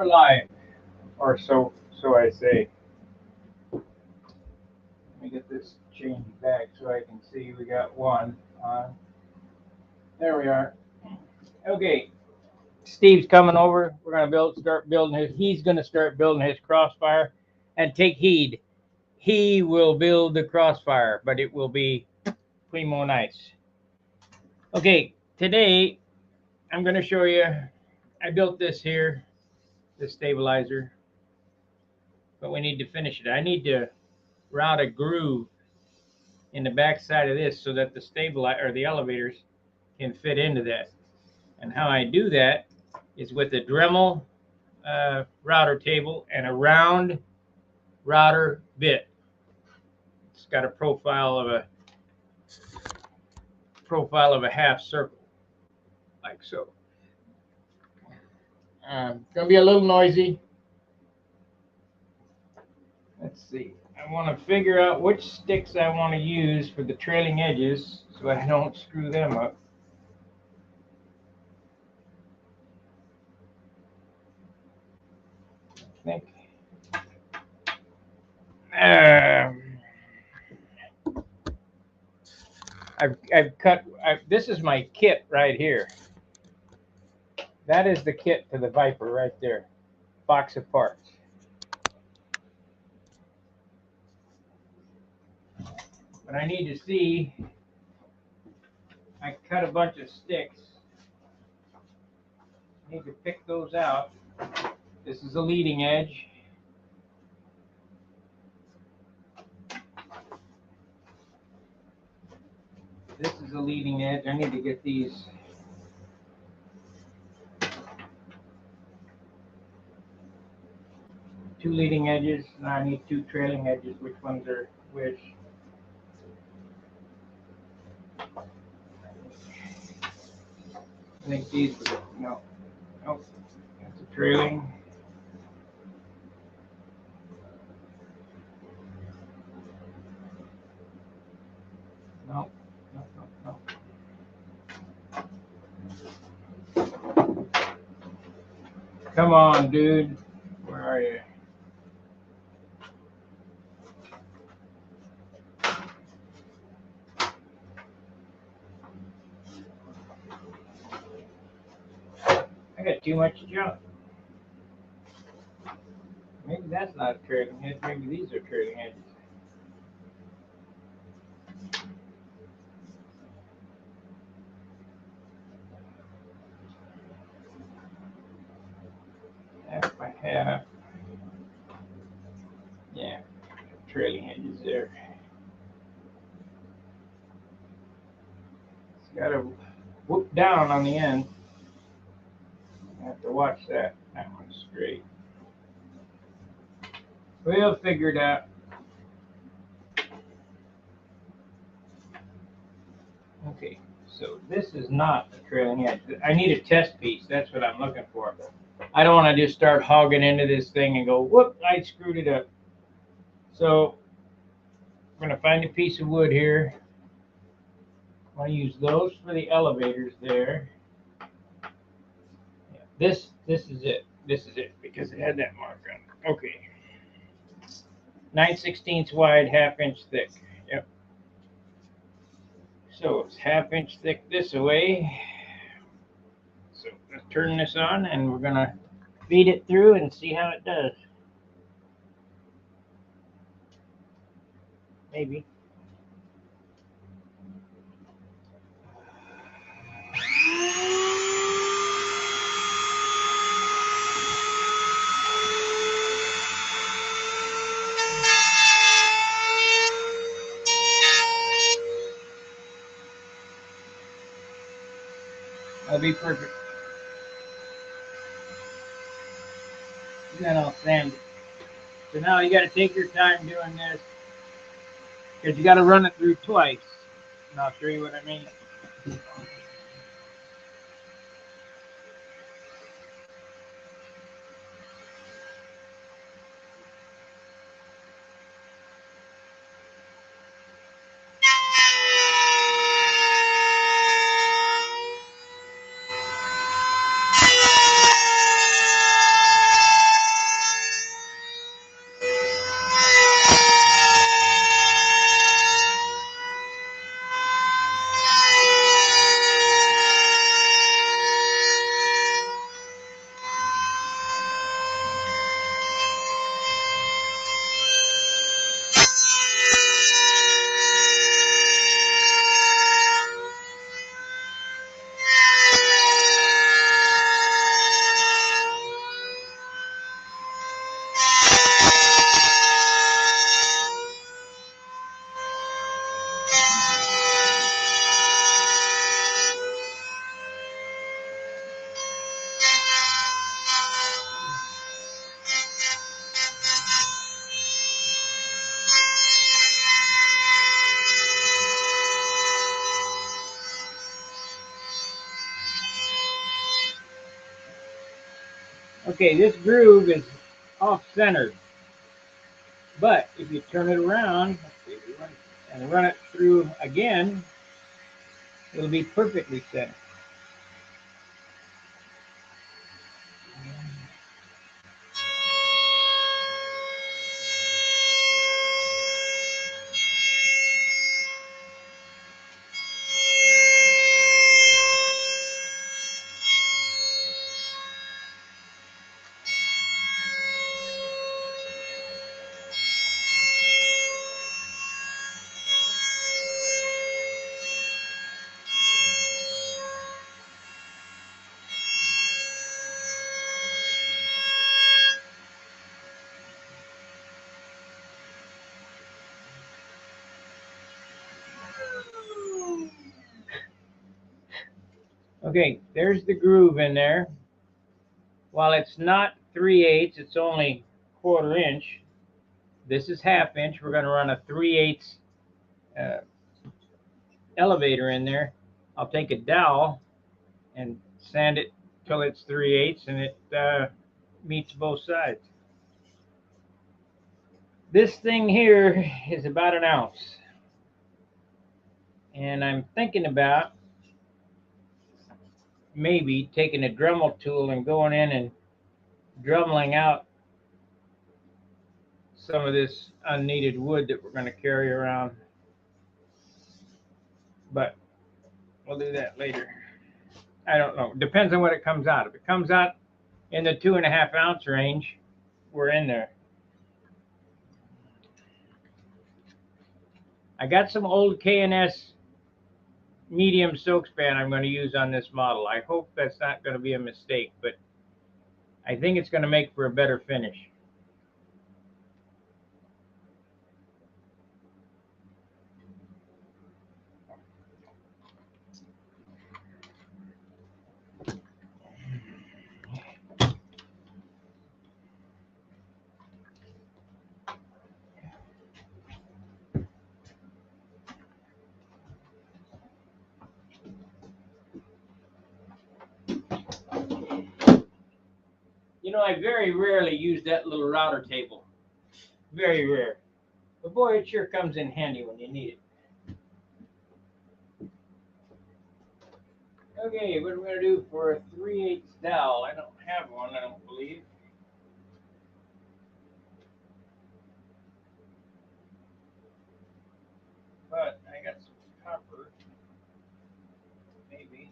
We're live, or so I say. Let me get this changed back so I can see we got one on. There we are. Okay, Steve's coming over. We're gonna start building his. He's gonna start building his crossfire, and take heed. He will build the crossfire, but it will be primo nice. Okay, today I'm gonna show you. I built this here, this stabilizer, but we need to finish it. I need to route a groove in the back side of this so that the stabilizer or the elevators can fit into that. And how I do that is with a Dremel router table and a round router bit. It's got a profile of a half circle, like so. Gonna be a little noisy. Let's see. I want to figure out which sticks I want to use for the trailing edges so I don't screw them up. I think. I've cut. This is my kit right here. That is the kit to the Viper right there. Box of parts. But I need to see. I cut a bunch of sticks. I need to pick those out. This is a leading edge. This is a leading edge. I need to get these. Two leading edges, and I need two trailing edges. Which ones are which? I think these were, no. Nope. That's a trailing. No. Come on, dude. Where are you? I got too much junk. Maybe that's not a trailing edge. Maybe these are trailing edges. Half by half. Yeah, trailing edges there. It's got to whoop down on the end. I have to watch that. That one's straight. We'll figure it out. Okay, so this is not a trailing edge. I need a test piece. That's what I'm looking for. I don't want to just start hogging into this thing and go, whoop, I screwed it up. So I'm going to find a piece of wood here. I want to use those for the elevators there. Yeah, this is it. This is it because it had that mark on it. Okay. 9/16 wide, 1/2 inch thick. Yep. So it's 1/2 inch thick this way. So let's turn this on and we're going to feed it through and see how it does. Maybe. That'll be perfect. And then I'll sand it. So now you got to take your time doing this because you got to run it through twice. And I'll show you what I mean. Okay, this groove is off center, but if you turn it around and run it through again, it'll be perfectly centered. Okay, there's the groove in there. While it's not 3/8, it's only 1/4 inch. This is 1/2 inch. We're going to run a 3/8 uh, elevator in there. I'll take a dowel and sand it till it's 3/8 and it meets both sides. This thing here is about 1 ounce. And I'm thinking about maybe taking a Dremel tool and going in and dremeling out some of this unneeded wood that we're going to carry around. But we'll do that later. I don't know. Depends on what it comes out. If it comes out in the 2.5 ounce range, we're in there. I got some old K&S medium soak span I'm going to use on this model. I hope that's not going to be a mistake, but I think it's going to make for a better finish. You know, I very rarely use that little router table. Very rare. But boy, it sure comes in handy when you need it. Okay, what are we going to do for a 3/8 dowel? I don't have one, I don't believe. But I got some copper. Maybe.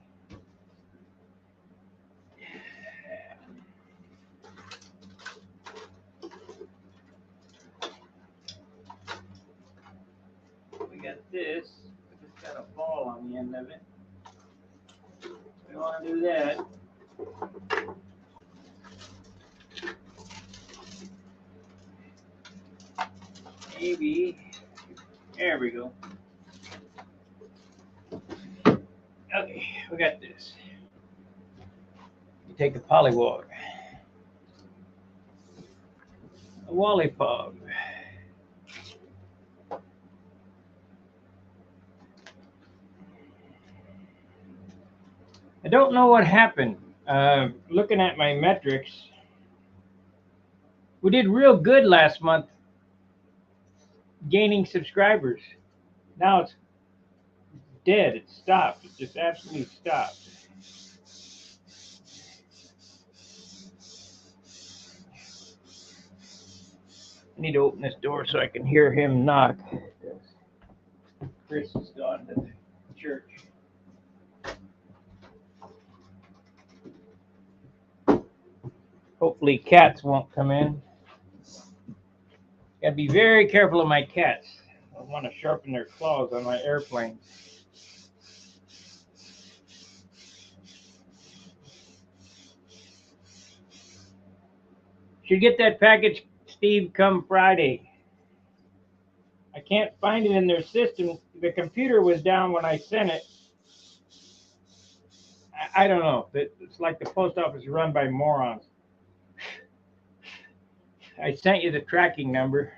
We got this. It's got a ball on the end of it. We want to do that. Maybe. There we go. Okay, we got this. You take a polywog, a wally pog. I don't know what happened. Looking at my metrics, we did real good last month gaining subscribers. Now it's dead. It stopped. It just absolutely stopped. I need to open this door so I can hear him knock. Chris has gone to the church. Hopefully cats won't come in. Gotta be very careful of my cats. I want to sharpen their claws on my airplanes. Should get that package, Steve, come Friday. I can't find it in their system. The computer was down when I sent it. I don't know. It's like the post office is run by morons. I sent you the tracking number.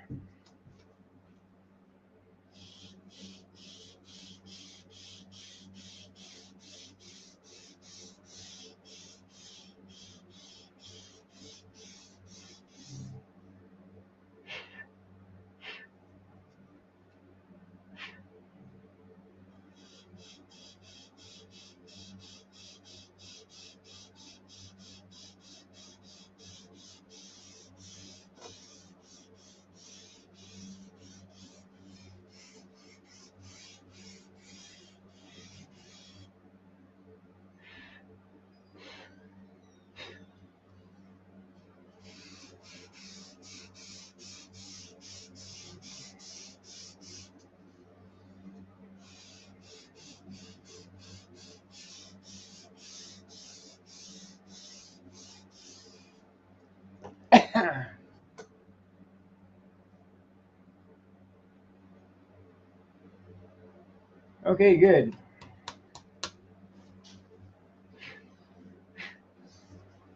Okay, good.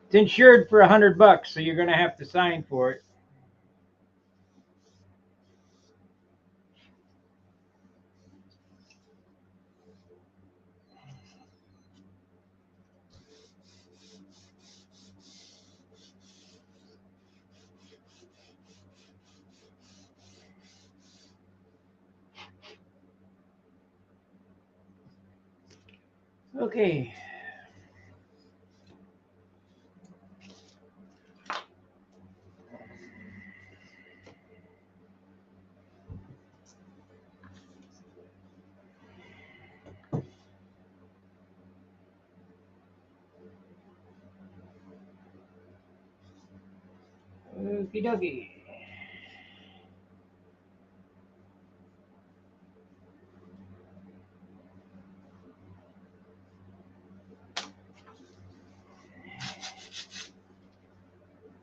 It's insured for $100, so you're going to have to sign for it. Okay. Okie dokie.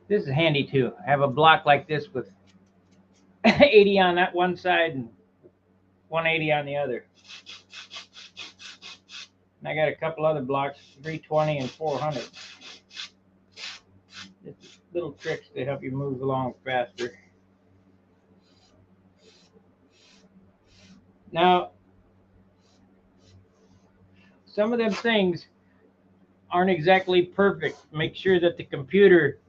This is handy too. I have a block like this with 80 on that one side and 180 on the other. And I got a couple other blocks, 320 and 400. Just little tricks to help you move along faster. Now, some of them things aren't exactly perfect. Make sure that the computer,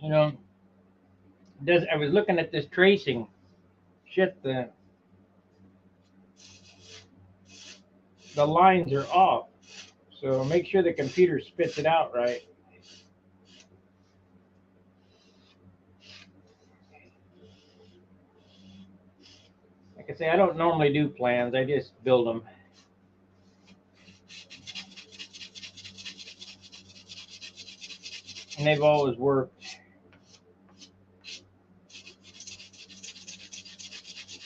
you know, does. I was looking at this tracing. Shit, the lines are off. So make sure the computer spits it out right. Like I say, I don't normally do plans. I just build them. And they've always worked.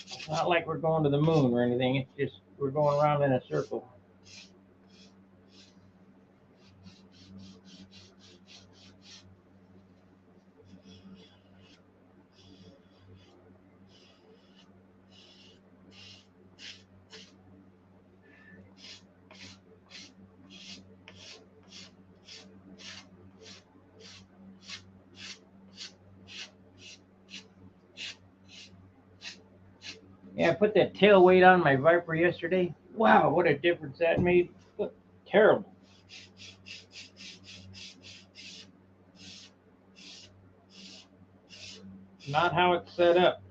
It's not like we're going to the moon or anything. It's just we're going around in a circle. Yeah, I put that tail weight on my Viper yesterday. Wow, what a difference that made. Look, terrible. Not how it's set up.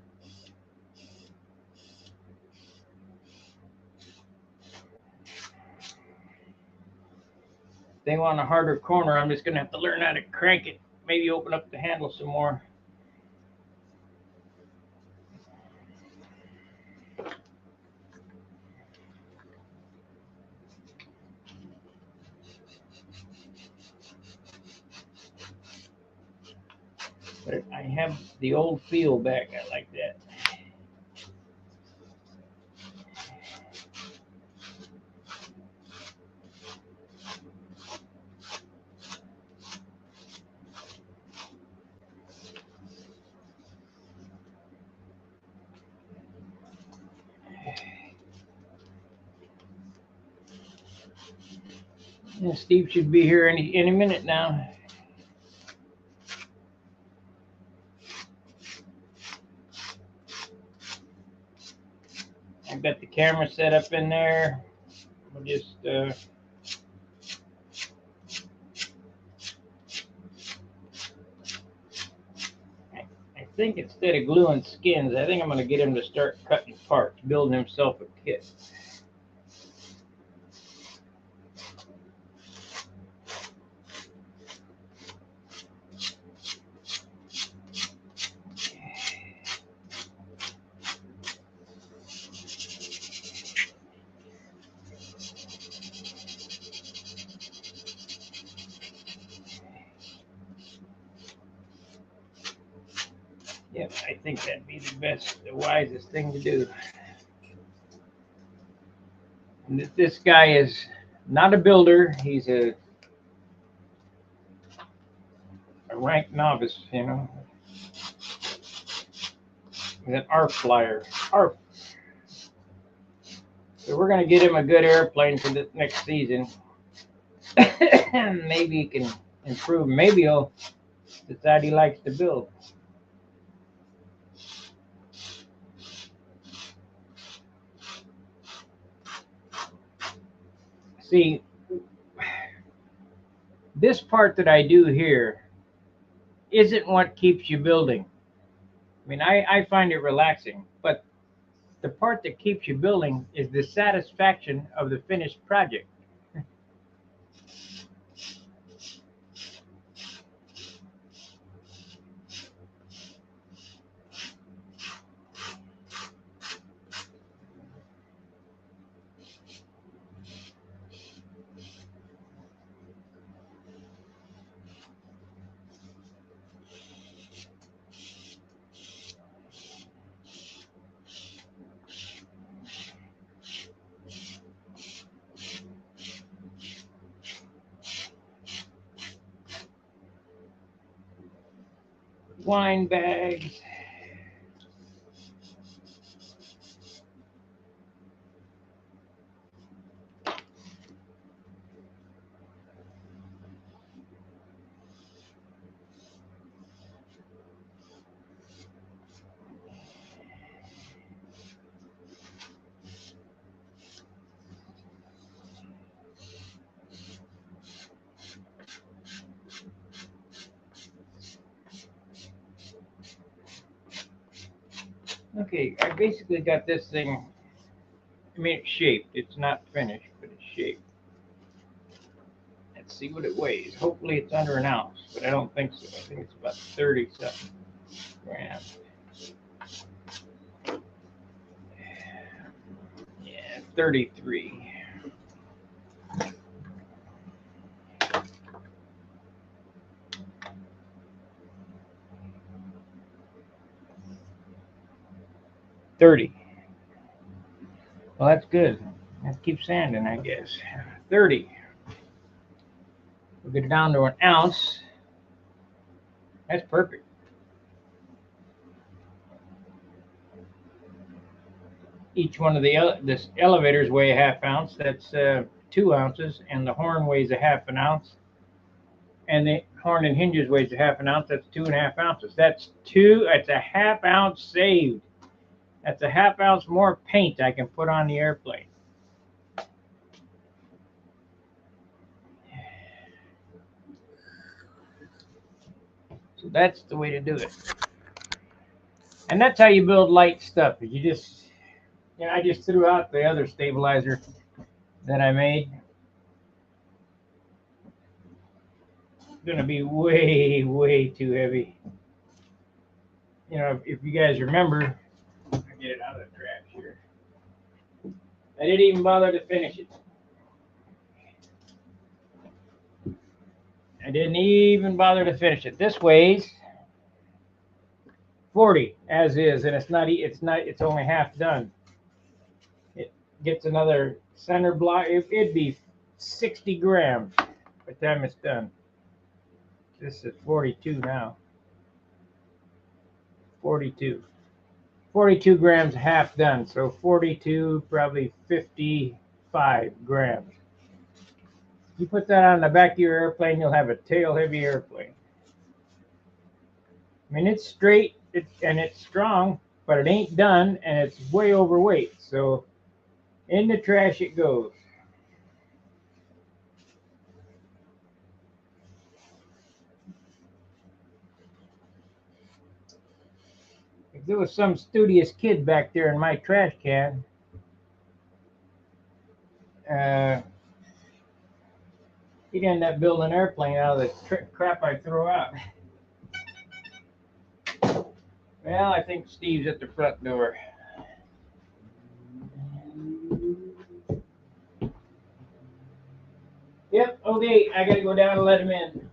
If they want a harder corner, I'm just going to have to learn how to crank it. Maybe open up the handle some more. But I have the old feel back. I like that. Yeah, Steve should be here any minute now. I've got the camera set up in there. We'll just I think instead of gluing skins, I think I'm going to get him to start cutting parts, building himself a kit. Yep, I think that'd be the wisest thing to do. And this guy is not a builder. He's a rank novice, you know. He's an ARF flyer. ARF. So we're going to get him a good airplane for the next season. Maybe he can improve. Maybe he'll decide he likes to build. See, this part that I do here isn't what keeps you building. I mean, I find it relaxing, but the part that keeps you building is the satisfaction of the finished project. Wine bags. Okay, I basically got this thing. I mean, it's shaped. It's not finished, but it's shaped. Let's see what it weighs. Hopefully, it's under an ounce, but I don't think so. I think it's about 30-something grams. Yeah, 33. Well, that's good. Let's keep sanding, I guess. 30. We'll get it down to an ounce. That's perfect. Each one of the elevators weigh a half ounce. That's 2 ounces, and the horn weighs a half an ounce. And the horn and hinges weighs a half an ounce. That's 2.5 ounces. That's a half ounce saved. That's a half ounce more paint I can put on the airplane. So that's the way to do it. And that's how you build light stuff. I just threw out the other stabilizer that I made. It's gonna be way, way too heavy. If you guys remember, I'll get it out of the trash here. I didn't even bother to finish it. I didn't even bother to finish it. This weighs 40 as is, and it's only half done. It gets another center block. It'd be 60 grams by the time it's done. This is 42 now. 42. 42 grams half done. So 42, probably 55 grams. You put that on the back of your airplane, you'll have a tail heavy airplane. I mean, it's straight and it's strong, but it ain't done and it's way overweight. So in the trash it goes. If there was some studious kid back there in my trash can, he'd end up building an airplane out of the crap I throw out. Well, I think Steve's at the front door. Yep, okay, I gotta go down and let him in.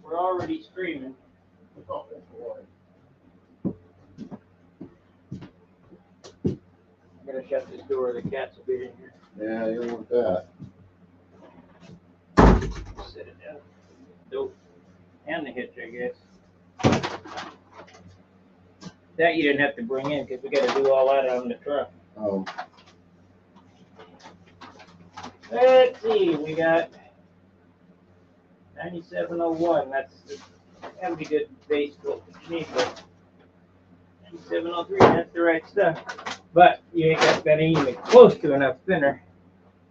We're already streaming. Oh, boy. I'm gonna shut this door. The cats will be in here. Yeah, you don't want that. Sit it down. Nope. And the hitch, I guess. That you didn't have to bring in because we got to do all that on the truck. Oh, Let's see. We got 9701. That'd be good base coat. Need but 9703. That's the right stuff. But you ain't got that ain't even close to enough thinner.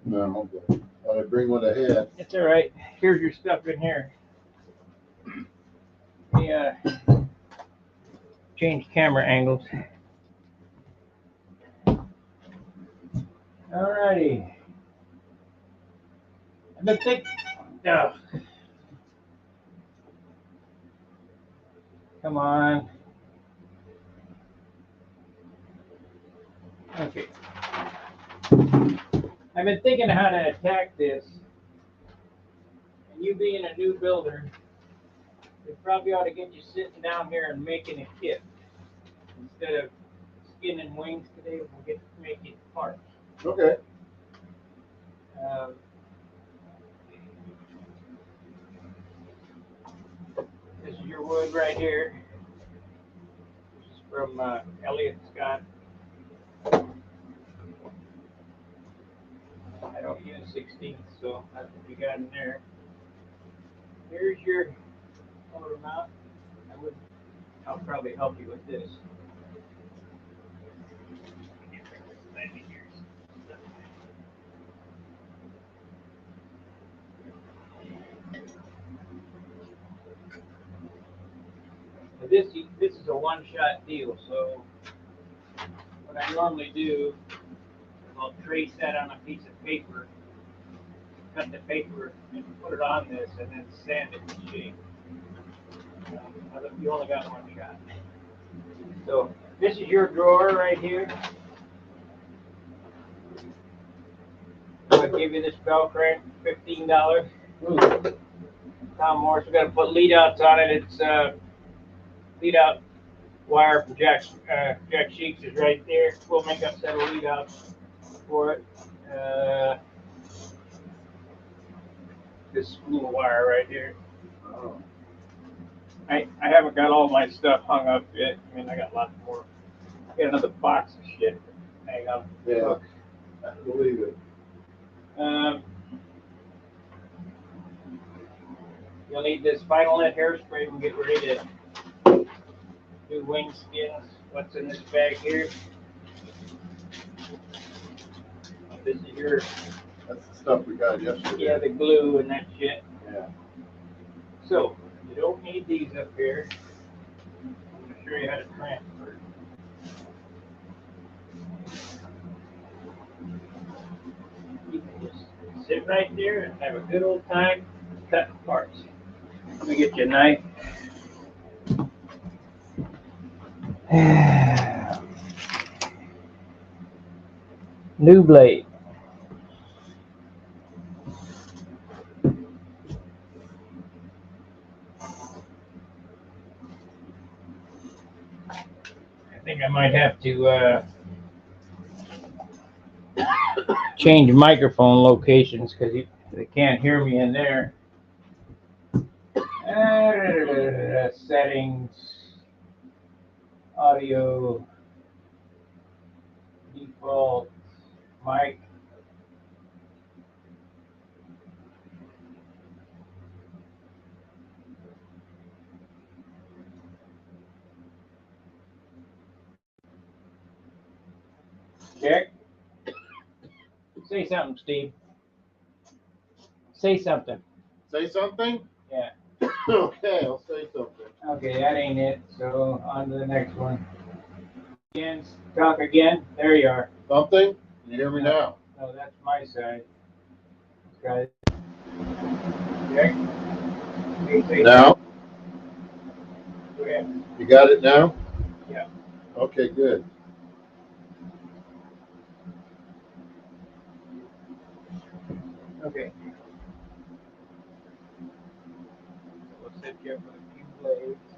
no, okay. Thought I'd bring what I had. It's all right. Here's your stuff in here. Yeah. Change camera angles. Alrighty. I've been thinking. Oh. Come on. Okay. I've been thinking how to attack this. And you being a new builder, we probably ought to get you sitting down here and making a kit. Instead of skinning wings today, we'll get to make it parts. Okay. This is your wood right here. This is from Elliott Scott. I don't use 16th, so that's what we got in there. Here's your motor mount. I'll probably help you with this. This is a one-shot deal, so what I normally do is I'll trace that on a piece of paper, cut the paper, and put it on this, and then sand it to shape. You only got one shot. So this is your drawer right here. I'm gonna give you this bell crank, $15. Tom Morris, we're gonna put lead outs on it. It's lead out wire from Jack Sheets is right there. We'll make up a set of lead outs for it. This spool wire right here. Oh. I haven't got all my stuff hung up yet. I mean, I got lots more. I got another box of shit. Hang on. Yeah, I believe it. You'll need this Final-Net hairspray and get ready to do wing skins. What's in this bag here? This is your, That's the stuff we got yesterday. yeah, the glue and that shit. Yeah. So, you don't need these up here. I'm going to show you how to transfer. You can just sit right there and have a good old time cutting parts. Let me get you a knife. New blade. I think I might have to change microphone locations because they can't hear me in there. Settings, audio, default, mic. Check. Say something, Steve. Say something. Say something? Yeah. Okay, I'll say something. Okay, that ain't it. So on to the next one. Again, talk again. There you are. Something? Can you hear me now? No, that's my side. Got it. Check. Okay, say Now? Go ahead. You got it now? Yeah. Okay, good. Okay. We'll set you up with a few blades.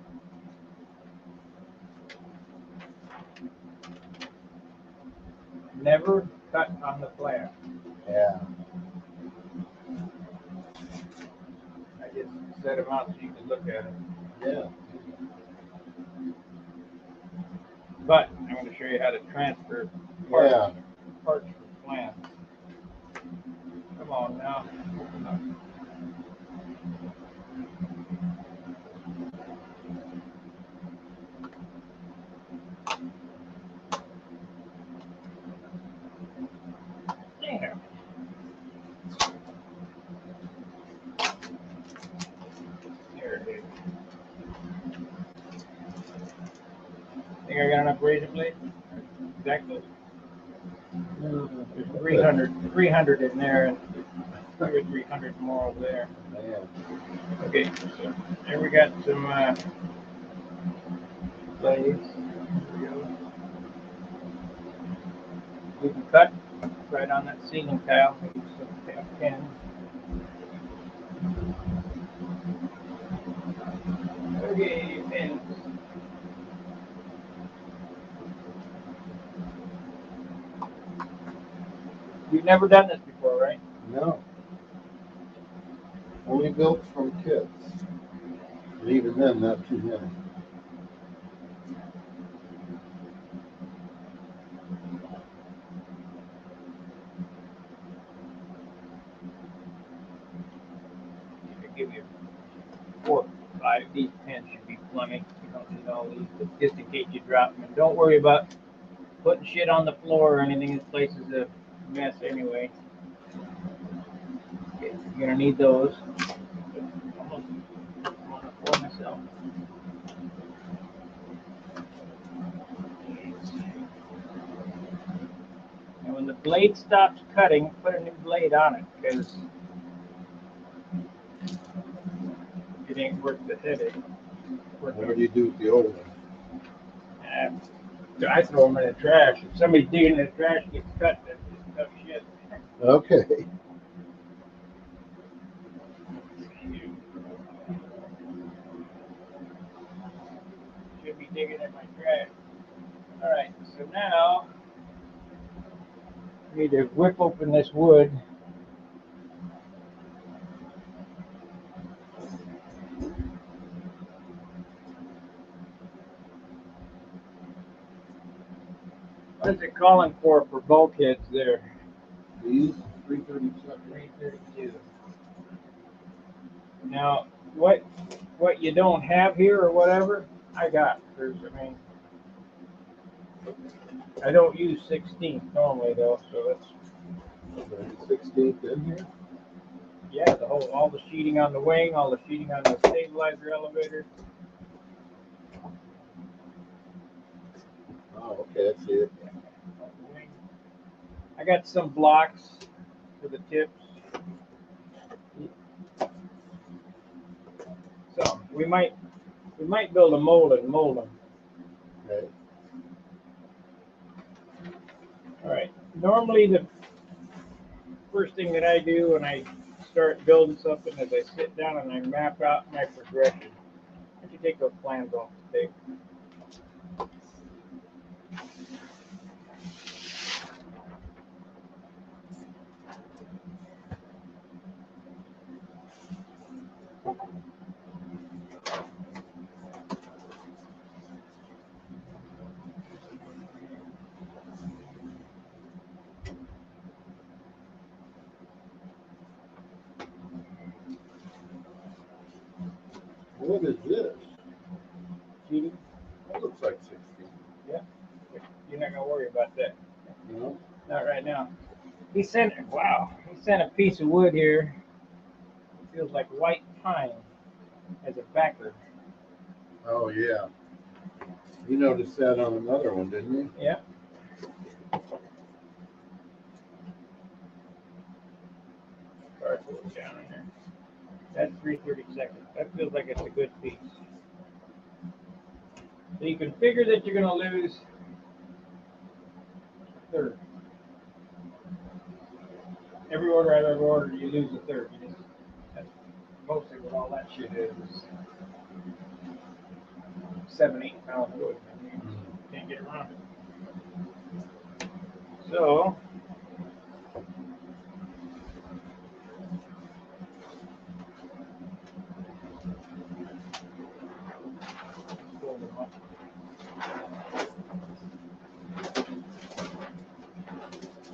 Never cut on the flat. Yeah. I just set them out so you can look at them. Yeah. But I'm going to show you how to transfer parts, parts from plants. Come on now. Open up. There. There it is. Think I got enough razor blade? Exactly. There's 300 in there and 2 or 300 more over there. Man. Okay, so there we got some blades. There we go. You can cut right on that ceiling tile. Maybe some pin. Okay, pins. You've never done this before, right? No. Only built from kits. And even then, not too many. I'll give you 4 or 5. These pins should be plenty. You don't need all these, but just in case you drop them. And don't worry about putting shit on the floor or anything. This place is a mess anyway. Okay, you're gonna need those. Almost want to pour myself. And when the blade stops cutting, put a new blade on it because it ain't worth the headache. What do you do with the old one? I throw them in the trash. If somebody's digging in the trash gets cut, that's just tough shit. Okay. Should be digging in my trash. All right, so now I need to whip open this wood. What is it calling for bulkheads there? These 337. 332. Now, what you don't have here or whatever, I got. I don't use 16th normally though, so that's 16th in here? yeah, all the sheeting on the wing, all the sheeting on the stabilizer elevator. Oh, okay, I see it. I got some blocks for the tips. So we might build a mold and mold them. Okay. All right. Normally the first thing that I do when I start building something is I sit down and I map out my progression. Why don't you take those plans off the tape? What is this? Sheeting? That looks like 16. Yeah. You're not gonna worry about that. No? Not right now. He sent a piece of wood here. It feels like white pine as a backer. Oh, yeah. You noticed that on another one, didn't you? Yeah. Cardboard down in there. That's 3/32. That feels like it's a good piece. So you can figure that you're going to lose third. Every order I've ever ordered, you lose a third. That's mostly what all that shit is. 7, 8 pound wood. I mean, you can't get around it. So, fold them up.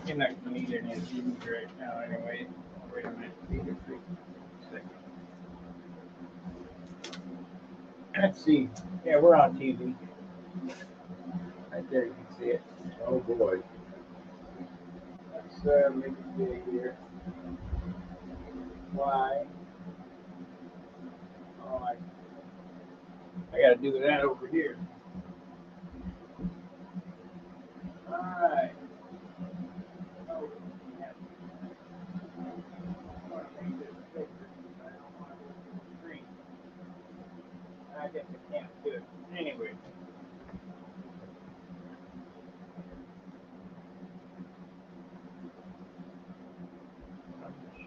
You're not going to need any of these right now anyway. Wait a minute. Leave it for a second. Let's see. Yeah, we're on TV. Right there, you can see it. Oh boy. Let's make it big here. Why? Oh, I got to do that over here. All right. Oh, yeah. I want to make this bigger. I don't want to go to the screen. I guess I can't do it. Anyway.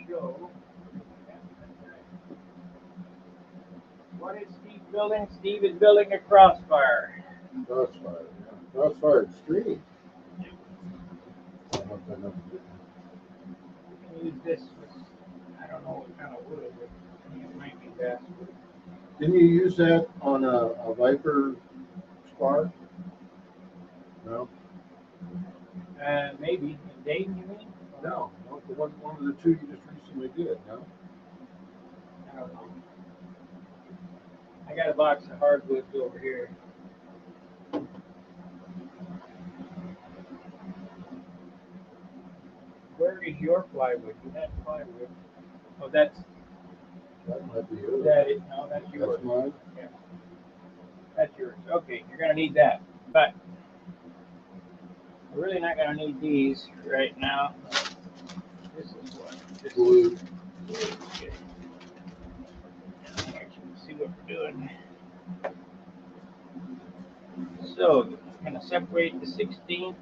Show. What is Steve building? Steve is building a crossfire. Crossfire. Yeah. Crossfire Extreme. I don't know. You can use this with, I don't know what kind of wood it is. I think it might be basswood. Didn't you use that on a Viper spar? No. Maybe. Dayton, you mean? No. The one of the two you just recently did. No. I don't know. I got a box of hardwoods over here. Where is your plywood? You had plywood. Oh, that's That might be yours. that. No, that's yours. That's mine. Yeah, that's yours. Okay, you're gonna need that, but we're really not gonna need these right now. This is what. This Blue. is okay. Here, so we see what we're doing. So, I'm gonna separate the 16th.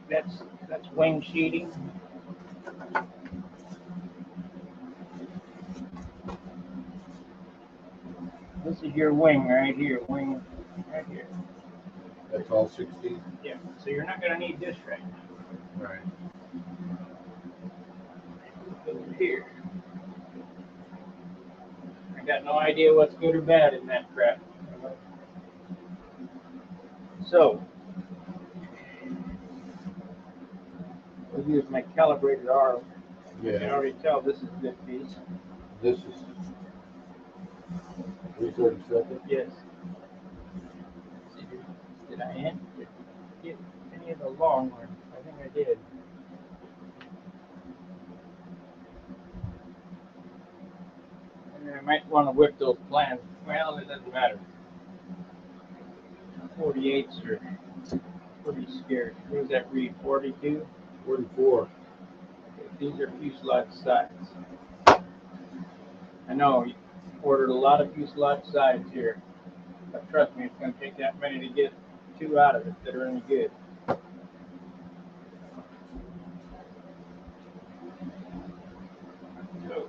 That's wing sheeting. This is your wing right here. Wing right here. That's all 16. Yeah. So you're not gonna need this right now. Right. Over here. I got no idea what's good or bad in that crap. So, we'll use my calibrated arm. You can Yeah. already tell this is a good piece. This is 3/32. Yes. Did I get any of the long ones? I think I did. And I might want to whip those plans. Well, it doesn't matter. 48s are pretty scarce. What does that read? 42? 44. Okay, these are fuselage sides. I know you ordered a lot of fuselage sides here, but trust me, it's going to take that many to get two out of it that are any good. So,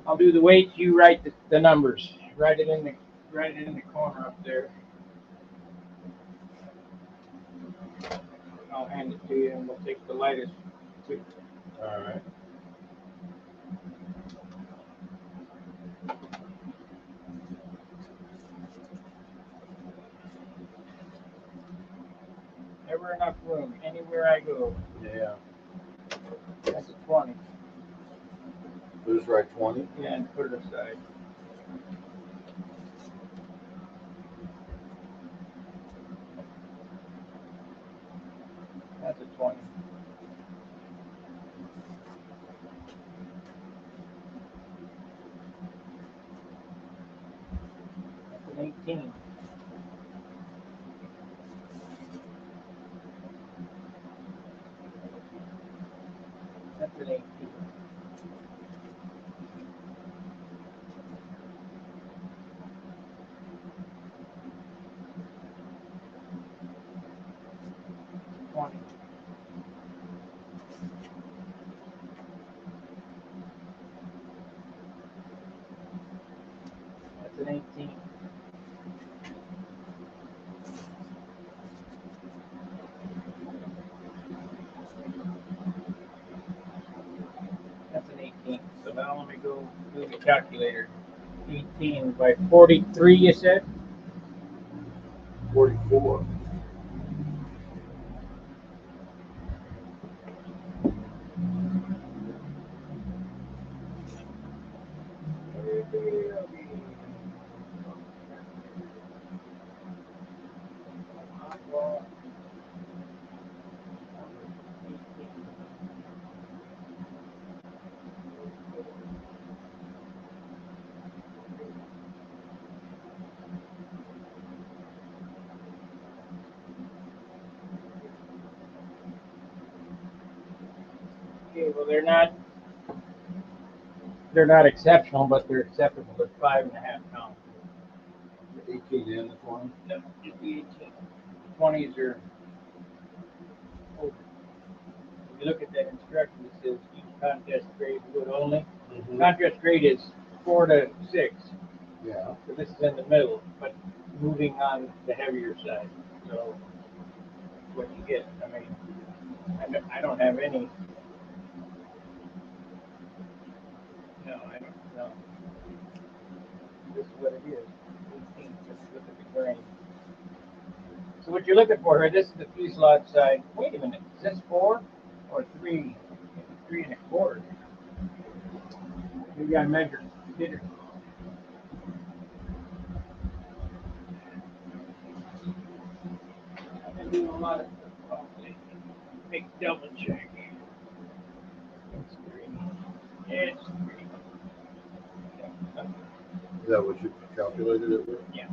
I'll do the weights. You write the numbers. Write it in the corner up there. I'll hand it to you, and we'll take the lightest two. All right. Never enough room anywhere I go. Yeah. That's a 20. Who's right? 20. Yeah, and put it aside. That's a 20. That's an 18. That's an 18. an 18. That's an 18. So now let me go do the calculator. 18 by 43, you said? 44. Okay, well they're not exceptional, but they're acceptable. They're 5.5 pounds. 18 and the 20. No, just the 18. 20s are over. If you look at that instruction, it says use contest grade wood only. Mm-hmm. Contest grade is 4 to 6. Yeah. So this is in the middle, but moving on the heavier side. So what you get, I mean, I don't have any. No, I don't know. This is what it is. 18. Just look at the grain. So what you're looking for here, this is the fuselage side. Wait a minute, is this 4 or 3? Maybe 3 1/4. Maybe I measured. Did it? I've been doing a lot of stuff lately. Big double check. It's 3. It's 3. Is that what you calculated it with? Yeah.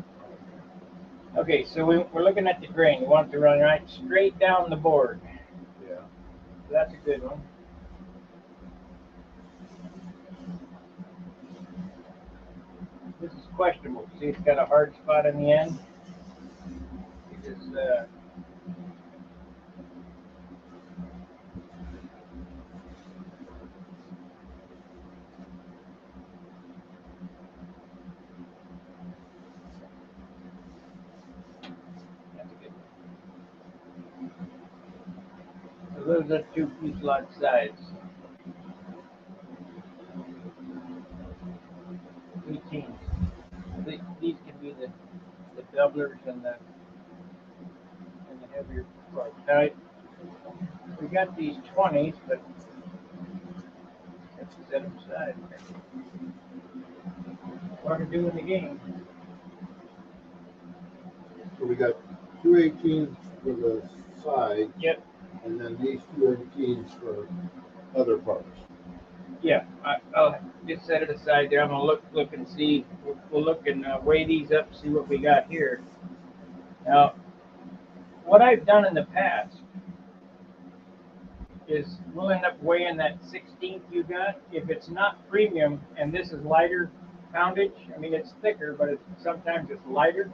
Okay, so we're looking at the grain. You want it to run right straight down the board. Yeah. So that's a good one. This is questionable. See, it's got a hard spot in the end. Because that's a good one. So those are 2 fuselage sides. 18. These can be the doublers and the heavier parts. Now, we got these 20s, but let's set them aside. What to do in the game? So we got 2 18s for the side, Yep. and then these 2 18s for other parts. Yeah, I'll just set it aside there. I'm gonna look and see. We'll look and weigh these up, see what we got here. Now, what I've done in the past is we'll end up weighing that 16th you got. If it's not premium and this is lighter poundage, I mean it's thicker, but sometimes it's lighter.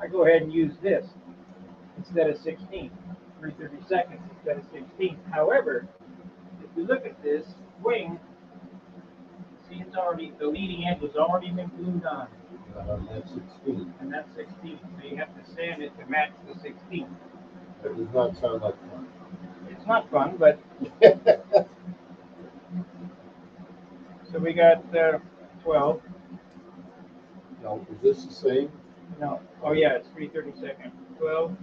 I go ahead and use this instead of 16, 3/32 instead of 16. However, if you look at this wing, see it's already, the leading edge has already been glued on. That's 16. And that's 16. So you have to sand it to match the 16. That does not sound like fun. It's not fun, but so we got 12. Now, is this the same? No. Oh yeah, it's 3/32. 12.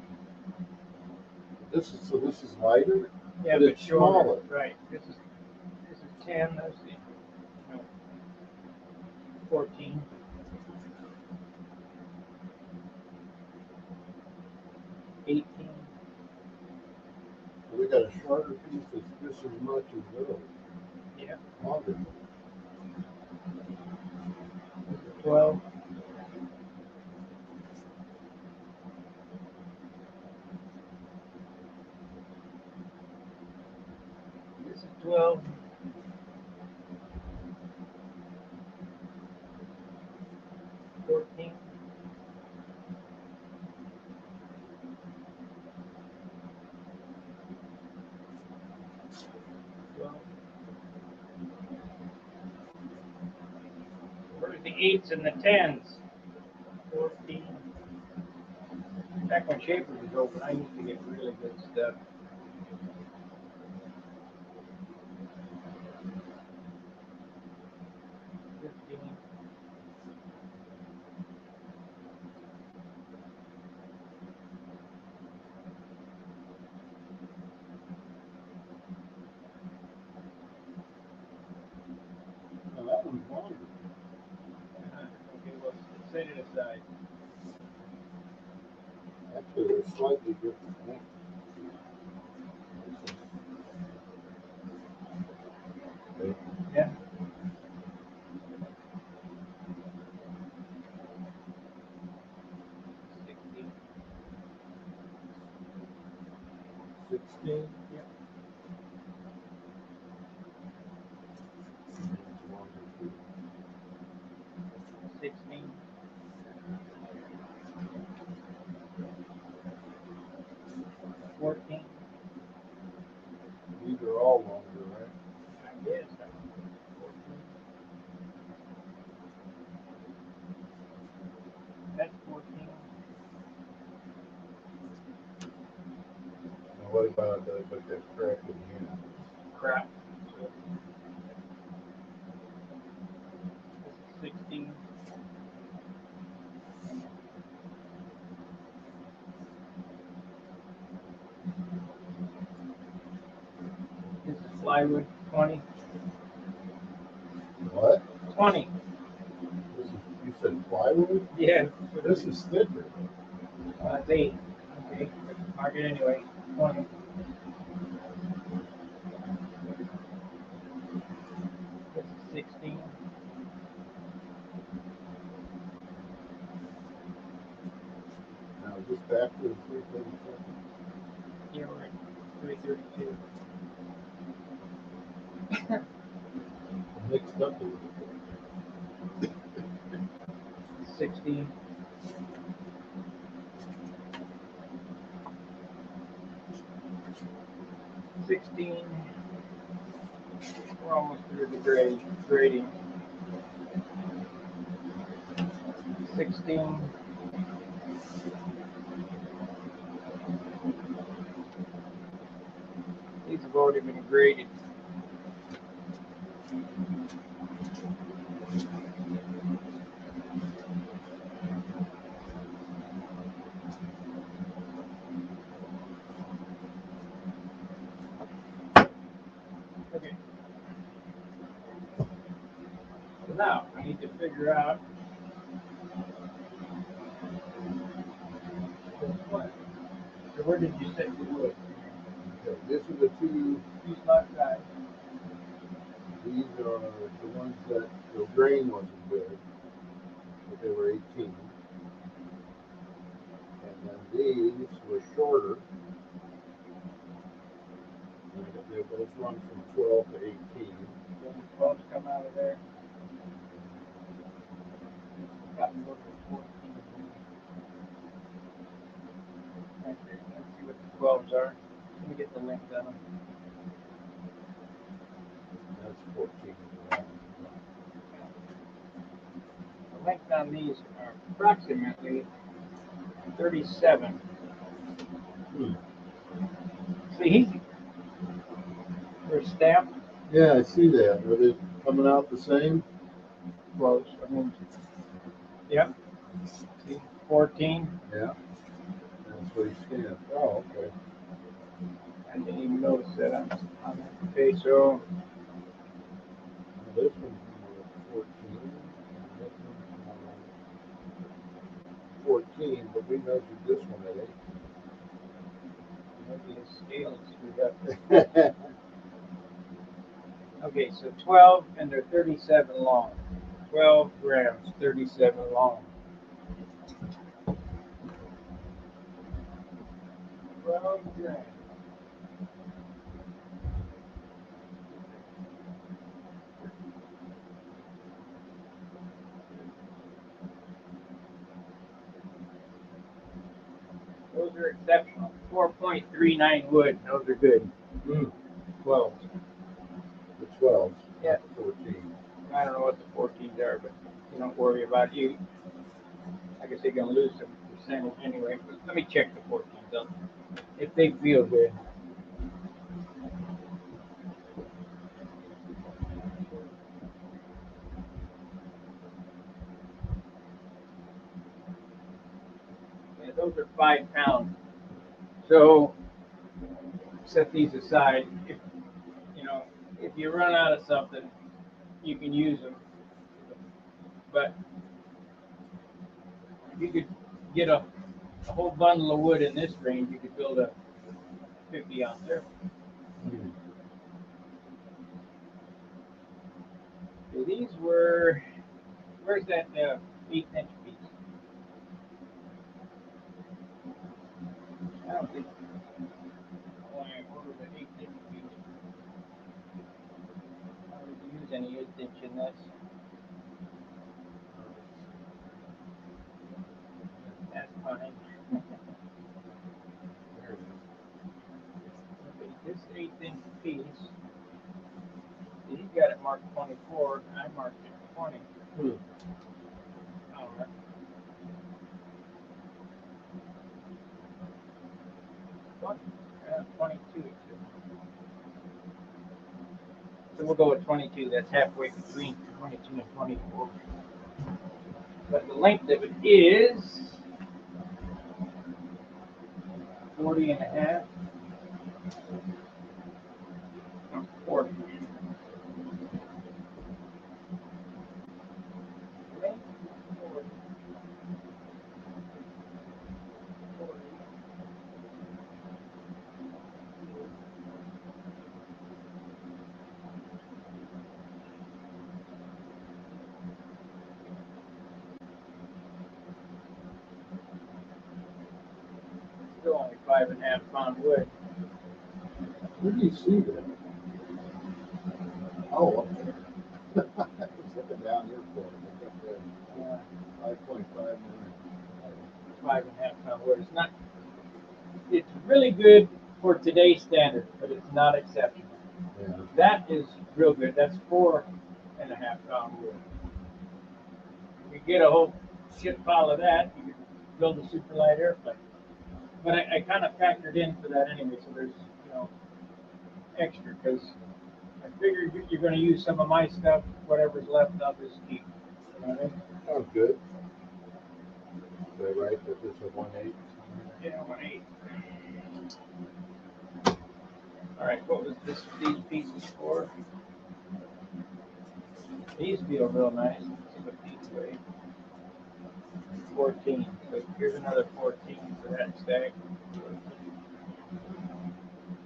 This is lighter. Yeah, but but it's shorter. smaller. Right. This is 10. Let's see. No. 14. 18. We got a shorter piece that's just as much as those. Yeah. Longer. 12. This is 12. 14. 12. Where's the 8s and the 10s? Back when Schaefer was open, I used to get really good stuff. Now that one's longer. Okay, well, set it aside. Actually, they're slightly different lengths. Okay. Yeah. $16. 16? Yeah. $16. 14. These are all longer, right? I guess. 14. That's 14. Now what about that crack in the end? Crap. So, this is 16. This is plywood. 20. What? 20. This is, you said plywood? Yeah. This is thicker. That's 8. Okay. Mark it anyway. 20. This is 16. Now is this back to the 337? Here we're at 332. Mixed up a little bit. 16. 16. We're almost through the grading. 16. These have already been graded. Okay. So now I need to figure out what. So where did you set the wood? Okay, this is the two. Slot size. These are the ones that the grain wasn't good, but they were 18. And then these were shorter. They both run from 12 to 18. So the 12s come out of there. Got me looking at 14. Right there. Let's see what the 12s are. Let me get the length on them. That's 14. The length on these are approximately 37. See, they're stamped Yeah, I see that. Are they coming out the same? close. I mean, yep. See, 14. Yeah. That's what he stamped. Oh, okay. I didn't even notice that on that. Okay, so Now this one's 14. And this one's 14, but we measured this one at 18. maybe the scale is screwed up. Okay, so 12 and they're 37 long. 12 grams, 37 long. 12 grams. Those are exceptional. 4.39 wood. Those are good. 12. The 12s. Yeah. 14. I don't know what the 14s are, but you don't worry about you. I guess you're going to lose some percentage anyway. But let me check the 14s out. If they feel good. Yeah, those are 5 pounds. So set these aside. If you know, if you run out of something, you can use them. But if you could get a whole bundle of wood in this range, you could build a 50-ounce there. So these were, where's that 1/8-inch piece? I don't think, oh, I ordered an 1/8-inch piece. I don't use any 1/8-inch in this. That's fine. Okay, this 1/8-inch piece, he's got it marked 24, and I marked it 20. All right. 22. So we'll go with 22. That's halfway between 22 and 24. But the length of it is 40 and a half. No, 40. Still only 5.5 pound wood. Where do you see that? Oh, up there. I was looking down here for it. Look up there. 5.59. 5.5 pound wood. It's not. It's really good for today's standard, but it's not exceptional. Yeah. That is real good. That's 4.5 pound wood. You get a whole shit pile of that, you could build a super light airplane. But I kind of factored in for that anyway, so there's extra because I figured you're going to use some of my stuff, whatever's left, I'll just keep. You know what I mean? Sounds good. Is that right? That it's a 1/8? Yeah, 1/8. All right, what was these pieces for? These feel real nice. Let's see what these weigh. 14. So here's another 14 for that stack.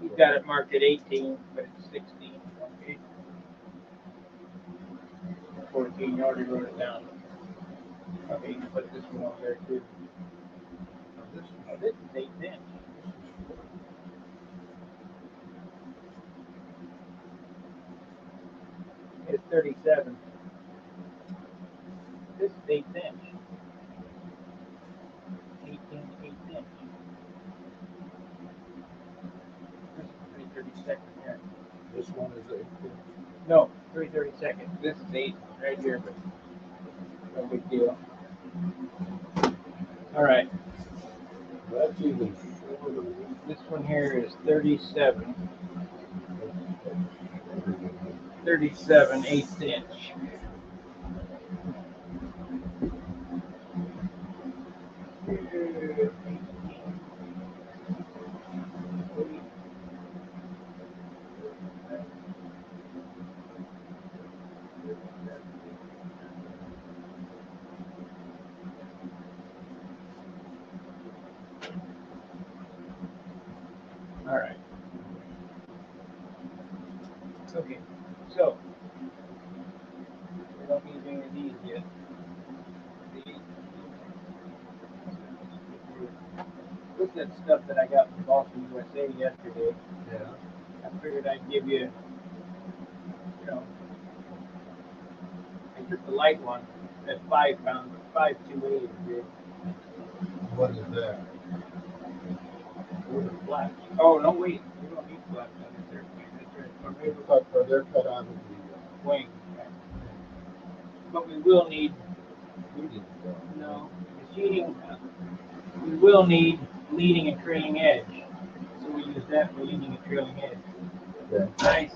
You've got it marked at 18, but it's 16. Okay. 14, you already wrote it down. Okay, you can put this one over there too. Oh, this is 8-inch. It's 37. This is 8-inch. 18, 8-inch. This is 3/32 here. This one is 8. No, 3/32. This is 8 right here, but no big deal. All right. That's even shorter. This one here is 37. 37 1/8-inch. All right. Okay. So we don't need any of these yet. What's that stuff that I got from Boston, USA yesterday? Yeah. I figured I'd give you, I took the light one at 5 pounds, 528 is good. What is that? Those are flats. Oh, no, wait. You don't need flats on this airplane. That's right. They're cut out of the Wing. But we will need, heating. no, the sheeting. we will need leading and trailing edge. So we use that for leading and trailing edge. Okay.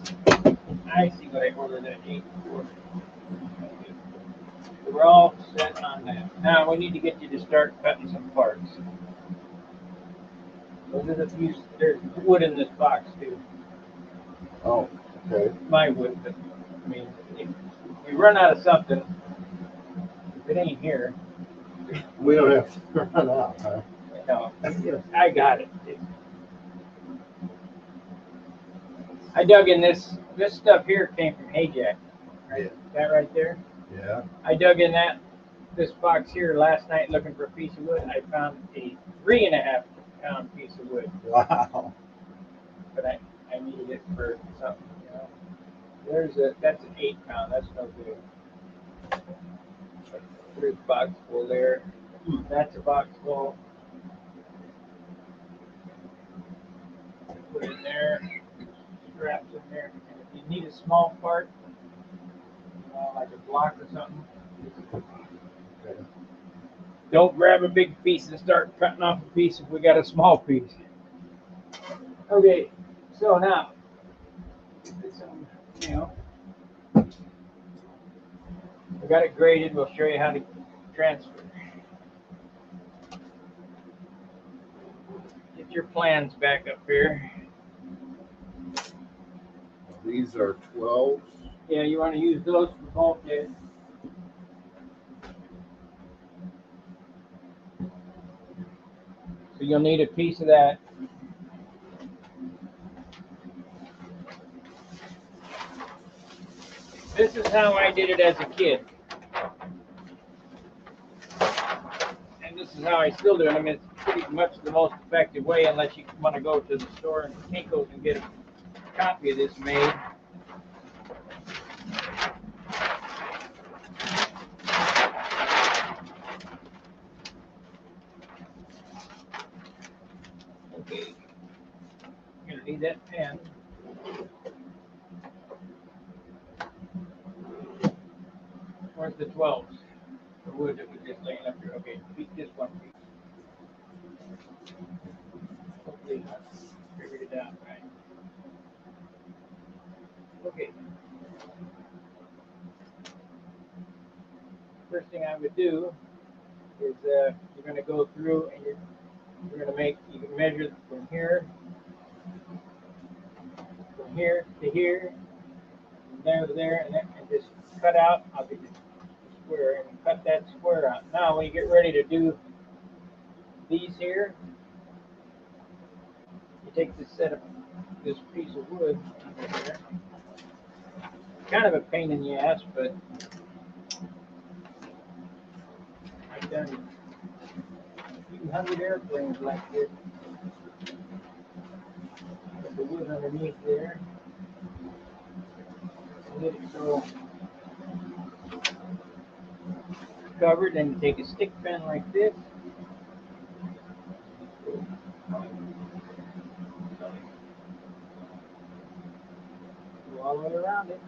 I see what I ordered at 8:40. We're all set on that. Now we need to get you to start cutting some parts. So there's wood in this box too. Oh, okay. My wood, but I mean, if we run out of something, if it ain't here, We don't have to run out, huh? no, I got it. I dug in this stuff here came from Hayjack, right? Yeah. That right there. Yeah. I dug in this box here last night looking for a piece of wood. I found a 3.5 pound piece of wood, Wow. but I needed it for something. That's an 8 pound. That's no good. There's a box full there. That's a box full. Put it in there. Straps in there. And if you need a small part, like a block or something, Okay. don't grab a big piece and start cutting off a piece if we got a small piece. Okay, so now, we got it graded. We'll show you how to transfer. Get your plans back up here. These are 12s. Yeah, you want to use those for bulkhead. So you'll need a piece of that. This is how I did it as a kid. And this is how I still do it. I mean, it's pretty much the most effective way unless you want to go to the store and Kinko's and get a copy of this made. Okay. You're going to need that pen. Where's the 12s? The wood that was just laying up here. Okay, beat this one piece. Hopefully I figured it out right. Okay. First thing I would do is you're going to go through and you're going to you can measure from here to here, from there to there, and just cut out. I'll get a square and cut that square out. Now when you get ready to do these here, you take this piece of wood under here. Kind of a pain in the ass, but I've done 200 airplanes like this. Put the wood underneath there. Get it so covered, and take a stick pen like this. Go all the way around it.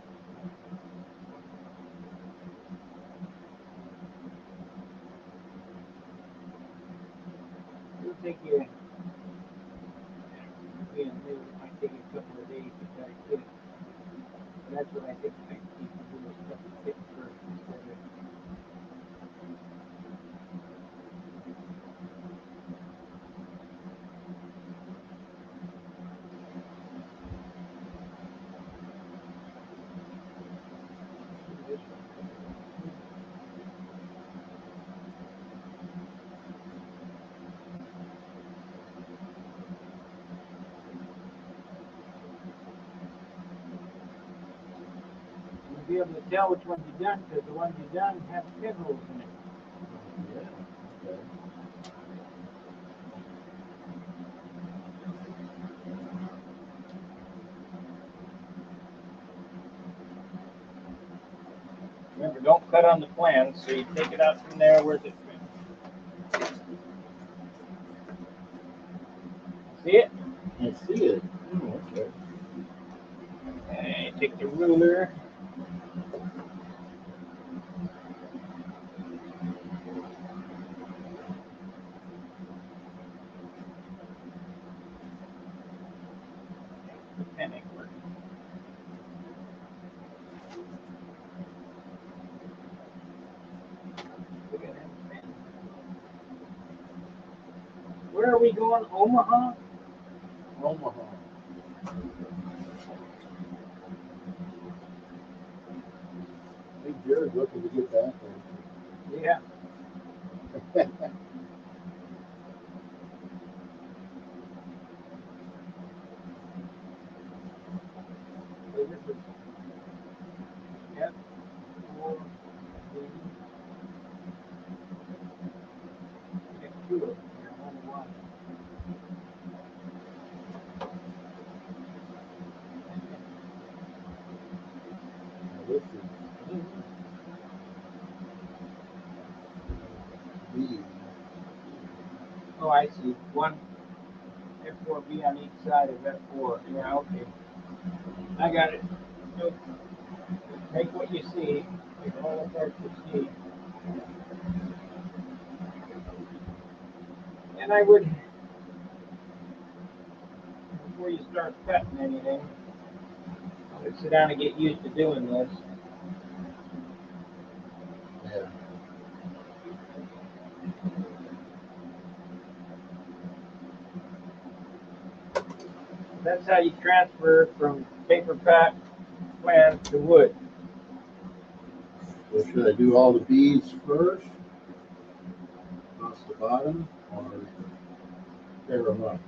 It'll take you, maybe it might take you a couple of days to try to get it. But that's what I think I need to do, is cut the stick first instead of. This one. You'll be able to tell which ones you've done, because the ones you've done have pinholes in it. Yeah. Okay. Remember, don't cut on the plans, so you take it out from there. Where's it? See it? I see it. Oh, okay. And you take the ruler. we going? Omaha? Omaha. I think Jared's looking to get back there. Yeah. Yep. Two of them here, only one. This is B. Oh, I see. One F4B on each side of F4. Yeah, okay. I got it. So, take what you see. Take all the parts you see. And I would, before you start cutting anything, I would sit down and get used to doing this. Yeah. That's how you transfer from paper pack plan to wood. So should I do all the beads first? Across the bottom? Or pair them up?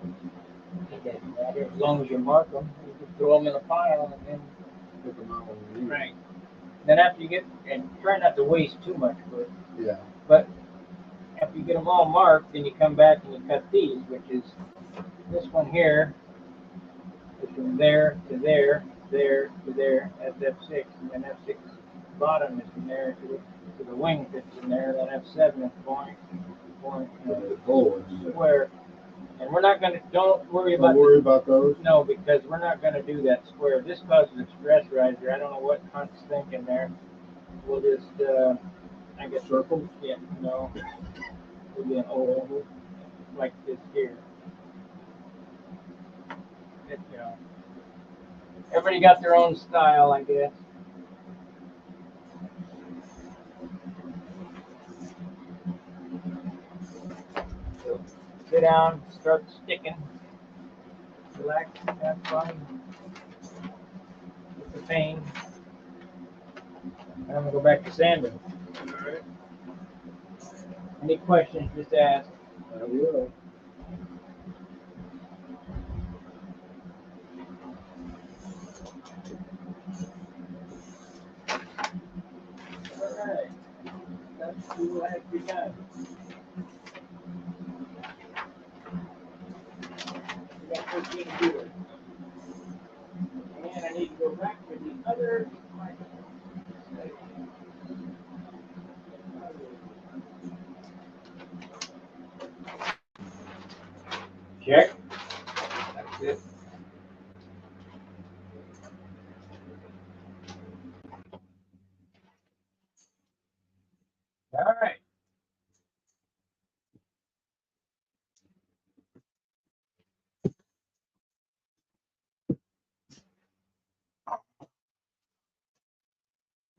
It doesn't matter as long as you mark them. You can throw them in a pile and then Put them out on the knee. right. Then after you get, and try not to waste too much wood. Yeah. But after you get them all marked, then you come back and you cut these, which is this one here, is from there to there, there to there. That's F6, and then F6 bottom is from there to the wing fits in there. Then F7 is point, Oh, square. And we're not gonna. Don't worry about. Don't worry about those. No, because we're not gonna do that square. This causes a stress riser. I don't know what Hunt's thinking there. We'll just, I guess. Circles? Yeah, no. It'll be an oval like this here. It, you know, everybody got their own style, I guess. So sit down, start sticking. Relax, have fun. With the pain. I'm gonna go back to sanding. All right. Any questions, just ask. I will. Alright. That's what has begun. We got 13 here. And I need to go back to the other microphone. Check. That's it. All right.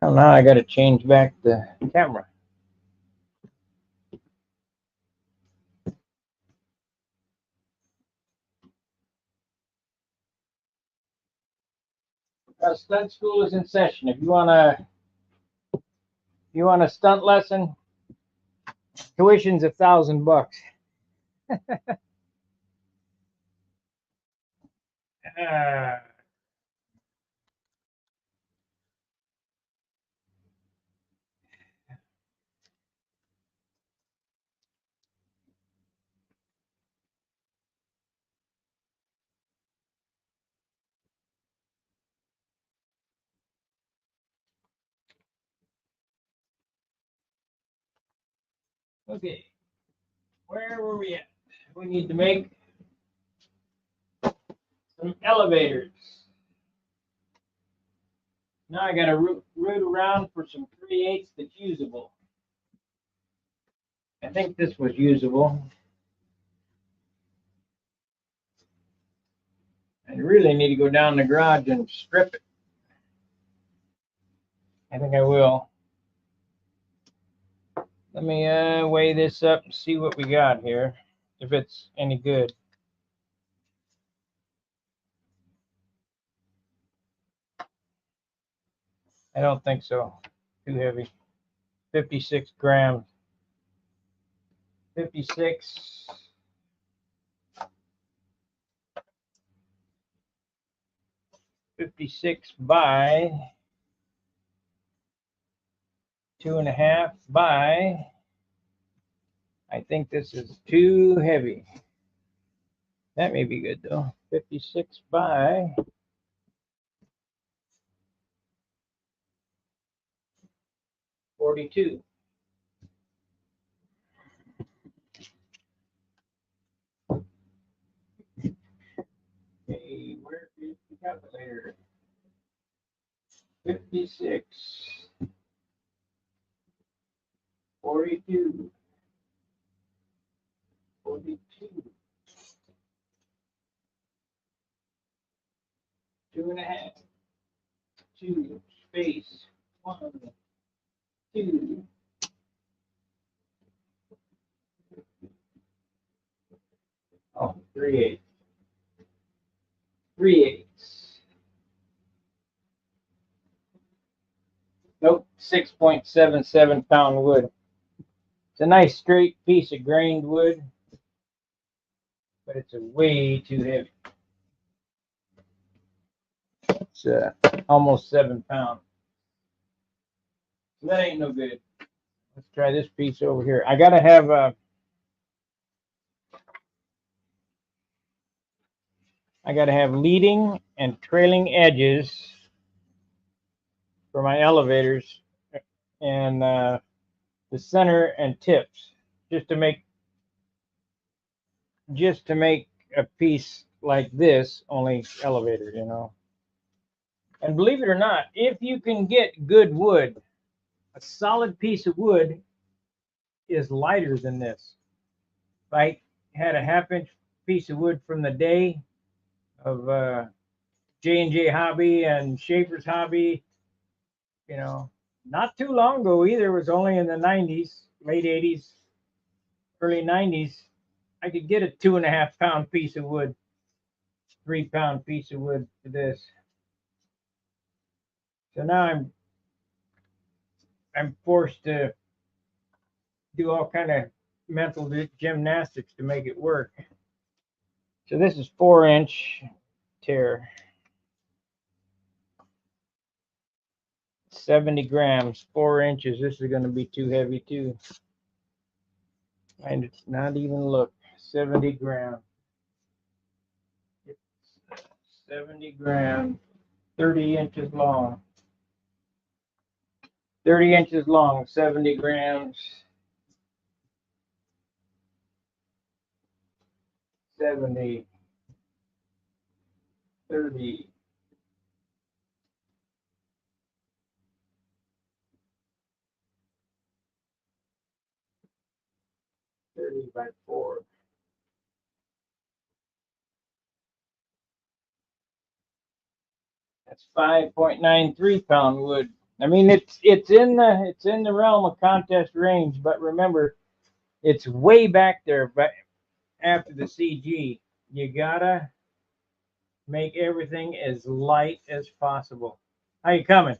Well, now I got to change back the camera. Stunt school is in session. If you want a stunt lesson, tuition's $1,000. Okay, where were we at? We need to make some elevators. Now I got to root around for some 3/8 that's usable. I think this was usable. I really need to go down the garage and strip it. I think I will. Let me weigh this up and see what we got here. if it's any good. I don't think so. Too heavy. 56 grams. 56. 56 by 2.5 by, I think this is too heavy. That may be good though. 56 by 42. Okay, where is the calculator? 56, 42, 42, 2.5, 2, space, 1, 2. Oh, 3/8. 3/8. Nope, 6.77 pound wood. It's a nice straight piece of grained wood, but it's way too heavy. It's almost 7 pounds. So that ain't no good. Let's try this piece over here. I gotta have leading and trailing edges for my elevators, and the center and tips, just to make a piece like this, only elevator, you know. And believe it or not, if you can get good wood, a solid piece of wood is lighter than this. If I had a 1/2 inch piece of wood from the day of J&J Hobby and Schaefer's Hobby, you know, not too long ago either, it was only in the 90s, late 80s, early 90s, I could get a 2.5 pound piece of wood, 3 pound piece of wood for this. So now I'm forced to do all kind of mental gymnastics to make it work. So this is 4-inch tear. 70 grams, 4 inches. This is going to be too heavy too. And it's not even look. 70 grams. 70 grams. 30 inches long. 30 inches long, 70 grams. 70. 30. 30 by 4. That's 5.93 pound wood. I mean, it's in the realm of contest range, but remember, it's way back there. But after the CG, you gotta make everything as light as possible. How you coming?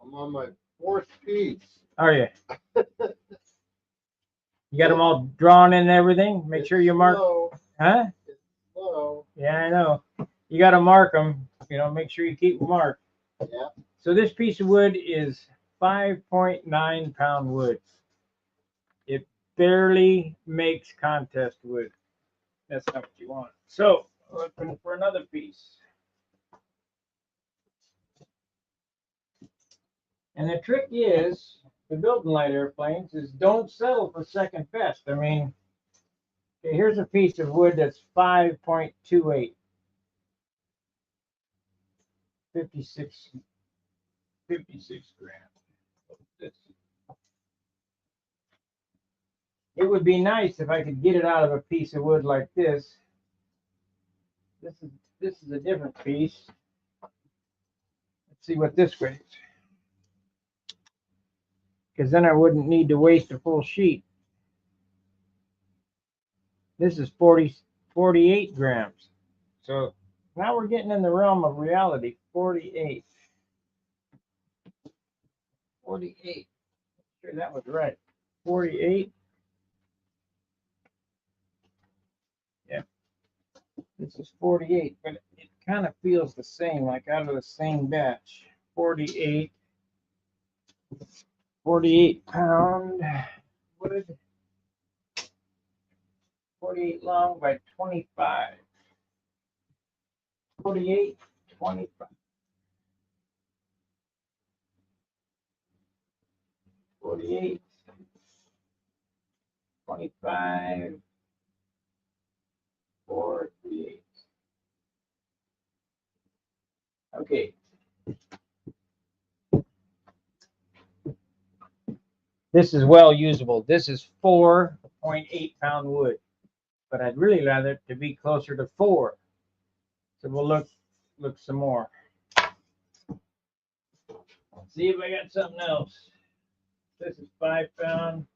I'm on my 4th piece. Are you? You got them all drawn in and everything? Make sure you mark. Slow. Huh? It's slow. Yeah, I know. You got to mark them. You know, make sure you keep them marked. Yeah. So this piece of wood is 5.9 pound wood. It barely makes contest wood. That's not what you want. So looking for another piece. And the trick is, the building light airplanes, is don't settle for second best. I mean, okay, here's a piece of wood that's 5.28. 56 grams. It would be nice if I could get it out of a piece of wood like this. This is a different piece. Let's see what this weighs. Because then I wouldn't need to waste a full sheet. This is 48 grams. So now we're getting in the realm of reality. 48. 48. Sure, that was right. 48. Yeah, this is 48, but it kind of feels the same, like out of the same batch. 48. 48 pound wood. 48 long by 25. 48, 25. 48, 25, 4, 3, 8. Okay. This is well usable. This is 4.8 pound wood, but I'd really rather it to be closer to 4. So we'll look some more. See if I got something else. This is 5 pound.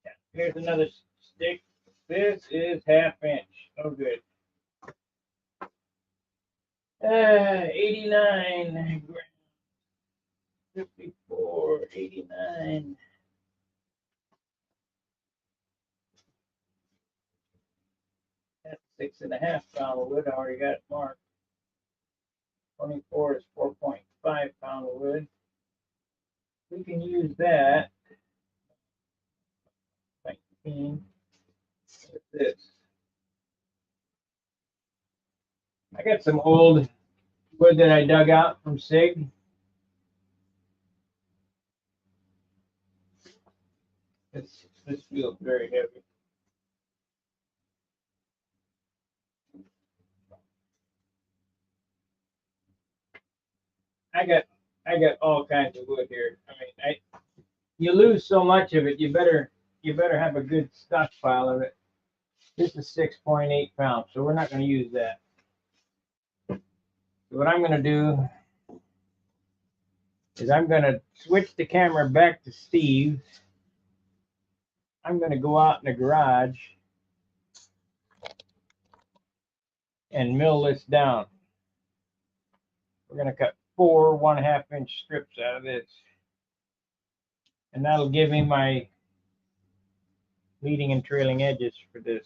Yeah, here's another stick. This is ½ inch. Oh, good. 89 grams. 54, 89. That's 6.5 pound of wood. I already got it marked. 24 is 4.5 pound of wood. We can use that. 19. What's this? I got some old wood that I dug out from SIG. This feels very heavy. I got all kinds of wood here. I mean, you lose so much of it, you better have a good stockpile of it. This is 6.8 pounds, so we're not going to use that. So what I'm going to do is I'm going to switch the camera back to Steve. I'm going to go out in the garage and mill this down. We're going to cut 4 1/2-inch strips out of this. And that'll give me my leading and trailing edges for this.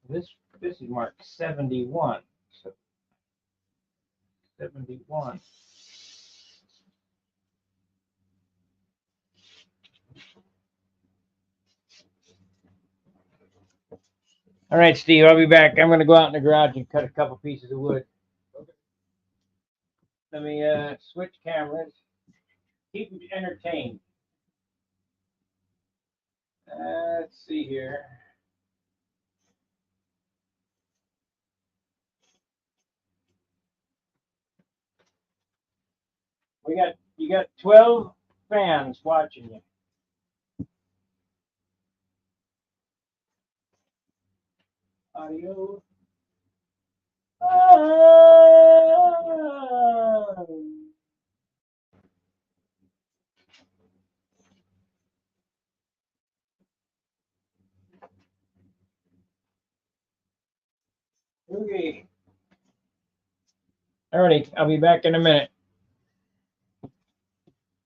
This is marked 71. So 71. All right, Steve, I'll be back. I'm going to go out in the garage and cut a couple pieces of wood. Okay. Let me switch cameras. Keep them entertained. Let's see here. You got 12 fans watching you. Audio. Okay. Alrighty, I'll be back in a minute.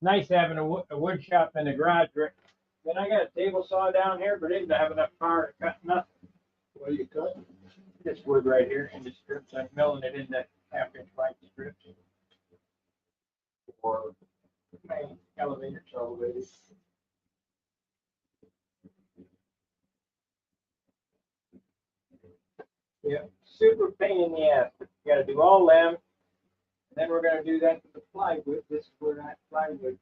Nice having a wood shop in the garage. Then I got a table saw down here, but it didn't have enough power to cut nothing. What are you cutting? This wood right here in the strips. I'm milling it into 1/2-inch wide strips. For my elevator elevators. Yeah, super pain in the ass. You got to do all them. And then we're going to do that to the plywood. This is where that plywood.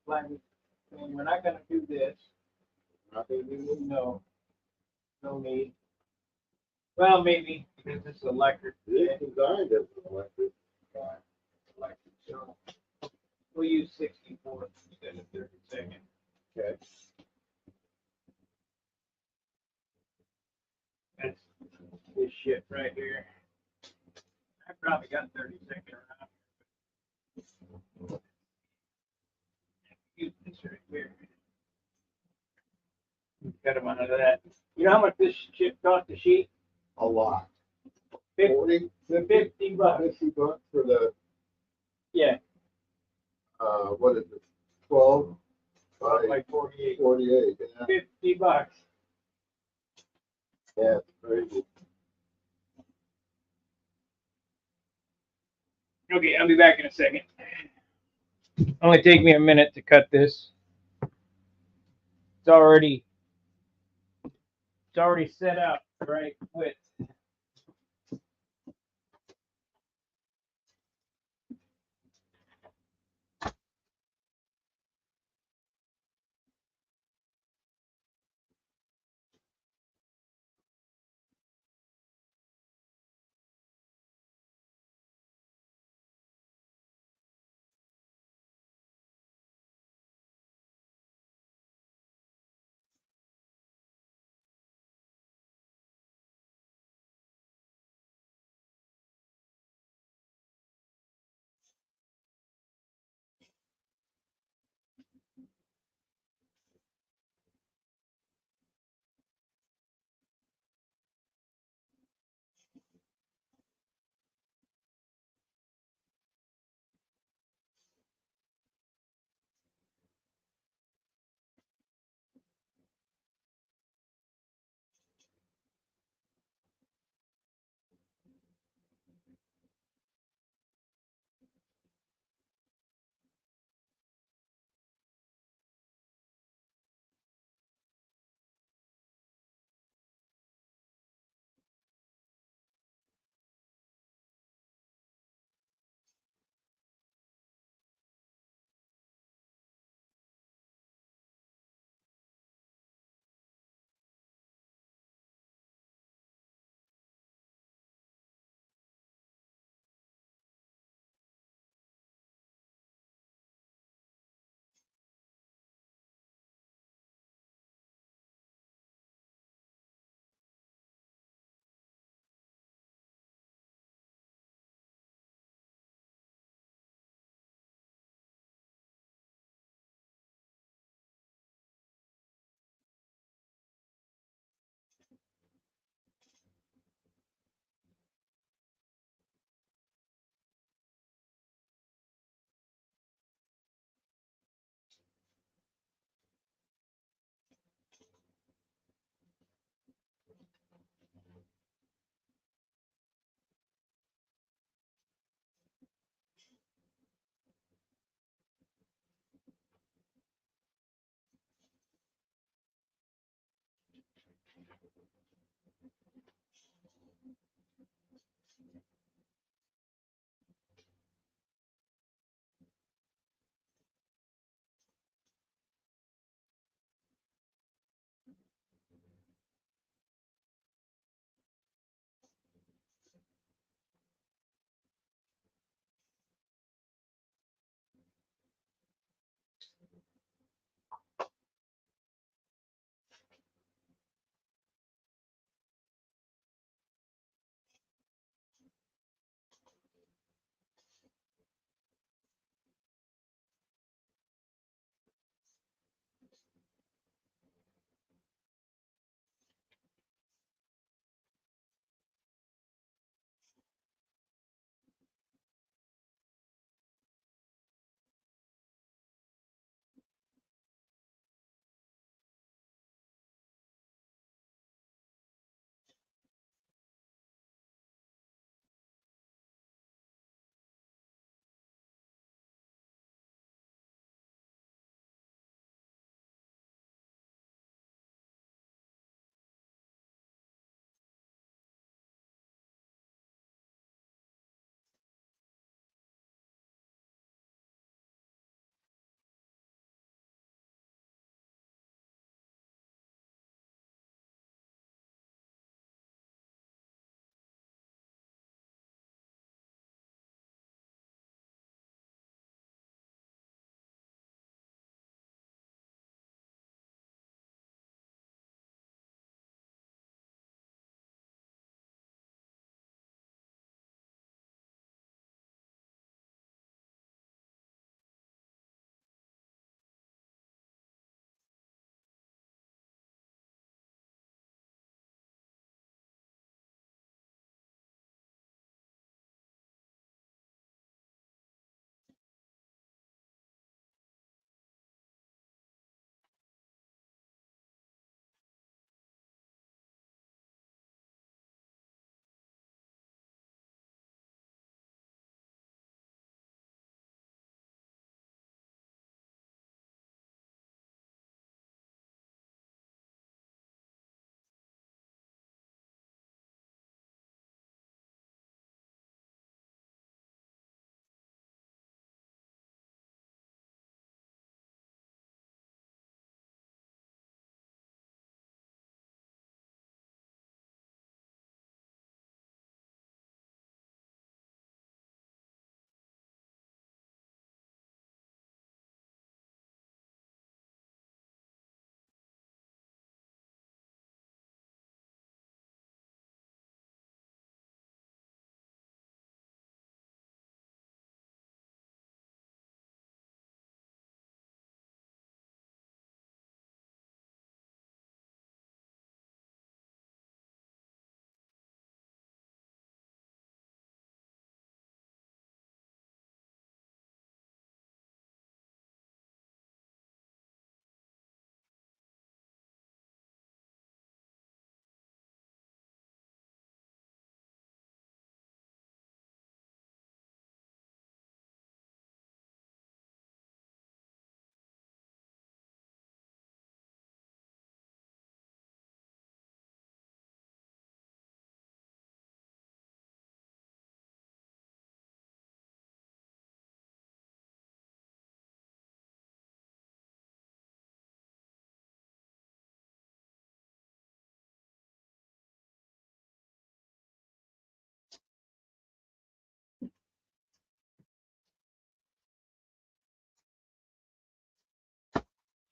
Plywood. And we're not going to do this. No, no need. Well, maybe because this is electric. It's designed as an electric. Electric, so we'll use 64 instead of 32nd. Okay. That's this shit right here. I probably got 32nd around. Use this right here. Cut them out of that. You know how much this chip cost a sheet? A lot. 50, 40, 50 bucks. 50 bucks for the, Yeah, what is it, 12 by like 48. 48, yeah. 50 bucks. Yeah, it's crazy. Okay, I'll be back in a second. Only take me a minute to cut this. It's already set up the right width.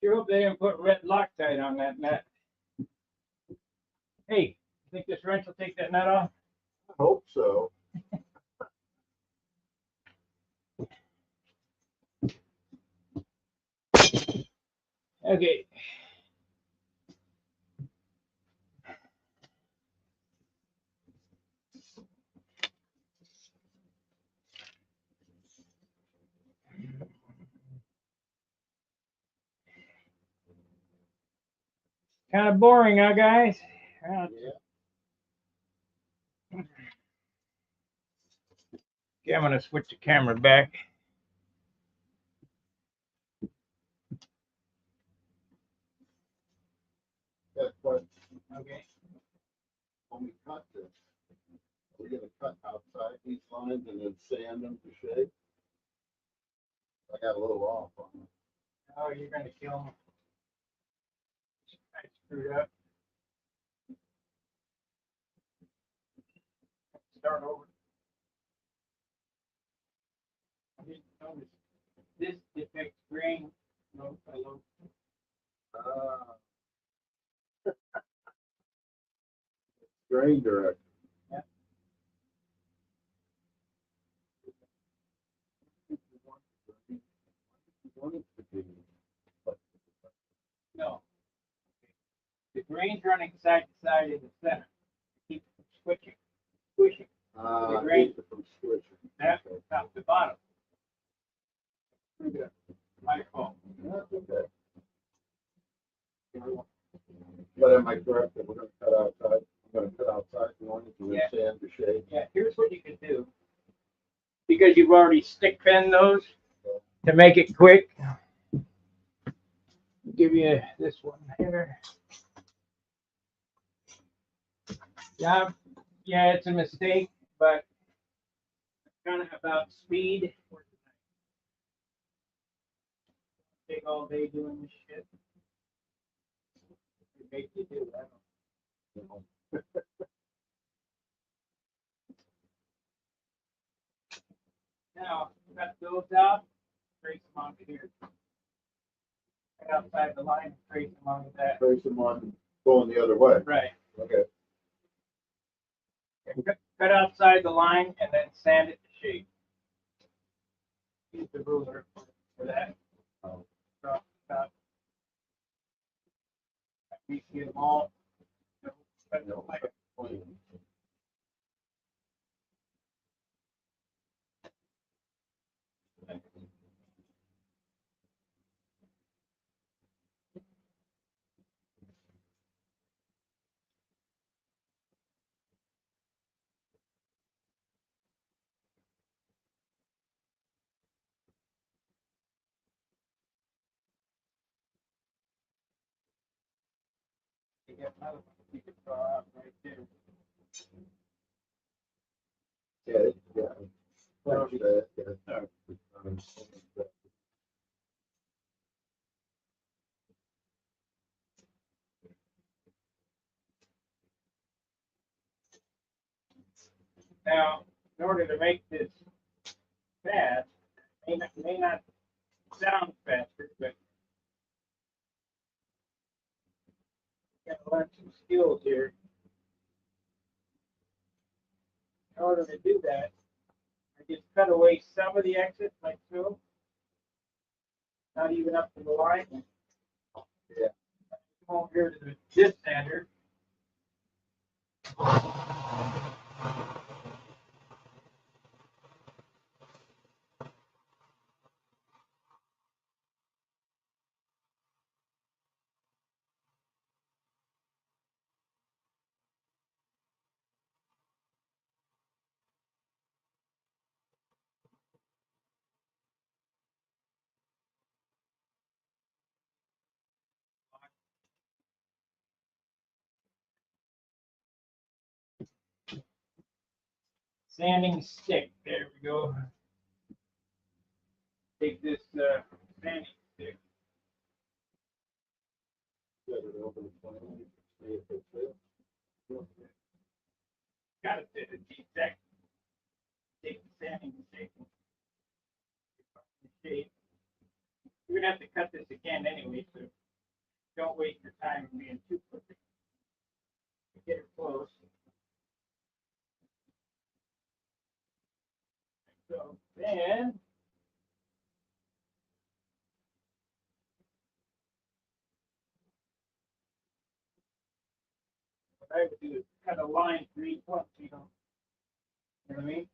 Sure hope they didn't put red Loctite on that nut. Hey, you think this wrench will take that nut off? I hope so. Okay. Kind of boring, huh, guys? Well, Yeah. okay, I'm gonna switch the camera back. That question. Okay. When we cut this, we're gonna cut outside these lines and then sand them to shape. I got a little off on it. Oh, you're gonna kill me. I screwed up. Start over. I didn't notice. This depicts grain. No, hello. Grain direction. Yeah. No. The grain's running side to side in the center. Keep switching, squishing. The grain From switching. that top to bottom. My fault. That's okay. But am I correct that we're gonna cut outside? I'm gonna cut outside the lines and then Yeah. sand to shape. Yeah, here's what you can do. Because you've already stick pinned those to make it quick. Give you this one here. Yeah, yeah, it's a mistake, but it's kind of about speed. Take all day doing this shit. It makes you do that. Now, cut those out, trace them onto here. Right outside the line, trace them onto that. Trace them on going the other way. Right. Okay. Cut outside the line and then sand it to shape. Use the ruler for that. Oh. So, we can get them all. Cut them like a you get another one you can draw out right there. Yeah, yeah. So, now, in order to make this fast, may not sound faster, but you gotta learn some skills here. In order to do that, I just cut away some of the exit, like so. Not even up to the line. Yeah. Come over here to the this standard. Sanding stick. There we go. Take this sanding stick. Gotta fit it exact. Take the sanding stick. Shape. You're gonna have to cut this again anyway, so don't waste your time being too quick. Get it close. So then, what I would do is cut a line for each one, so you know what I mean?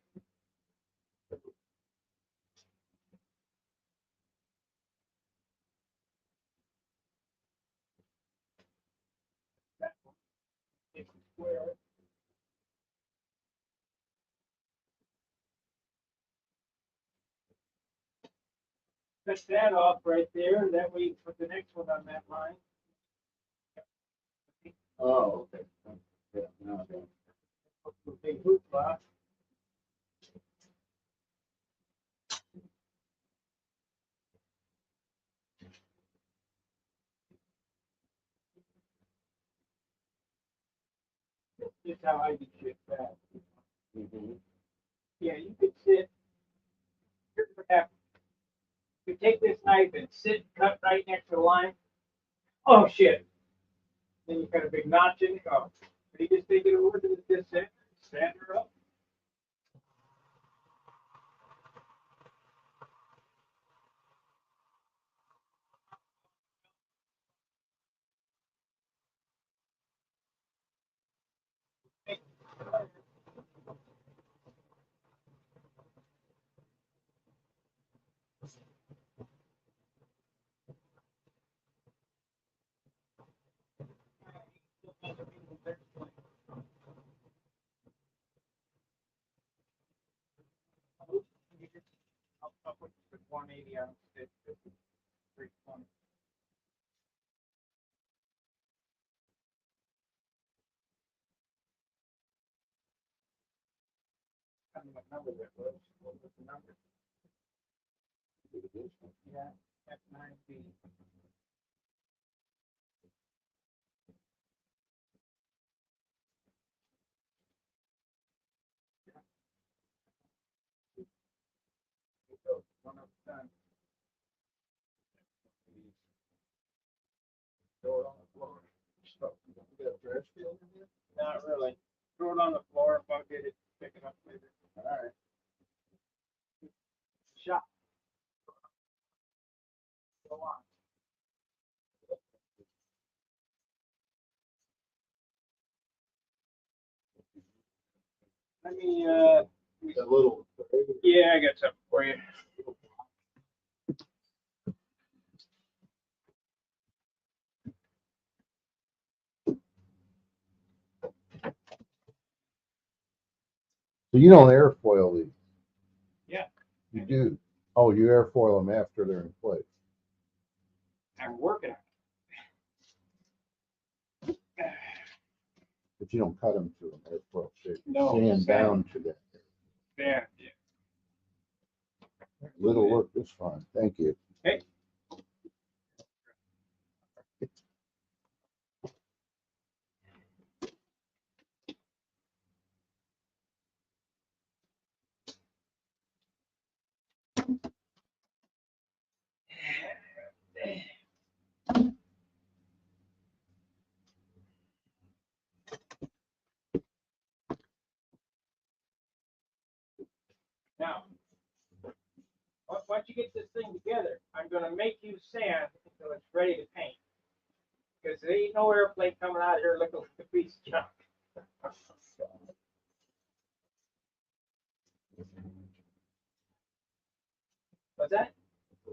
That one is square. Cut that off right there. That way you put the next one on that line. Oh, okay. Yeah, now I got it. Put the big hoop box. This is how I do shit that. Mhm. Yeah, you could sit. Here's what happens. You take this knife and sit, cut right next to the line. Oh shit! Then you got a big notch in it. Oh, so you just take it over to this center, stand her up. I'll put 180 on it. 320. I don't know what number that was. What was the number? Yeah, F9B. One up done. Throw it on the floor. You got a trash can in here? Not really. Throw it on the floor. If I get it, pick it up later. All right. Shot. Go on. Let me, A little. yeah, I got something for you. So you don't airfoil these? Yeah. You do? Oh, you airfoil them after they're in place? I'm working on it. But you don't cut them to an airfoil shape? No, Sand down to that. Yeah, yeah. Little work is fine. Thank you. Okay. Now, once you get this thing together, I'm gonna make you sand until it's ready to paint. Because there ain't no airplane coming out of here looking like a piece of junk. What's that?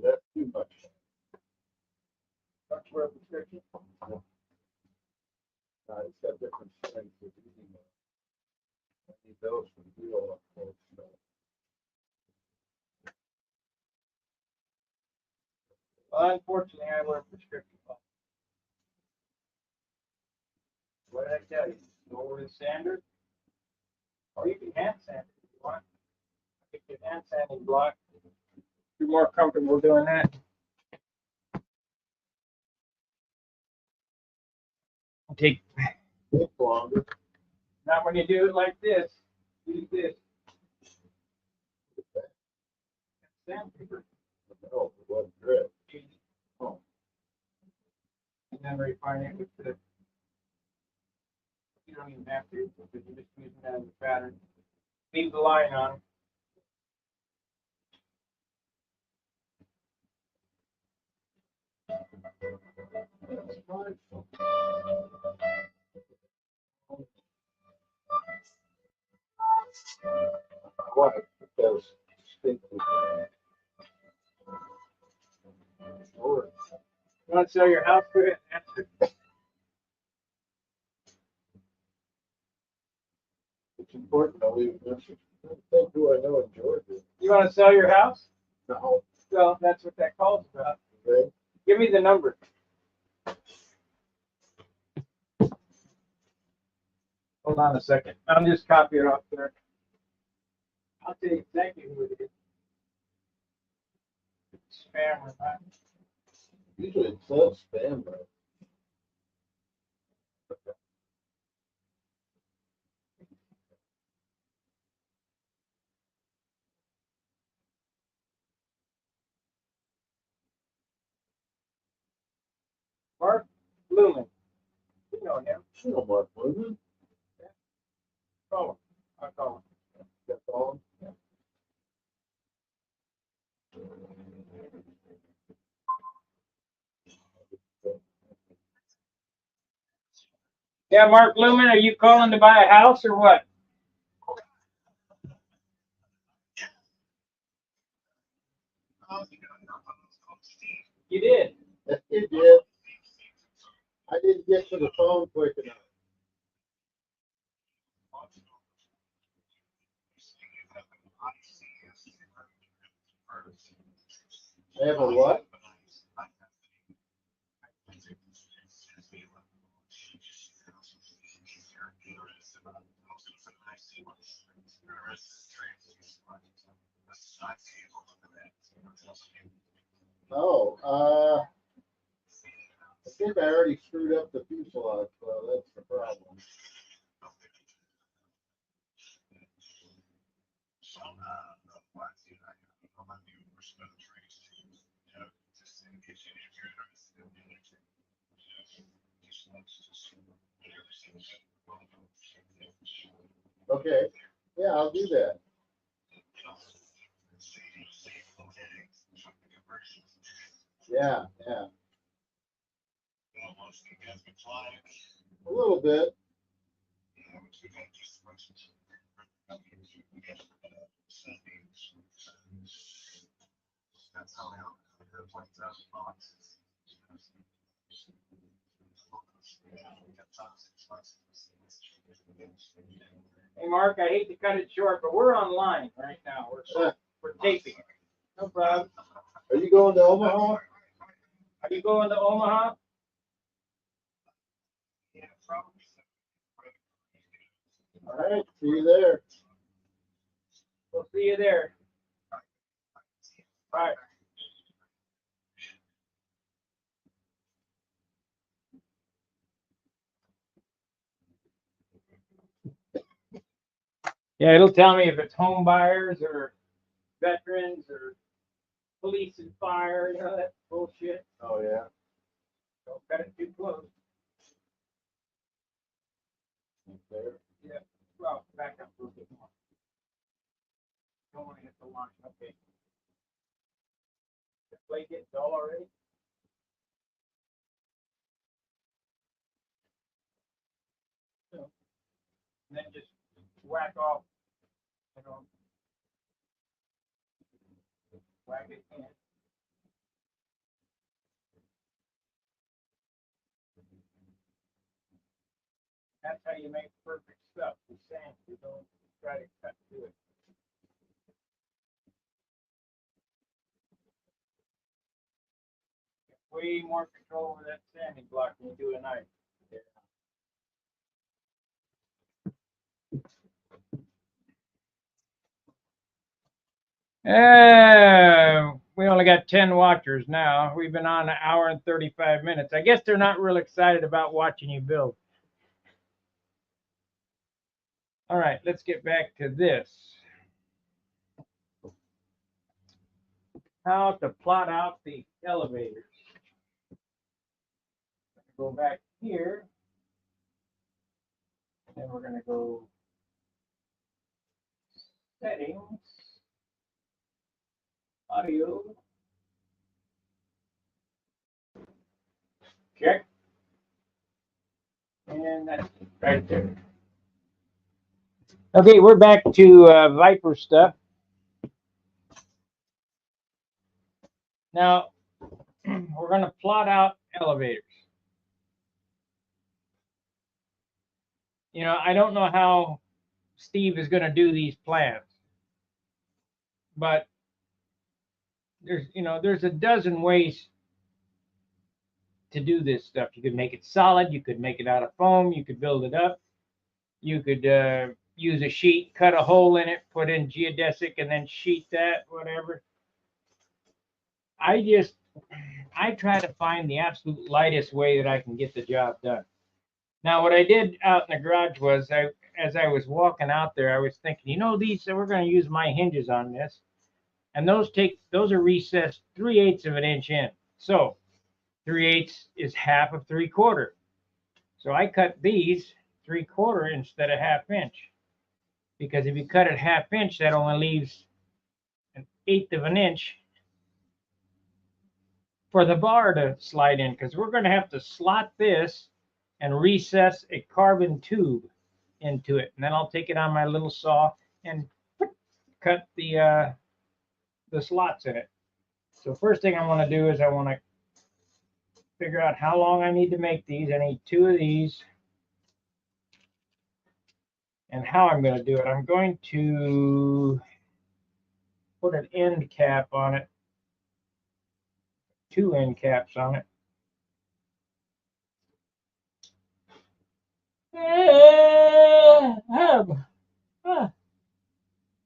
That's too much. Much for a prescription? It's got different strengths of using it. I need those for the real up close stuff. Well, unfortunately, I wear prescription glasses. What did I tell you? Go over to the sander. Or you can hand sand if you want. Get your hand sanding block. You're more comfortable doing that. Take. It's longer. Not when you do it like this. Use this. Sandpaper. No, it wasn't drip. You then refine it with the, you don't even have to, because you're just using that as a pattern. Leave the line on. What? Because stick with or You want to sell your house? Go ahead and answer. it's important that we mention. Think who I know in Georgia. You want to sell your house? No. Well, that's what that call's about. Okay. Give me the number. Hold on a second. I'll just copy it off there. I'll tell you exactly who it is. Spam or not. Usually it says spam, right? Mark Lumen. You know him. You know Mark Lumen. Call him. I'll call him. That's all. Yeah, Mark Lumen, are you calling to buy a house or what? You did. You did. I didn't get to the phone quick enough. I have a what? Oh, I think I already screwed up the fuselage, so that's the problem. Okay, yeah, I'll do that. Yeah, yeah. A little bit. Hey, Mark, I hate to cut it short, but we're online right now. We're taping. No problem. Are you going to Omaha? Are you going to Omaha? All right, see you there. We'll see you there. Bye. Yeah, it'll tell me if it's home buyers or veterans or police and fire, you know, that bullshit. Oh, yeah. Don't cut it too close. There. Yeah, well, back up a little bit more. Don't want to hit the line, okay. The plate get dull already? No. And then just whack off, you know, whack it in. That's how you make perfect stuff. The sand, you don't try to cut through it. Way more control over that sanding block than you do a knife. We only got 10 watchers now. We've been on an hour and 35 minutes. I guess they're not real excited about watching you build. All right, let's get back to this. How to plot out the elevators. go back here. Then we're going to go settings, audio, check, and that's right there. Okay, we're back to Viper stuff. Now, we're going to plot out elevators. You know, I don't know how Steve is going to do these plans, but there's a dozen ways to do this stuff. You could make it solid, you could make it out of foam, you could build it up, you could use a sheet, cut a hole in it, put in geodesic, and then sheet that, whatever. I try to find the absolute lightest way that I can get the job done. Now, what I did out in the garage was, as I was walking out there, I was thinking, these, we're going to use my hinges on this, and those are recessed 3/8 of an inch in. So 3/8 is half of 3/4. So I cut these 3/4 instead of 1/2 inch, because if you cut it 1/2 inch, that only leaves 1/8 of an inch for the bar to slide in, because we're going to have to slot this and recess a carbon tube into it, and then I'll take it on my little saw and cut the slots in it. So first thing I want to do is I want to figure out how long I need to make these. I need 2 of these, and how I'm going to do it. I'm going to put an end cap on it, 2 end caps on it.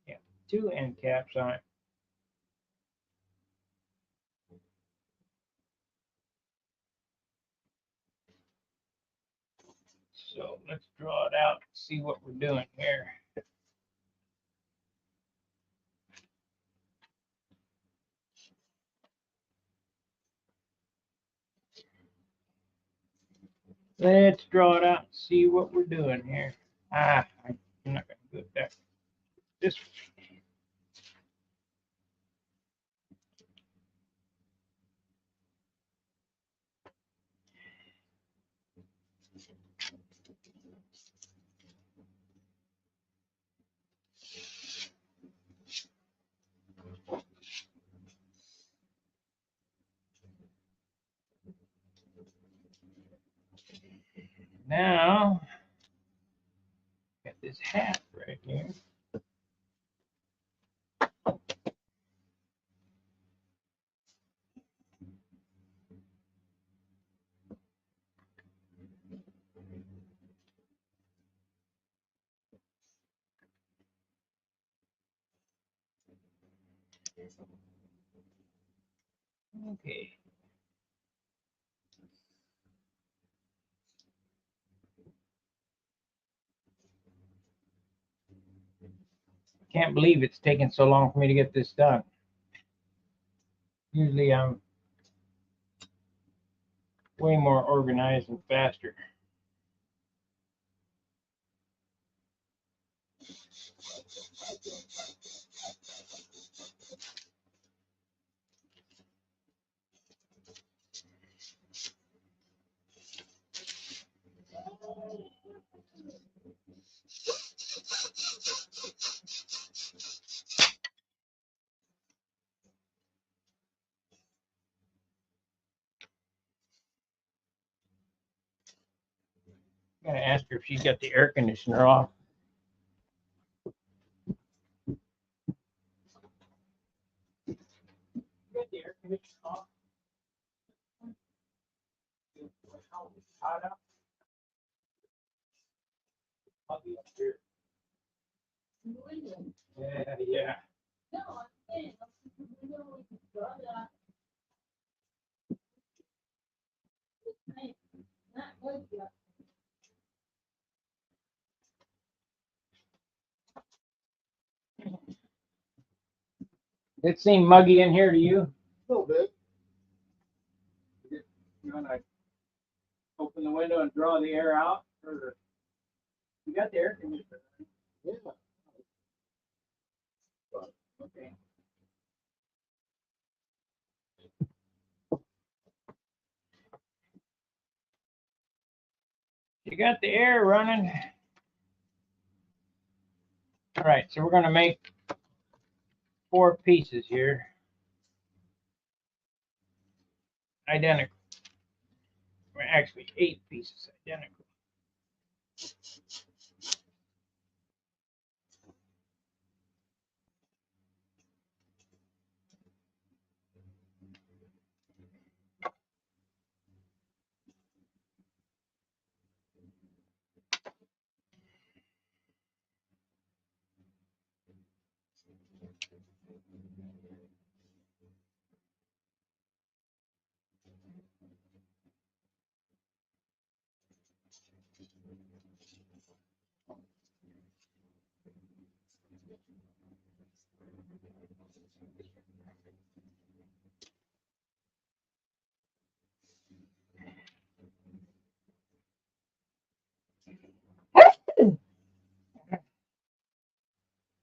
Yeah, 2 end caps on it. So let's draw it out and see what we're doing here. Let's draw it out and see what we're doing here. I'm not going to do it that. This. Now, got this hat right here. Okay. Can't believe it's taken so long for me to get this done. Usually I'm way more organized and faster. I'm gonna ask her if she's got the air conditioner off. Got the air conditioner off? Hot out? I'll be up here. Yeah. It seemed muggy in here to you? A little bit. You want to the window and draw the air out? Or you got the air conditioner? Yeah. Okay. You got the air running. All right, so we're going to make 4 pieces here. Identical. Well, actually, 8 pieces identical.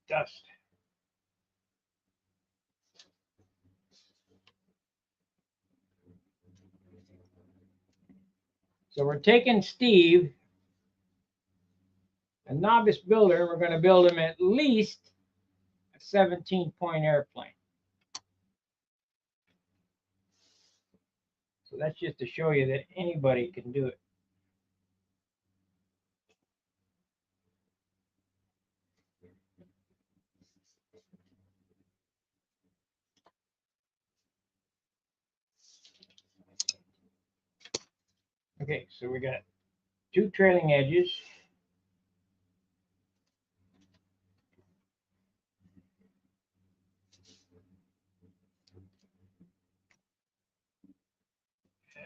Dust. So we're taking Steve, a novice builder, we're going to build him at least a 17-point airplane. So that's just to show you that anybody can do it. Okay, so we got 2 trailing edges.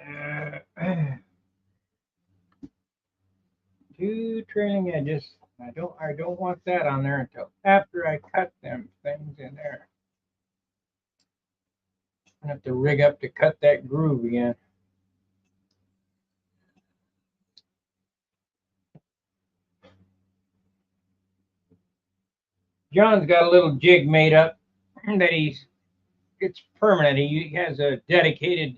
Uh, 2 trailing edges. I don't want that on there until after I cut them things in there. I have to rig up to cut that groove again. John's got a little jig made up that it's permanent. He has a dedicated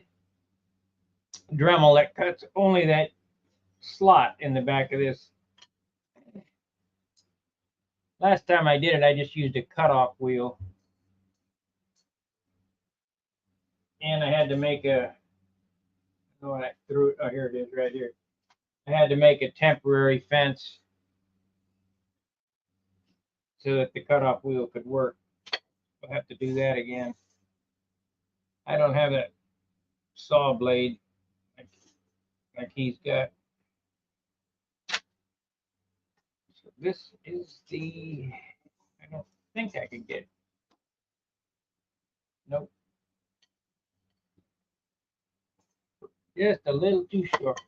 Dremel that cuts only that slot in the back of this. Last time I did it, I just used a cutoff wheel. And I had to make oh, I threw it, oh, here it is right here. I had to make a temporary fence so that the cutoff wheel could work. I'll have to do that again. I don't have that saw blade like he's got. So this is I don't think I can get, nope. Just a little too short.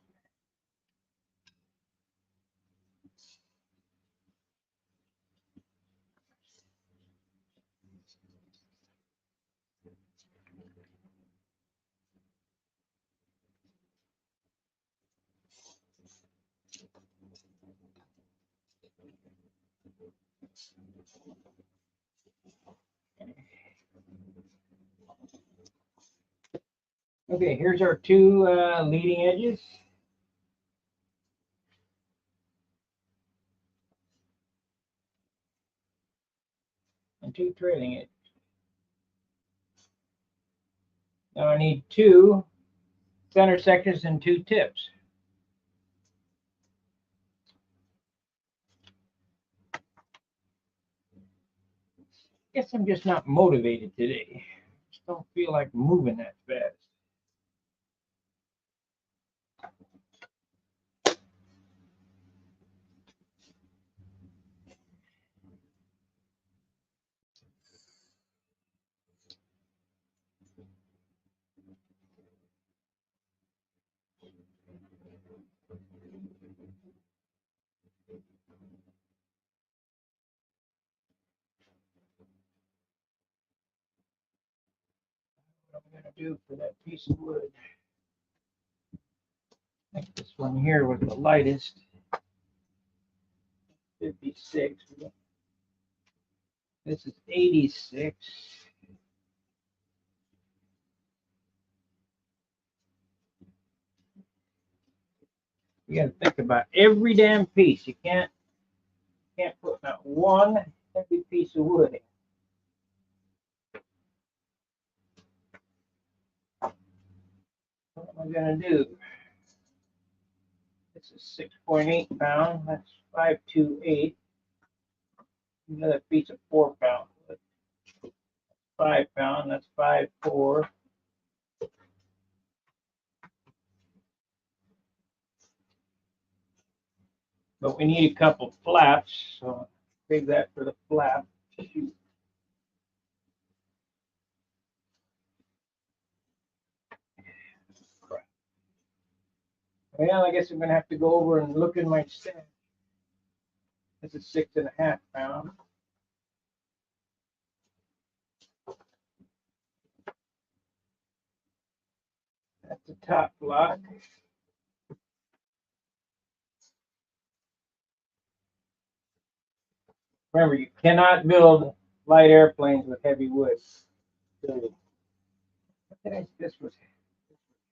Okay, here's our 2 leading edges. And 2 trailing edges. Now I need 2 center sections and 2 tips. Guess I'm just not motivated today. Just don't feel like moving that fast. What I'm going to do for that piece of wood. I think this one here was the lightest. 56. This is 86. You got to think about every damn piece. You can't put not one heavy piece of wood in. What am I gonna do? This is 6.8 pound. That's 528. Another piece of 4 pound. 5 pound. That's 5.4. But we need a couple flaps, so save that for the flap. Shoot. Crap. Well, I guess I'm gonna have to go over and look in my stash. This is 6.5 pound. That's the top block. Remember, you cannot build light airplanes with heavy wood. So, this was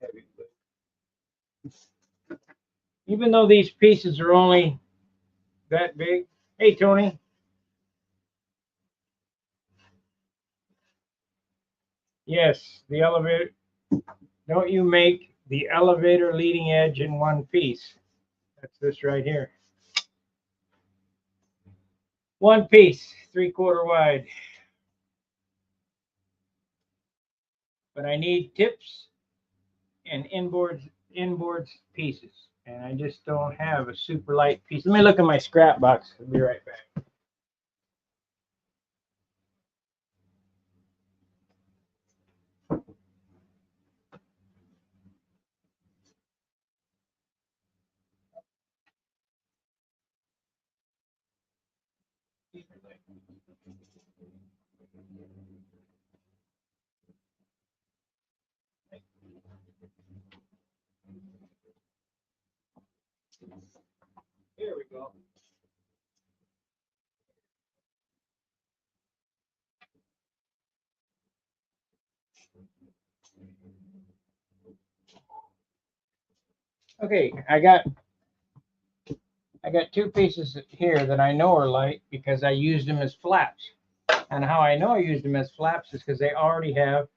heavy wood. Even though these pieces are only that big. Hey, Tony. Yes, the elevator. Don't you make the elevator leading edge in one piece. That's this right here. One piece, 3/4 wide. But I need tips and inboards pieces. And I just don't have a super light piece. Let me look in my scrap box. I'll be right back. Here we go. Okay, I got two pieces here that I know are light because I used them as flaps. And how I know I used them as flaps is because they already have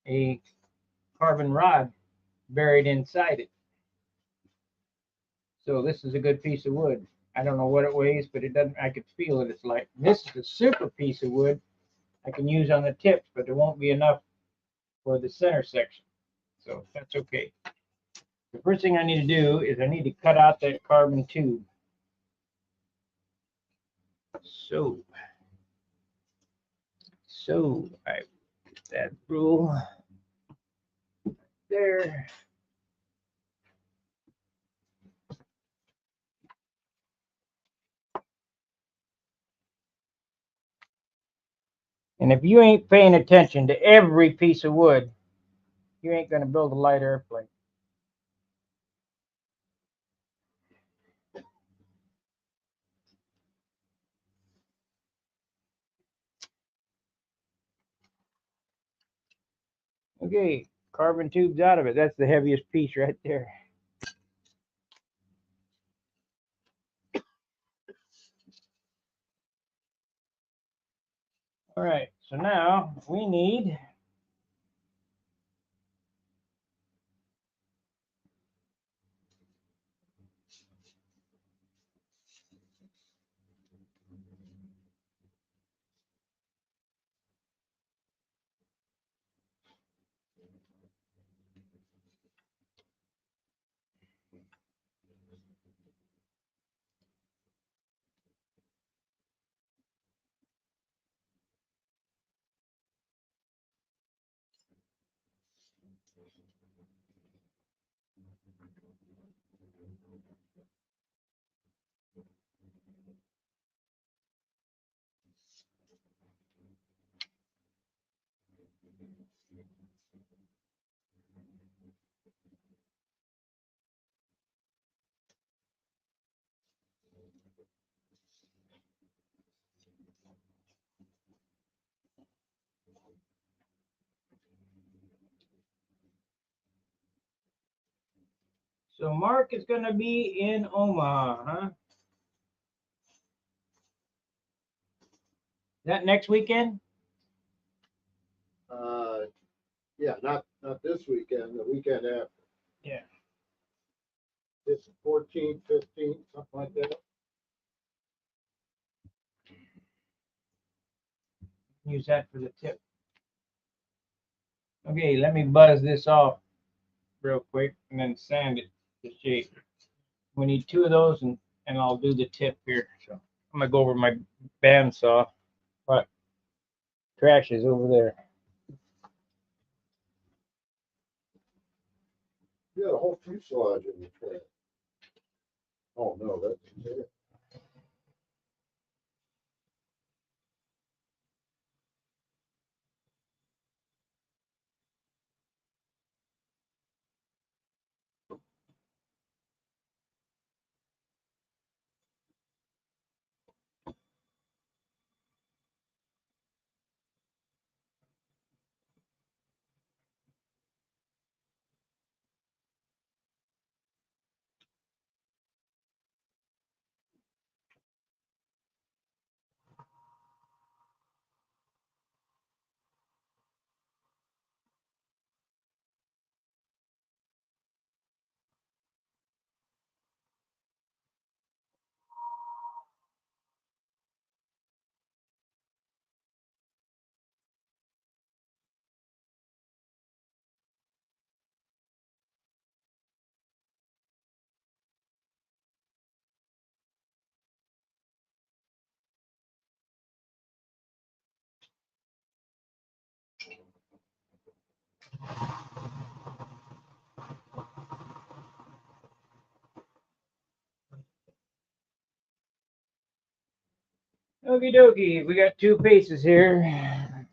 a carbon rod buried inside it. So this is a good piece of wood. I don't know what it weighs, but it doesn't. I could feel it. It's light. This is a super piece of wood I can use on the tips, but there won't be enough for the center section. So that's okay. The first thing I need to do is I need to cut out that carbon tube. So I put that rule there. And if you ain't paying attention to every piece of wood, you ain't going to build a light airplane. Okay, carbon tube's out of it. That's the heaviest piece right there. All right, so now we need So Mark is going to be in Omaha, huh? That next weekend? Yeah, not this weekend, the weekend after. Yeah. It's 14th, 15th, something like that. Use that for the tip. Okay, let me buzz this off real quick and then sand it to shape. We need 2 of those and I'll do the tip here. So I'm gonna go over my bandsaw. But trash is over there. You got a whole fuselage in the trash. Oh, no, that's it. Okie dokie, we got 2 pieces here.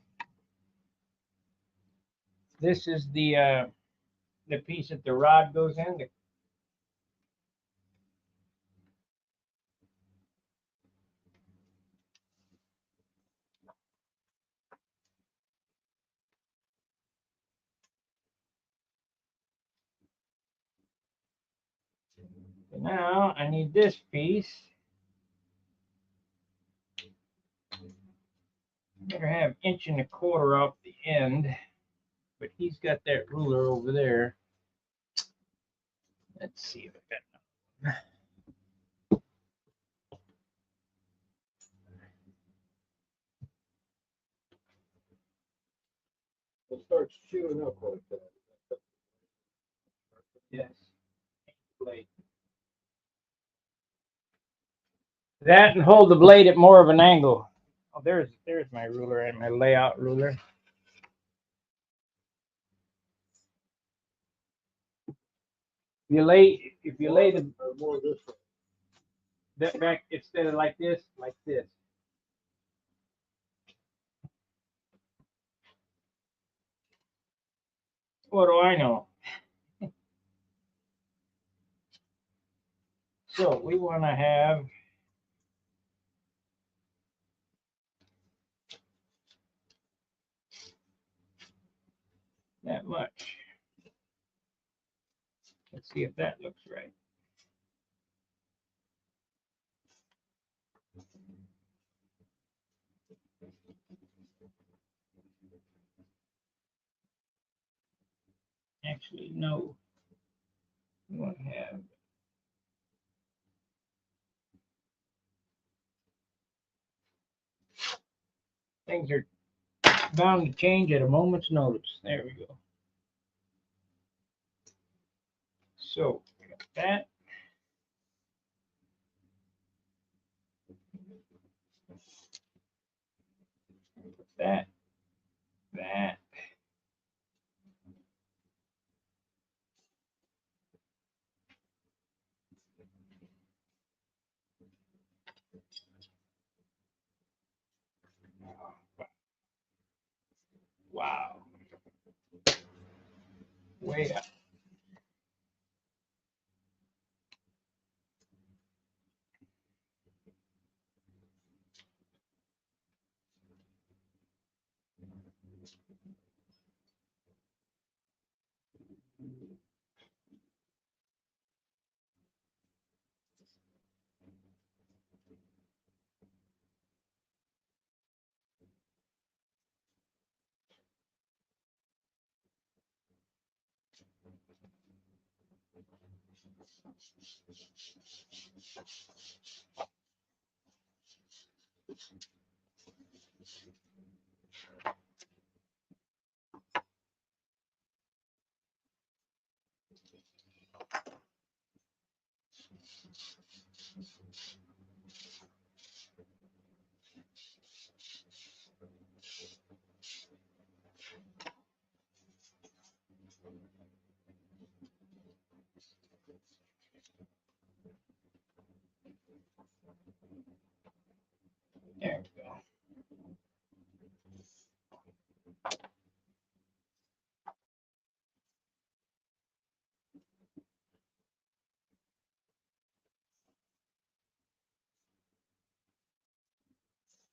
This is the piece that the rod goes in. Now I need this piece. Better have 1.25 off the end, but he's got that ruler over there. Let's see if I got. It starts chewing up like that. Yes. Blade. That and hold the blade at more of an angle. Oh, there's my ruler and my layout ruler. If you lay the More this way. that back instead of like this. What do I know? So we want to have that much. Let's see if that looks right. Actually, no. We want to have things are bound to change at a moment's notice. There we go. So we got that. That. That. Wow. Way up. There we go.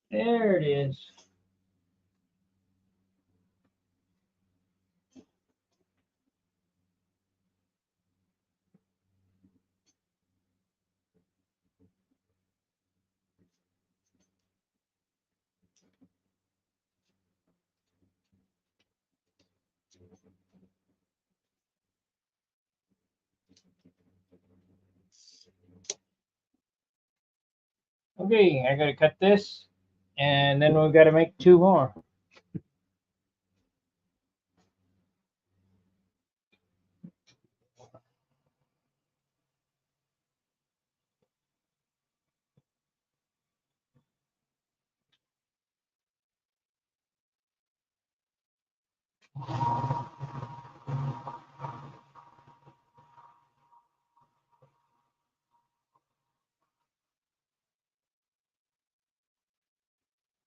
There it is. Okay, I gotta cut this, and then we've got to make two more.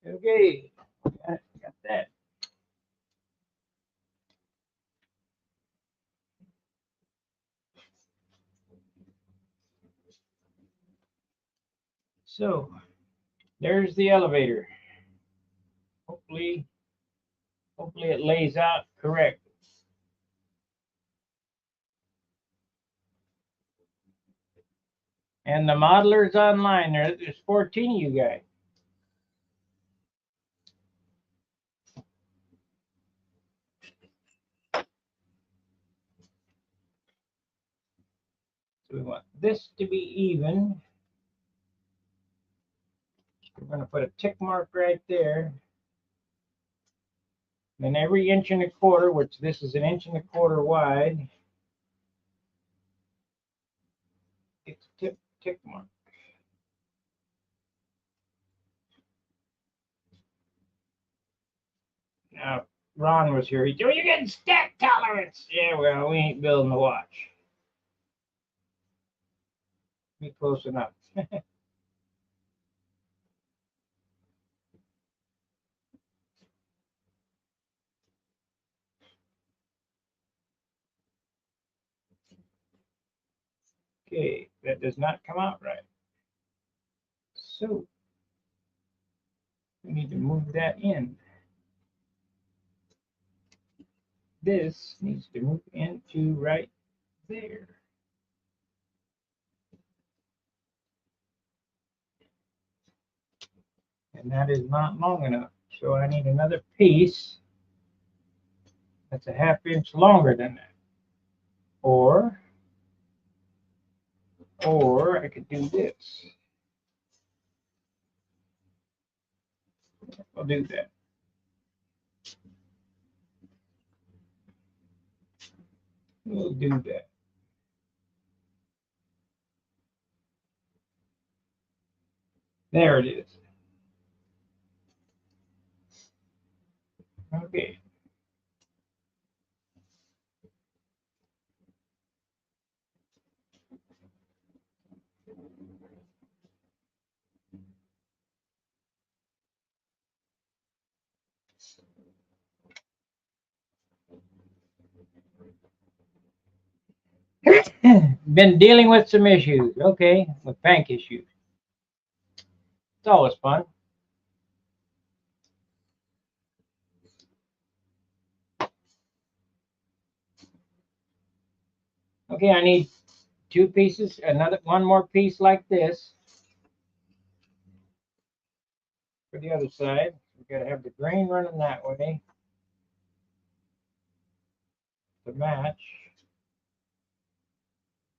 Okay, got that. So there's the elevator. Hopefully it lays out correct. And the modelers online, there's 14 of you guys. So we want this to be even. We're going to put a tick mark right there. Then every inch and a quarter, which this is an inch and a quarter wide, it's a tick mark. Now, Ron was here. He said, "Oh, you're getting stack tolerance." Yeah, well, we ain't building a watch. Be close enough. Okay, that does not come out right. So we need to move that in. This needs to move into right there. And that is not long enough. So I need another piece that's a half inch longer than that. Or I could do this. I'll do that. We'll do that. There it is. Okay. Been dealing with some issues. Okay, with bank issues. It's always fun. Okay, I need two pieces, one more piece like this for the other side. We got to have the grain running that way to match.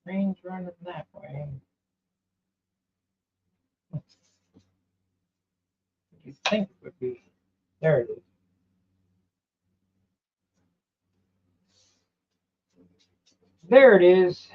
train's running that way. You think it would be. There it is. There it is.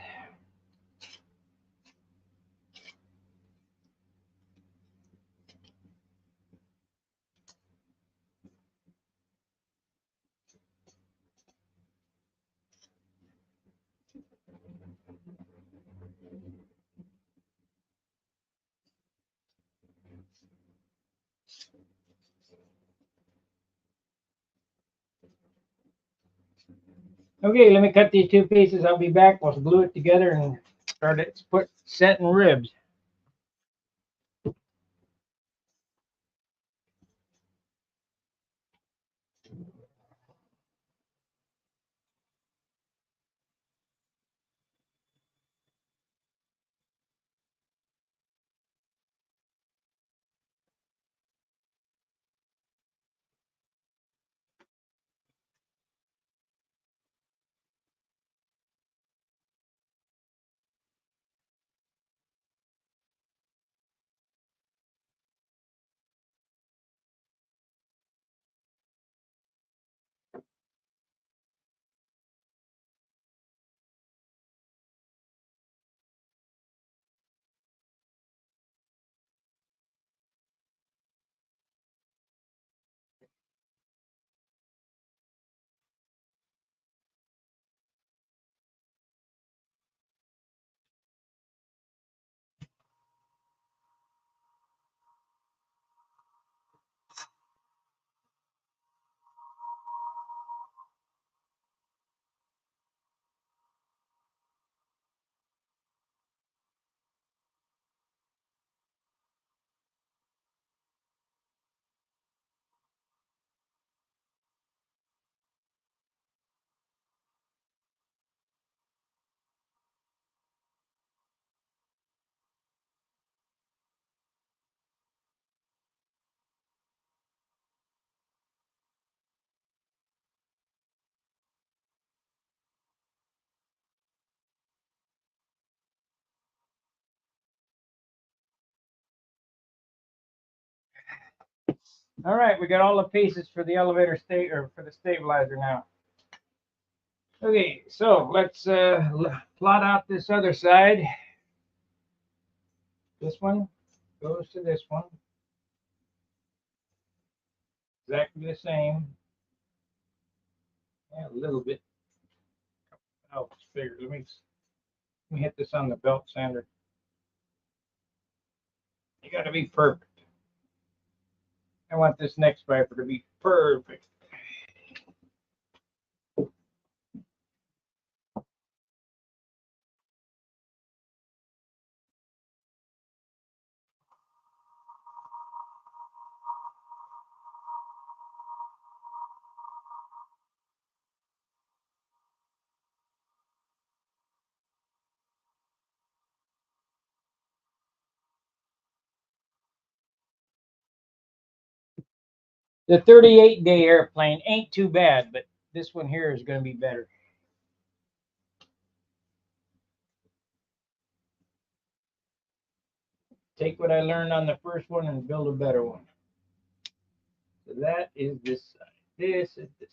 Okay, let me cut these two pieces. I'll be back. We'll glue it together and start it setting ribs. All right, we got all the pieces for the elevator for the stabilizer now. Okay, so let's plot out this other side. This one goes to this one. Exactly the same. Yeah, a little bit. Oh, it's bigger. Let me hit this on the belt sander. You got to be perfect. I want this next viper to be perfect. The 38-day airplane ain't too bad, but this one here is going to be better. Take what I learned on the first one and build a better one. So that is this side. This is this.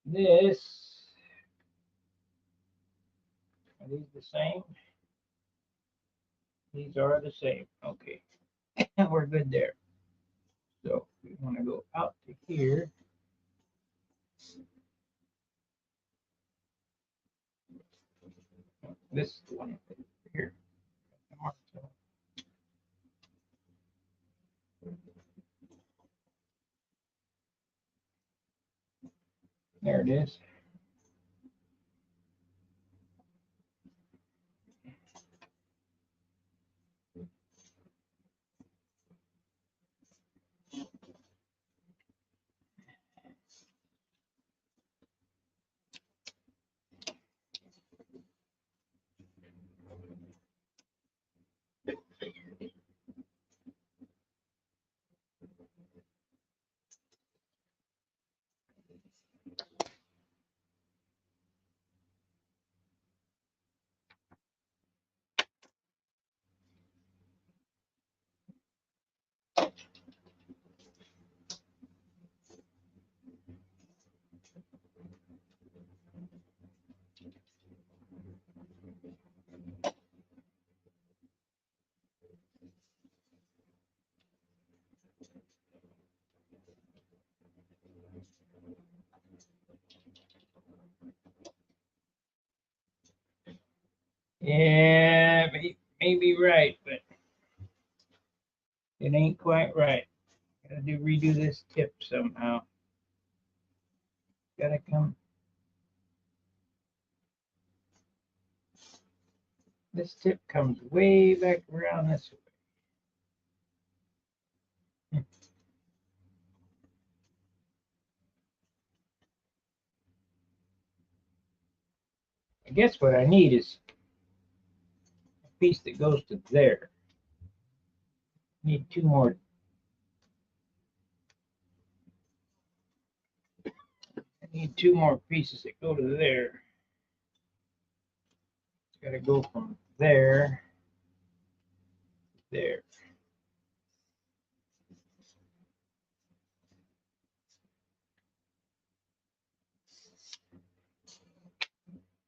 This. Are these the same? These are the same. Okay. We're good there. So we want to go out to here. This one here. There it is. Yeah, may be right, but it ain't quite right. Gotta redo this tip somehow. Gotta come. This tip comes way back around this way. I guess what I need is a piece that goes to there. Need two more. I need two more pieces that go to there. It's gotta go from there to there.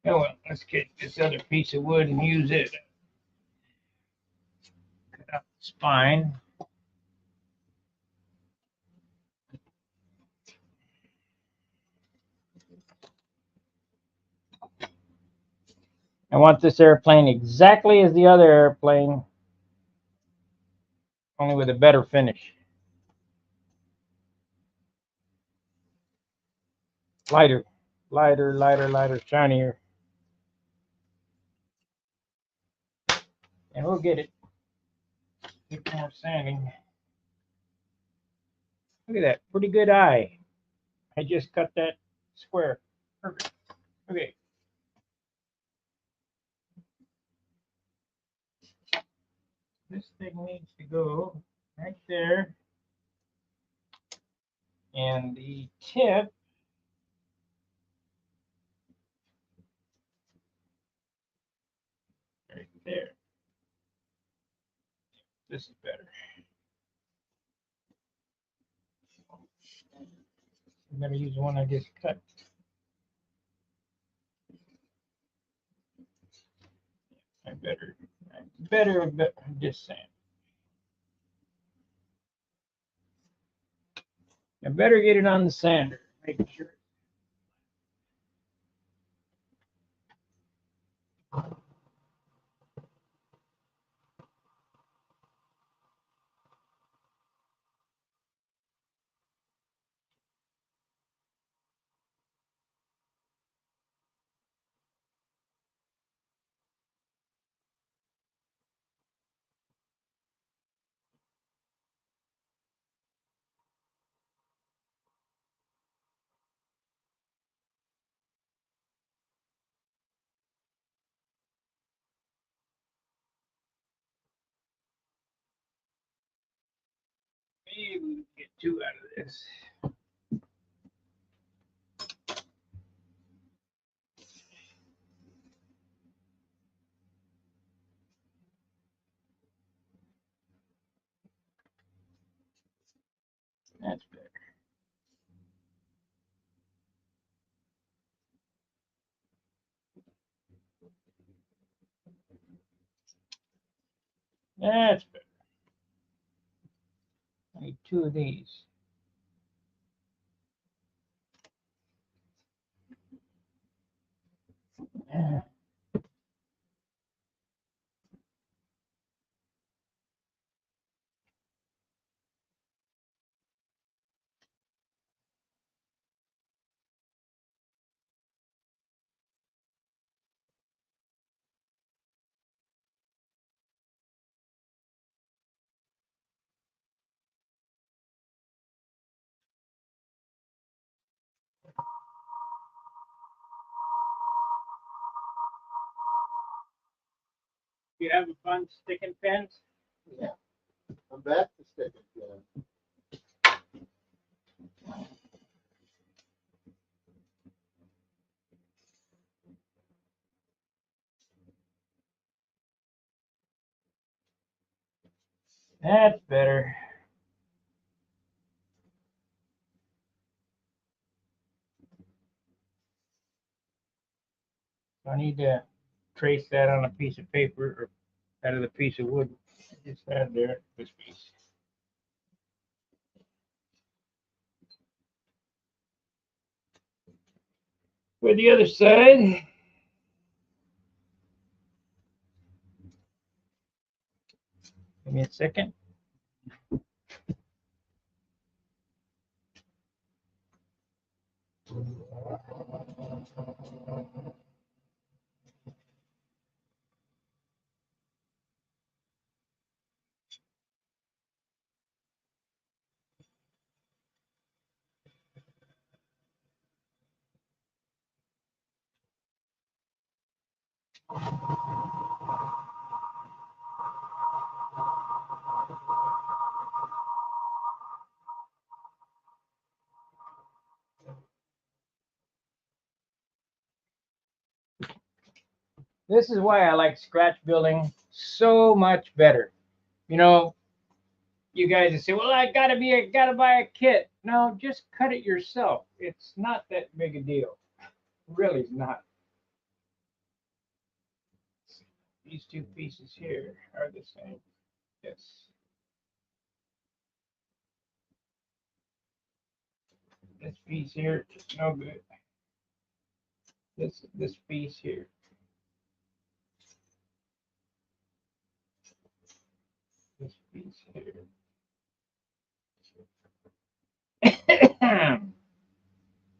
Oh well, let's get this other piece of wood and use it. Cut out the spine. I want this airplane exactly as the other airplane, only with a better finish. Lighter, lighter, lighter, lighter, shinier. And we'll get it. Get more sanding. Look at that, pretty good eye. I just cut that square. Perfect. Okay. This thing needs to go right there. And the tip right there. This is better. I'm going to use the one I just cut. I better just sand. I better get it on the sander, making sure. Maybe we can get two out of this. That's better. That's better. I need two of these. Yeah. You having fun sticking pins? Yeah. I'm back to sticking pin. That's better. I need to trace that on a piece of paper or out of the piece of wood. Just add there, this piece. For the other side, give me a second. This is why I like scratch building so much better. You know, you guys say, "Well, gotta buy a kit." No, just cut it yourself. It's not that big a deal. Really, it's not. These two pieces here are the same. Yes. This piece here, no good. This piece here. This piece here.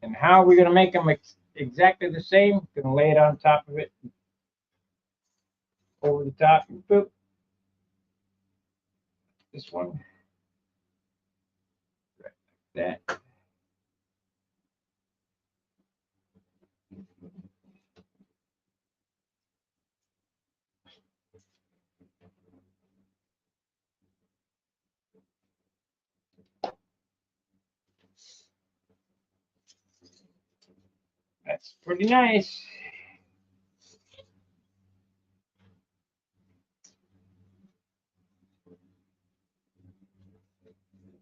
And how are we going to make them exactly the same? Going to lay it on top of it, over the top, and boop. This one, right like that. That's pretty nice.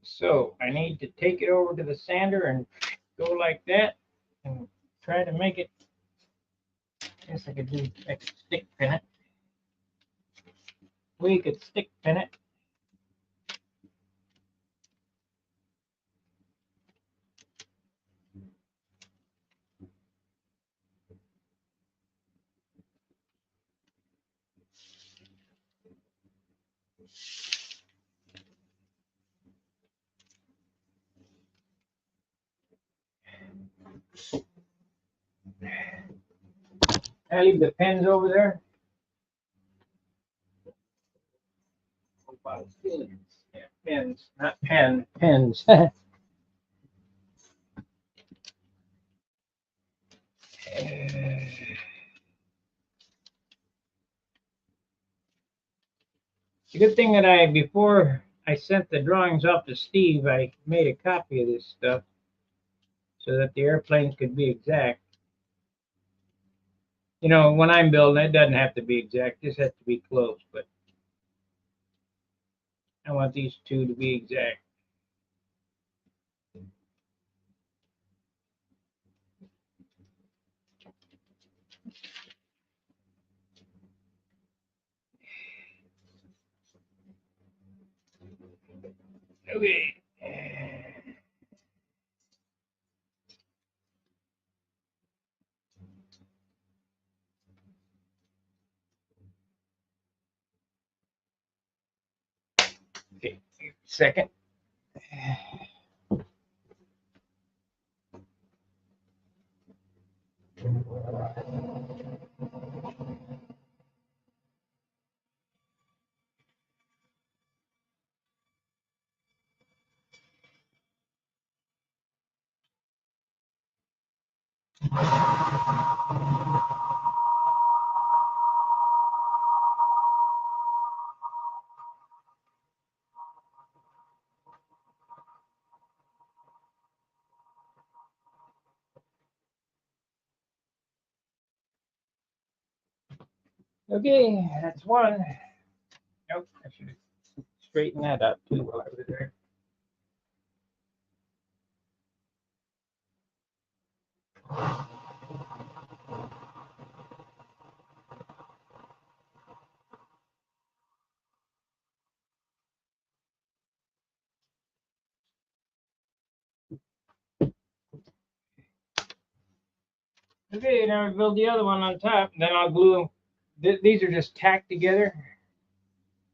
So I need to take it over to the sander and go like that and try to make it. I guess I could do like a stick pin it. We could stick pin it. I leave the pins over there. Yeah, pins, not pen, pins. It's a good thing that before I sent the drawings off to Steve, I made a copy of this stuff so that the airplanes could be exact. You know, when I'm building, it doesn't have to be exact, it just has to be close, but I want these two to be exact. Okay. Okay, second. Okay, that's one. Nope, I should have straightened that up too while I was there. Okay, now build the other one on top, and then I'll glue them. These are just tacked together.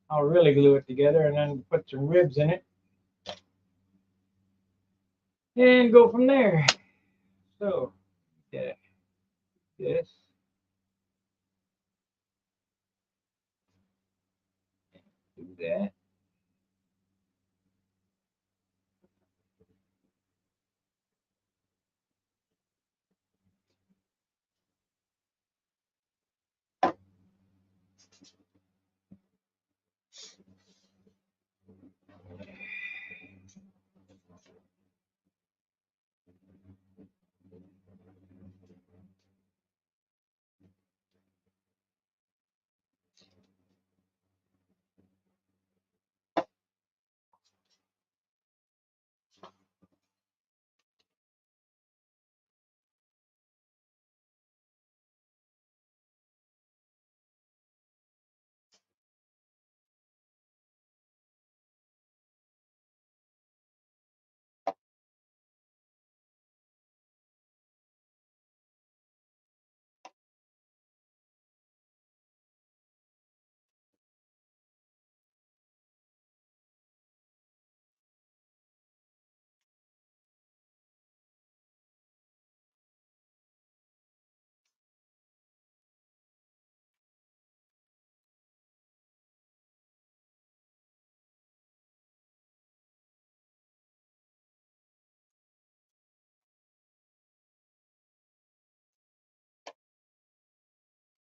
I'll really glue it together and then put some ribs in it. And go from there. So, yeah, this. Do that.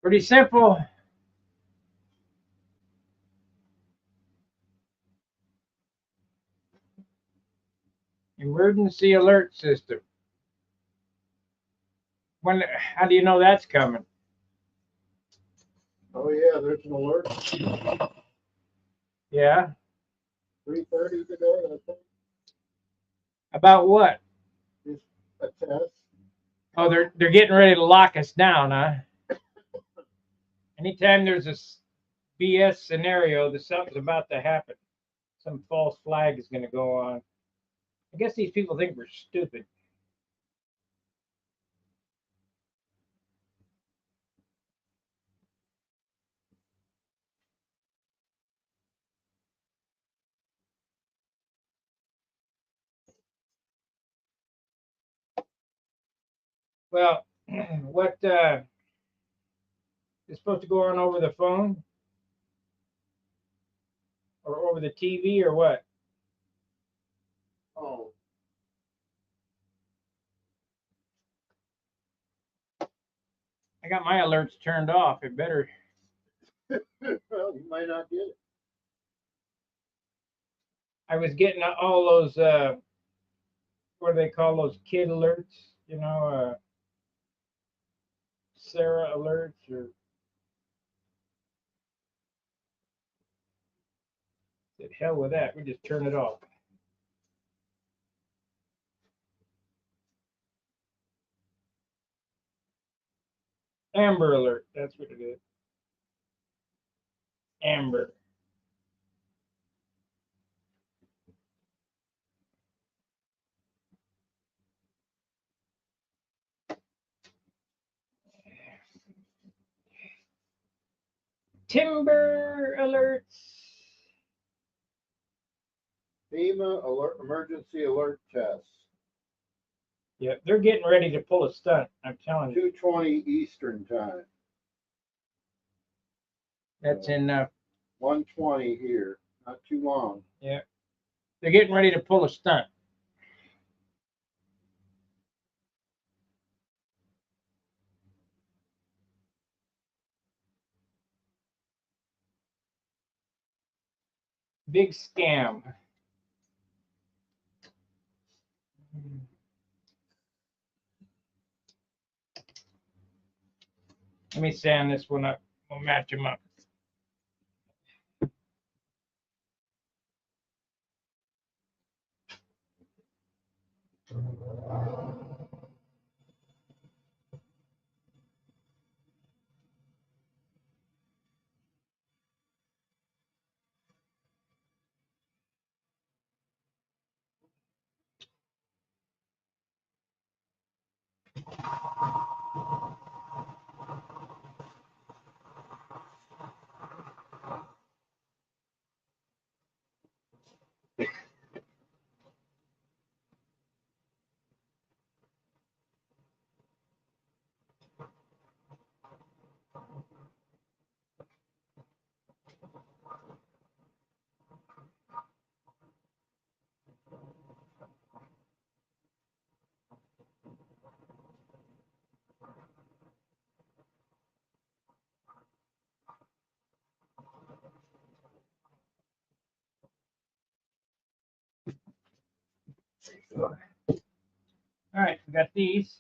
Pretty simple. Emergency alert system. When? How do you know that's coming? Oh yeah, there's an alert. Yeah. 3:30 today, I think. About what? Just a test. Oh, they're getting ready to lock us down, huh? Anytime there's a BS scenario, that something's about to happen. Some false flag is going to go on. I guess these people think we're stupid. Well, what is supposed to go on over the phone or over the TV or what? Oh, I got my alerts turned off. It better. well, you might not get it. I was getting all those what do they call those kid alerts? You know, Sarah alerts or said hell with that. We just turn it off. Amber alert. That's what it is. Amber. Timber alerts. FEMA alert, emergency alert test. Yeah, they're getting ready to pull a stunt. I'm telling you. 2:20 Eastern time. That's in. 1:20 here. Not too long. Yeah, they're getting ready to pull a stunt. Big scam. Let me sand this one up. We'll match them up. All right, we got these.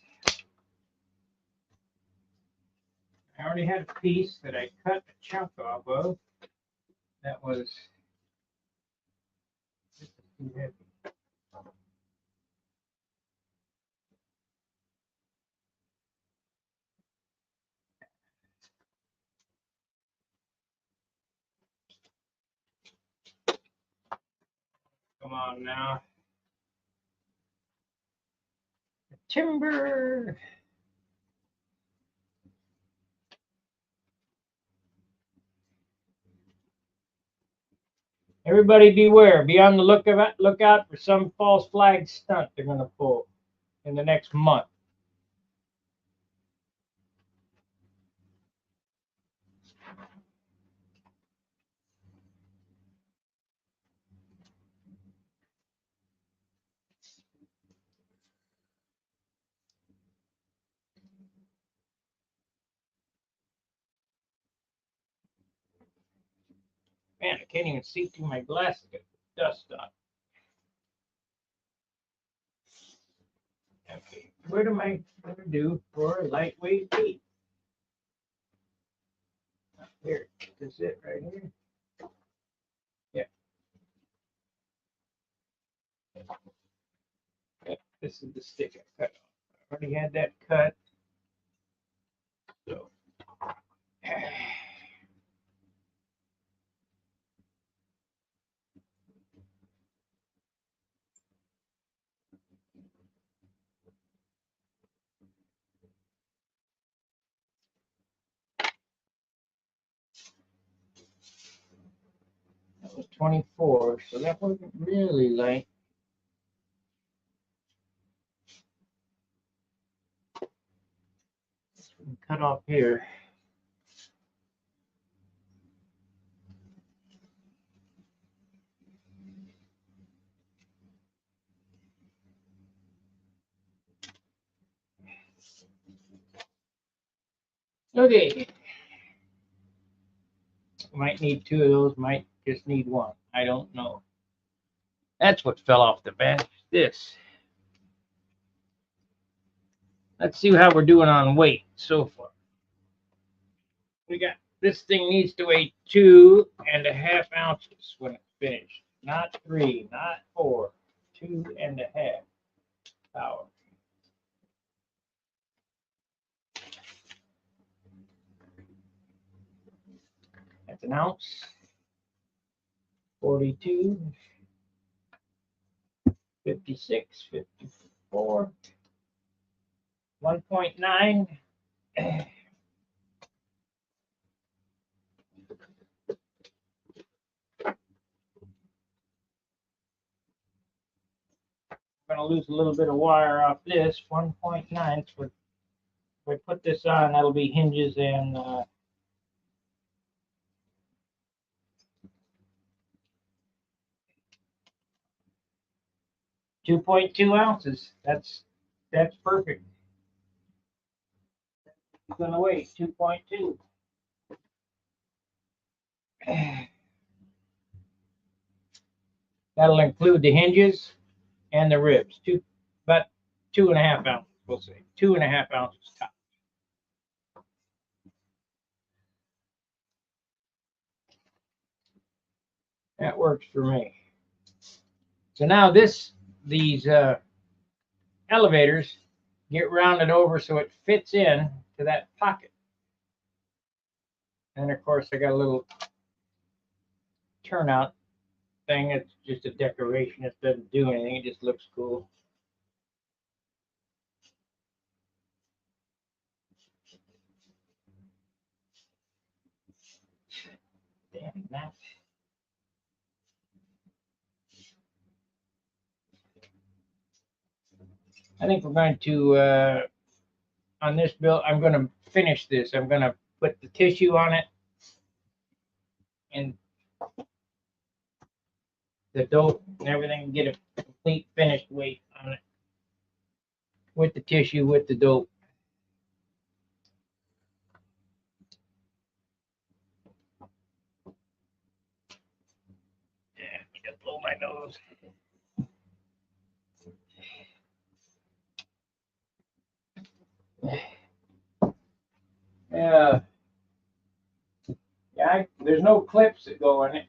I already had a piece that I cut a chunk off of. That was too heavy. Come on now. Timber. Everybody beware. Be on the lookout for some false flag stunt they're going to pull in the next month. Man, I can't even see through my glasses. Got dust on. Okay, what am I going to do for a lightweight beat? Here, this is it right here. Yeah. This is the stick I cut off. I already had that cut. So. That was 24, so that wasn't really light. Cut off here. Okay. Might need two of those, might just need one. I don't know. That's what fell off the bench. This. Let's see how we're doing on weight so far. We got this thing needs to weigh 2.5 ounces when it's finished. Not 3, not 4, 2.5 power. That's an ounce. 42, 56, 54, 1.9. I'm going to lose a little bit of wire off this. 1.9. So if I put this on, that'll be hinges and 2.2 ounces. That's perfect. It's going to weigh 2.2. That'll include the hinges and the ribs. About 2.5 ounces, we'll say. 2.5 ounces top. That works for me. So now these elevators get rounded over so it fits in to that pocket. And of course, I got a little turnout thing. It's just a decoration. It doesn't do anything. It just looks cool. Damn that. I think we're going to, on this build, I'm going to finish this. I'm going to put the tissue on it and the dope and everything and get a complete finished weight on it with the tissue, with the dope. Yeah, I blow my nose. Yeah, there's no clips that go in it.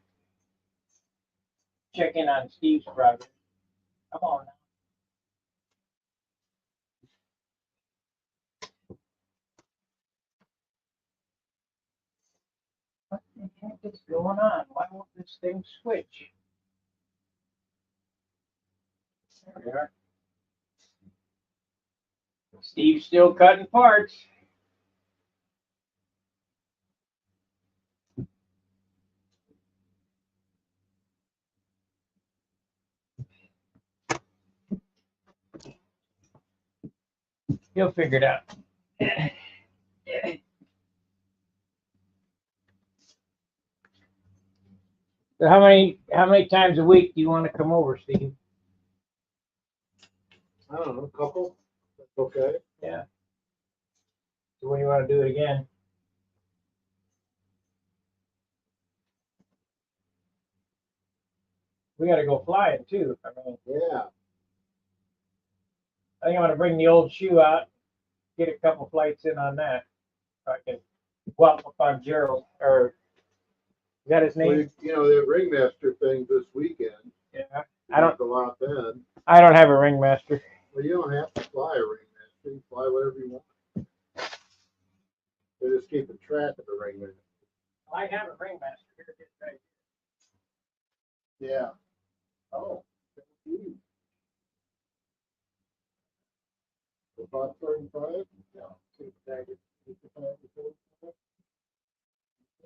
Check in on Steve's project. Come on now. What the heck is going on? Why won't this thing switch? There we are. Steve's still cutting parts. He'll figure it out. So how many times a week do you want to come over, Steve? I don't know, a couple. That's okay. Yeah. So when do you want to do it again? We got to go flying too. I mean, Yeah. I think I'm gonna bring the old shoe out, get a couple flights in on that. So I can whop up on Gerald, or is that his Well, name? you know, the ringmaster thing this weekend. Yeah. I don't. A lot then. I don't have a ringmaster. Well, you don't have to fly a ringmaster. You can fly whatever you want. They're just keeping track of the ringmaster. I have a ringmaster. Here it is right Yeah. Oh. About 35? No.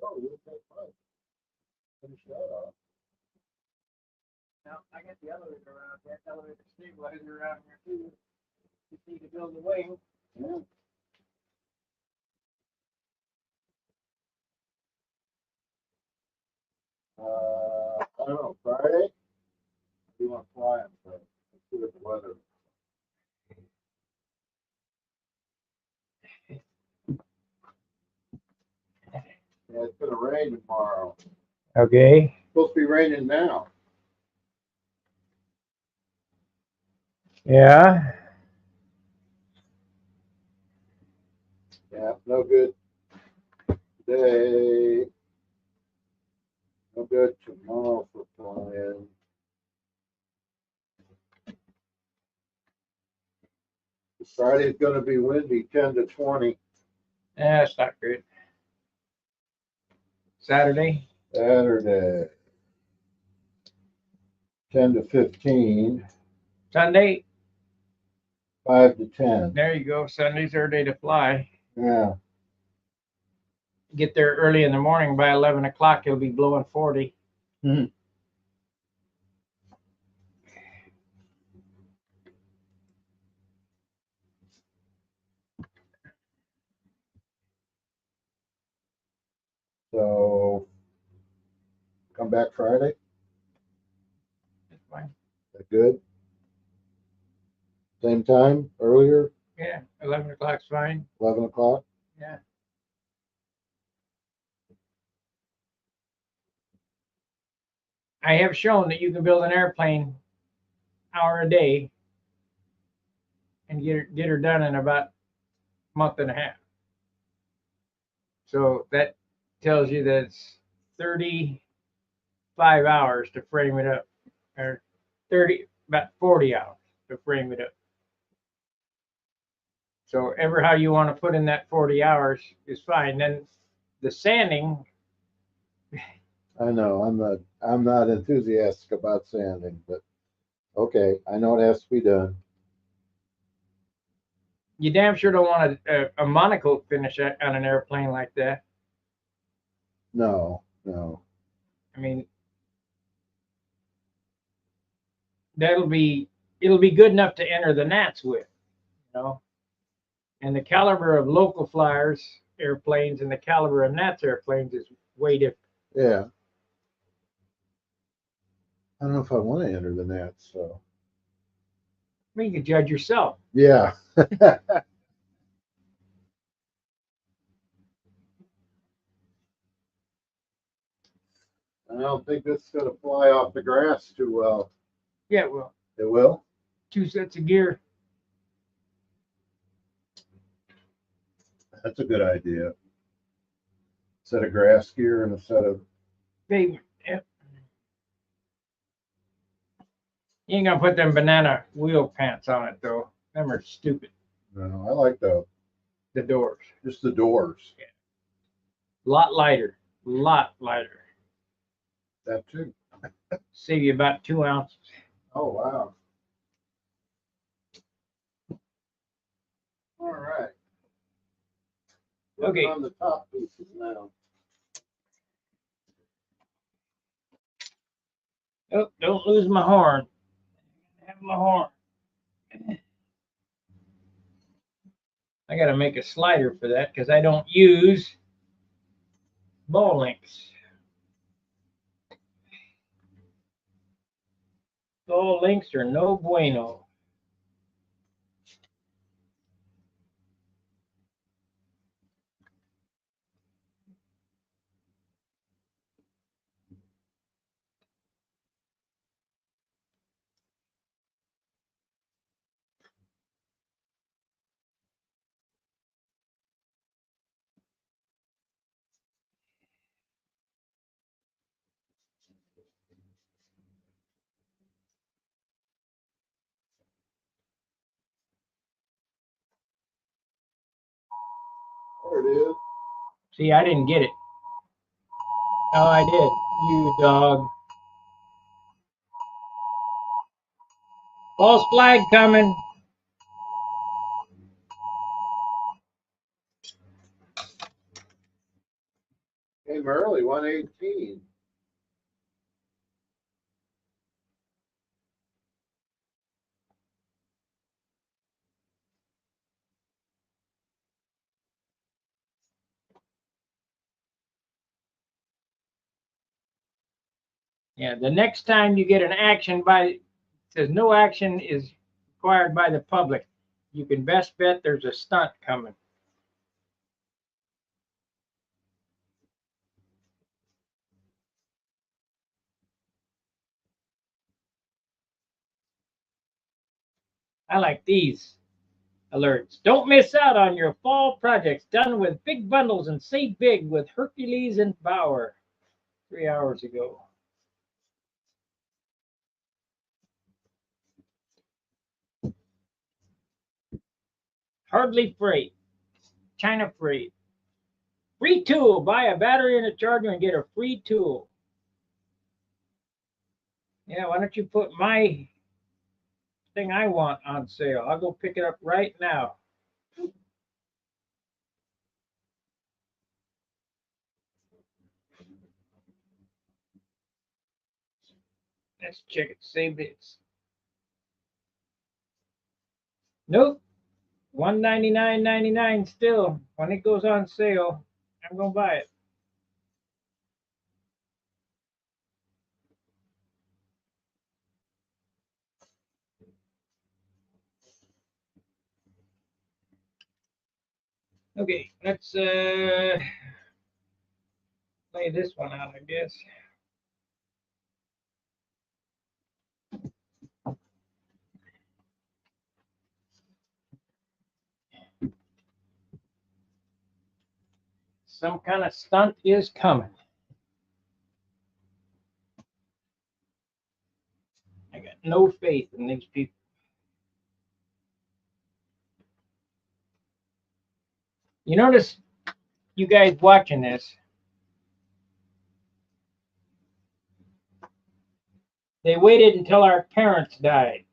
Oh, you'll take 5. Finish that off. now. I got the elevator around here. Elevator stabilizer around here too. Just need to build a wing. Yeah. I don't know, Friday? You want to fly on Friday? Let's see what the weather. Yeah, it's gonna rain tomorrow. Okay. It's supposed to be raining now. Yeah. Yeah, no good today. No good tomorrow for flying. Friday's gonna be windy, 10 to 20. Yeah, that's not good. Saturday. Saturday, 10 to 15. Sunday. 5 to 10. There you go. Sunday's our day to fly. Yeah. Get there early in the morning. By 11 o'clock, it'll be blowing 40. Hmm. So, come back Friday? That's fine. That good? Same time, earlier, Yeah, 11 o'clock's fine. 11 o'clock? Yeah. I have shown that you can build an airplane hour a day and get her done in about a month and a half. So that tells you that it's 35 hours to frame it up, or about 40 hours to frame it up. So ever how you want to put in that 40 hours is fine. Then the sanding, I know, I'm not enthusiastic about sanding, but okay, I know it has to be done. you damn sure don't want a monocoque finish on an airplane like that. No, no. I mean, it'll be good enough to enter the Nats with, you know. And the caliber of local flyers airplanes and the caliber of Nats airplanes is way different. Yeah. I don't know if I want to enter the Nats, so. I mean, you can judge yourself. Yeah. I don't think this is gonna fly off the grass too well. Yeah, well, It will? 2 sets of gear. That's a good idea. Set of grass gear and a set of, Pavement, yep. You ain't gonna put them banana wheel pants on it though. Them are stupid. no, I like The doors. just the doors. Lot lighter. Lot lighter. That too. Save you about 2 ounces. Oh, wow. All right. Okay. Working on the top pieces now. Oh, don't lose my horn. Have my horn. I gotta make a slider for that because I don't use ball links. Ball links are no bueno. There it is. See, I didn't get it. Oh, I did. You dog. False flag coming. Came early, 118. Yeah, the next time you get an action says no action is required by the public, you can best bet there's a stunt coming. I like these alerts. Don't miss out on your fall projects done with big bundles and save big with Hercules and Bauer 3 hours ago. Hardly freight. China freight. Free tool. Buy a battery and a charger and get a free tool. Yeah, why don't you put my thing I want on sale? I'll go pick it up right now. Let's check it. Save this. Nope. $199.99 still. When it goes on sale, I'm gonna buy it. Okay, let's lay this one out, I guess. Some kind of stunt is coming. I got no faith in these people. You notice, you guys watching this, they waited until our parents died.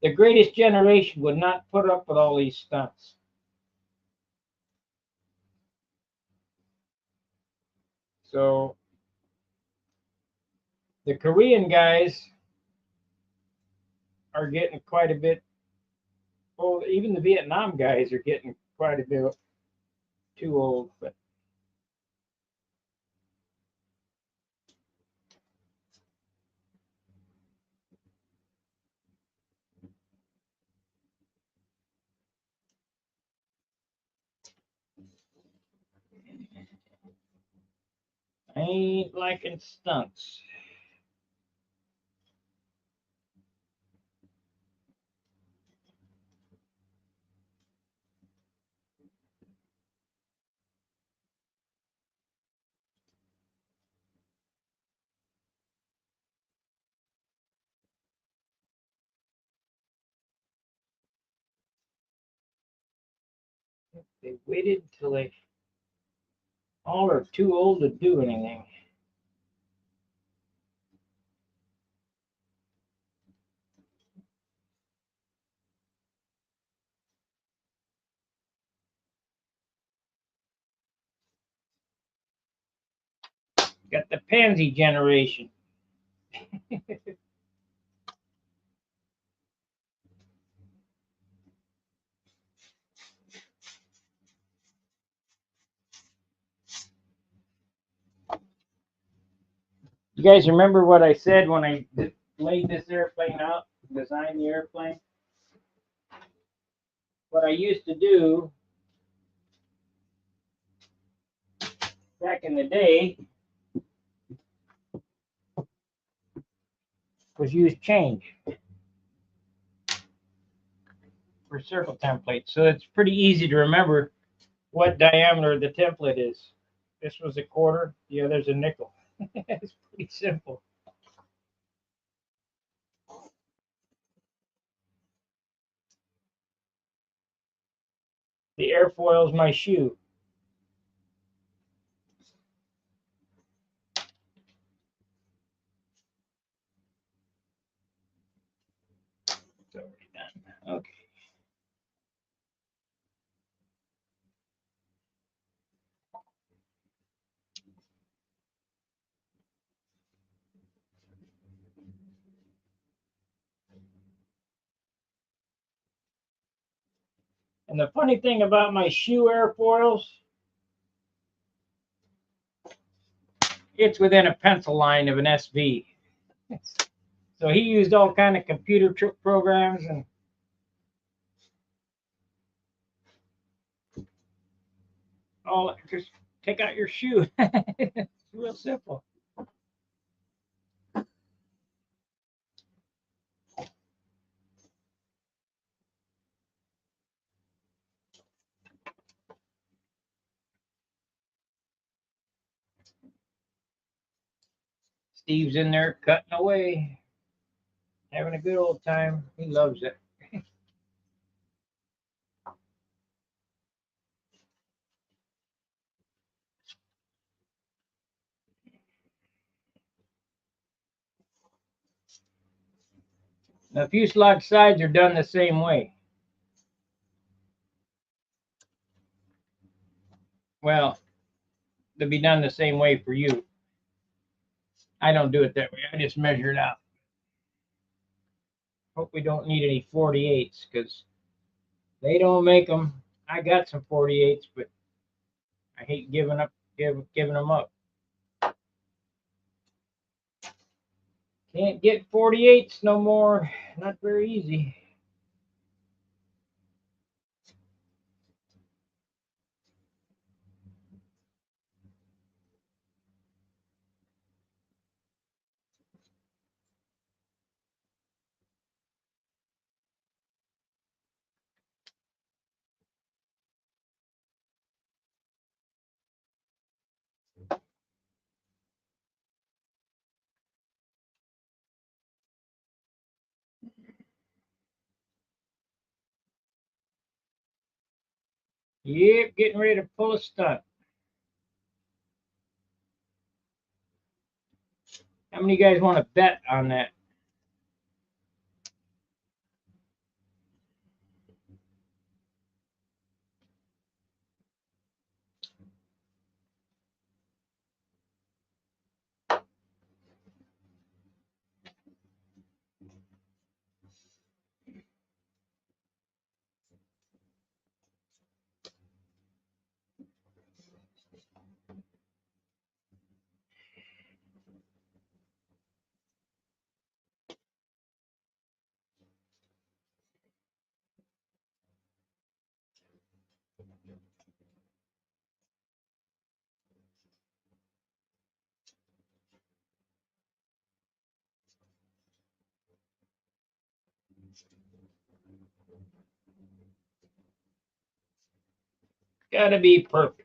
The greatest generation would not put up with all these stunts. So the Korean guys are getting quite a bit. Well, even the Vietnam guys are getting quite a bit too old. But I ain't liking stunts. They waited until they all are too old to do anything. Got the pansy generation. You guys remember what I said when I laid this airplane out, designed the airplane? What I used to do back in the day was use change for circle templates. So it's pretty easy to remember what diameter the template is. This was a quarter, the other's a nickel. It's pretty simple. The airfoil is my shoe. It's already done. Okay. And the funny thing about my shoe airfoils, it's within a pencil line of an SV. So he used all kind of computer programs and all. Just take out your shoe. It's real simple. Steve's in there cutting away, having a good old time. He loves it. The fuselage sides are done the same way. Well, they'll be done the same way for you. I don't do it that way. I just measure it out. Hope we don't need any 48s because they don't make them. I got some 48s, but I hate giving them up. Can't get 48s no more. Not very easy. Yep, getting ready to pull a stunt. How many guys want to bet on that? Gotta be perfect.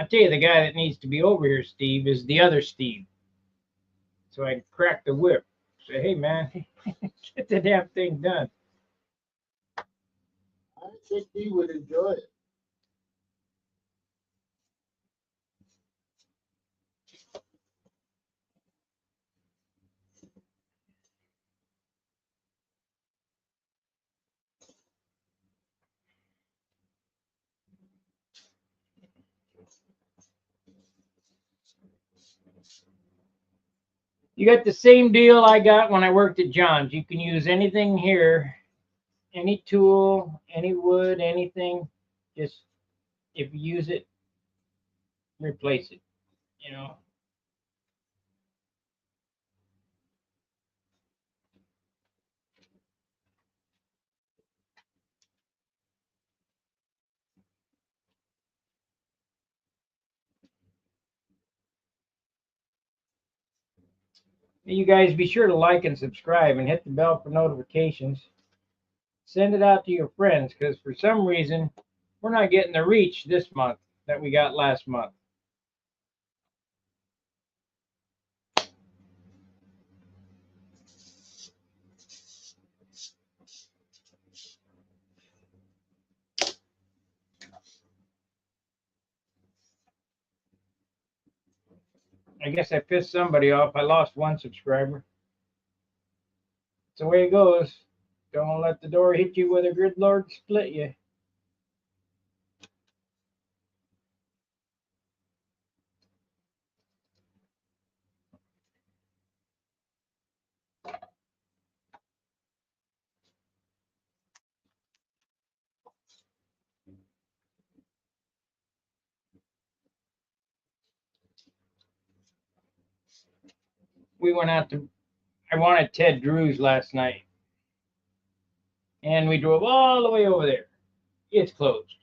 I'll tell you, the guy that needs to be over here, Steve, is the other Steve. So I crack the whip. Say, hey, man, get the damn thing done. I think he would enjoy it. You got the same deal I got when I worked at John's. You can use anything here, any tool, any wood, anything. Just if you use it, replace it. You know. You guys be sure to like and subscribe and hit the bell for notifications. Send it out to your friends because for some reason we're not getting the reach this month that we got last month. I guess I pissed somebody off. I lost one subscriber. It's the way it goes. Don't let the door hit you with a grid lord split you. We went out to, I wanted Ted Drew's last night. And we drove all the way over there. It's closed.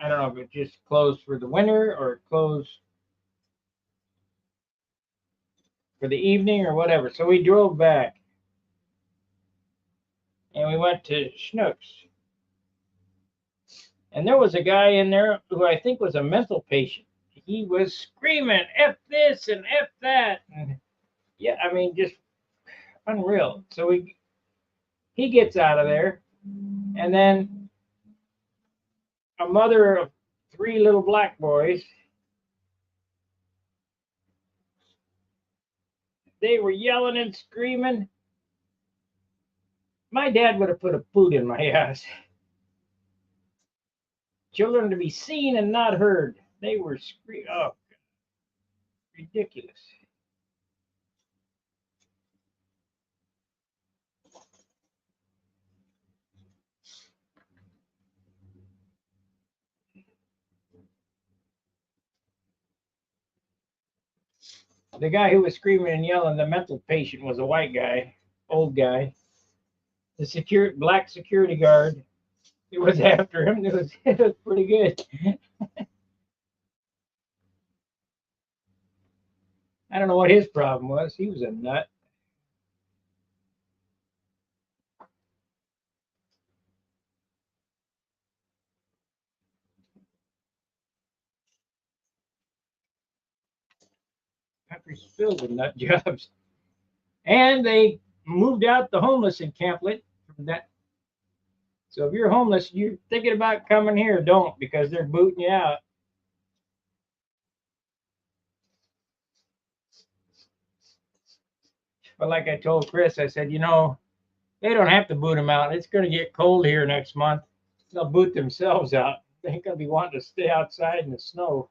I don't know if it just closed for the winter or it closed for the evening or whatever. So we drove back and we went to Schnucks. And there was a guy in there who I think was a mental patient. He was screaming, F this and F that. And yeah, I mean, just unreal. So he gets out of there. And then a mother of three little black boys, they were yelling and screaming. My dad would have put a boot in my ass. Children to be seen and not heard. They were screaming. Oh, ridiculous. The guy who was screaming and yelling, the mental patient, was a white guy, old guy. The black security guard who was after him, it was pretty good. I don't know what his problem was. He was a nut. Country's filled with nut jobs. And they moved out the homeless encampment from that. So if you're homeless, you're thinking about coming here, don't, because they're booting you out. But like I told Chris, I said, they don't have to boot them out. It's going to get cold here next month. They'll boot themselves out. They ain't going to be wanting to stay outside in the snow.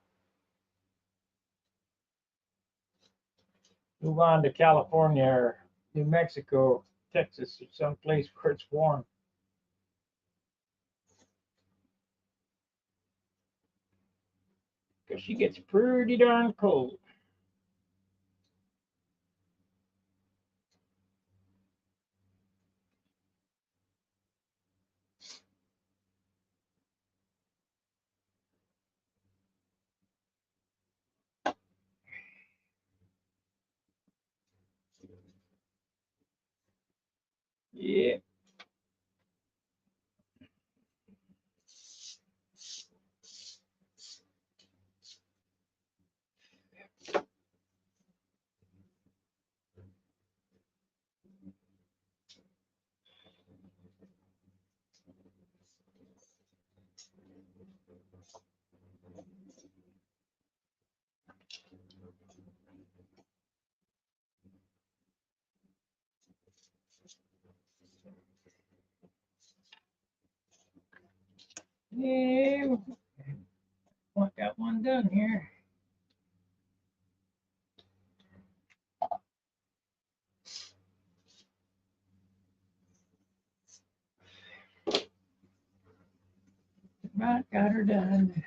Move on to California or New Mexico, Texas, or someplace where it's warm. Because she gets pretty darn cold. Yeah. Yeah, I got one done here. About got her done.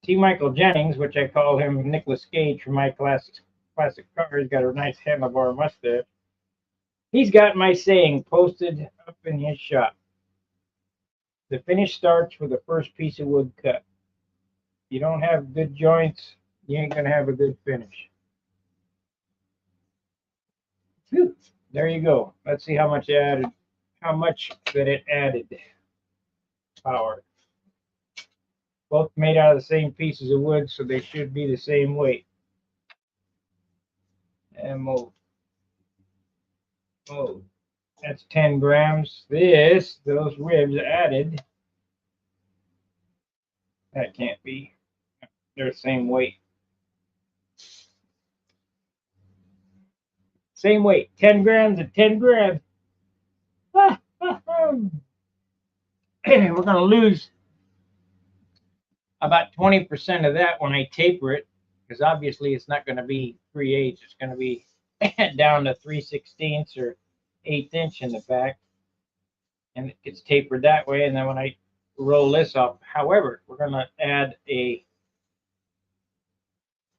T. Michael Jennings, which I call him Nicolas Cage from my classic car, he's got a nice handlebar mustache. He's got my saying posted up in his shop. The finish starts with the first piece of wood cut. You don't have good joints, you ain't gonna have a good finish. Whew. There you go. Let's see how much that it added power. Both made out of the same pieces of wood, so they should be the same weight. And move. Move. That's 10 grams. Those ribs added. That can't be. They're the same weight. Same weight. 10 grams and 10 grams. We're going to lose about 20% of that when I taper it, because obviously it's not going to be 3/8. It's going to be down to 3/16 or 1/8 inch in the back. And it gets tapered that way. And then when I roll this up, however, we're going to add a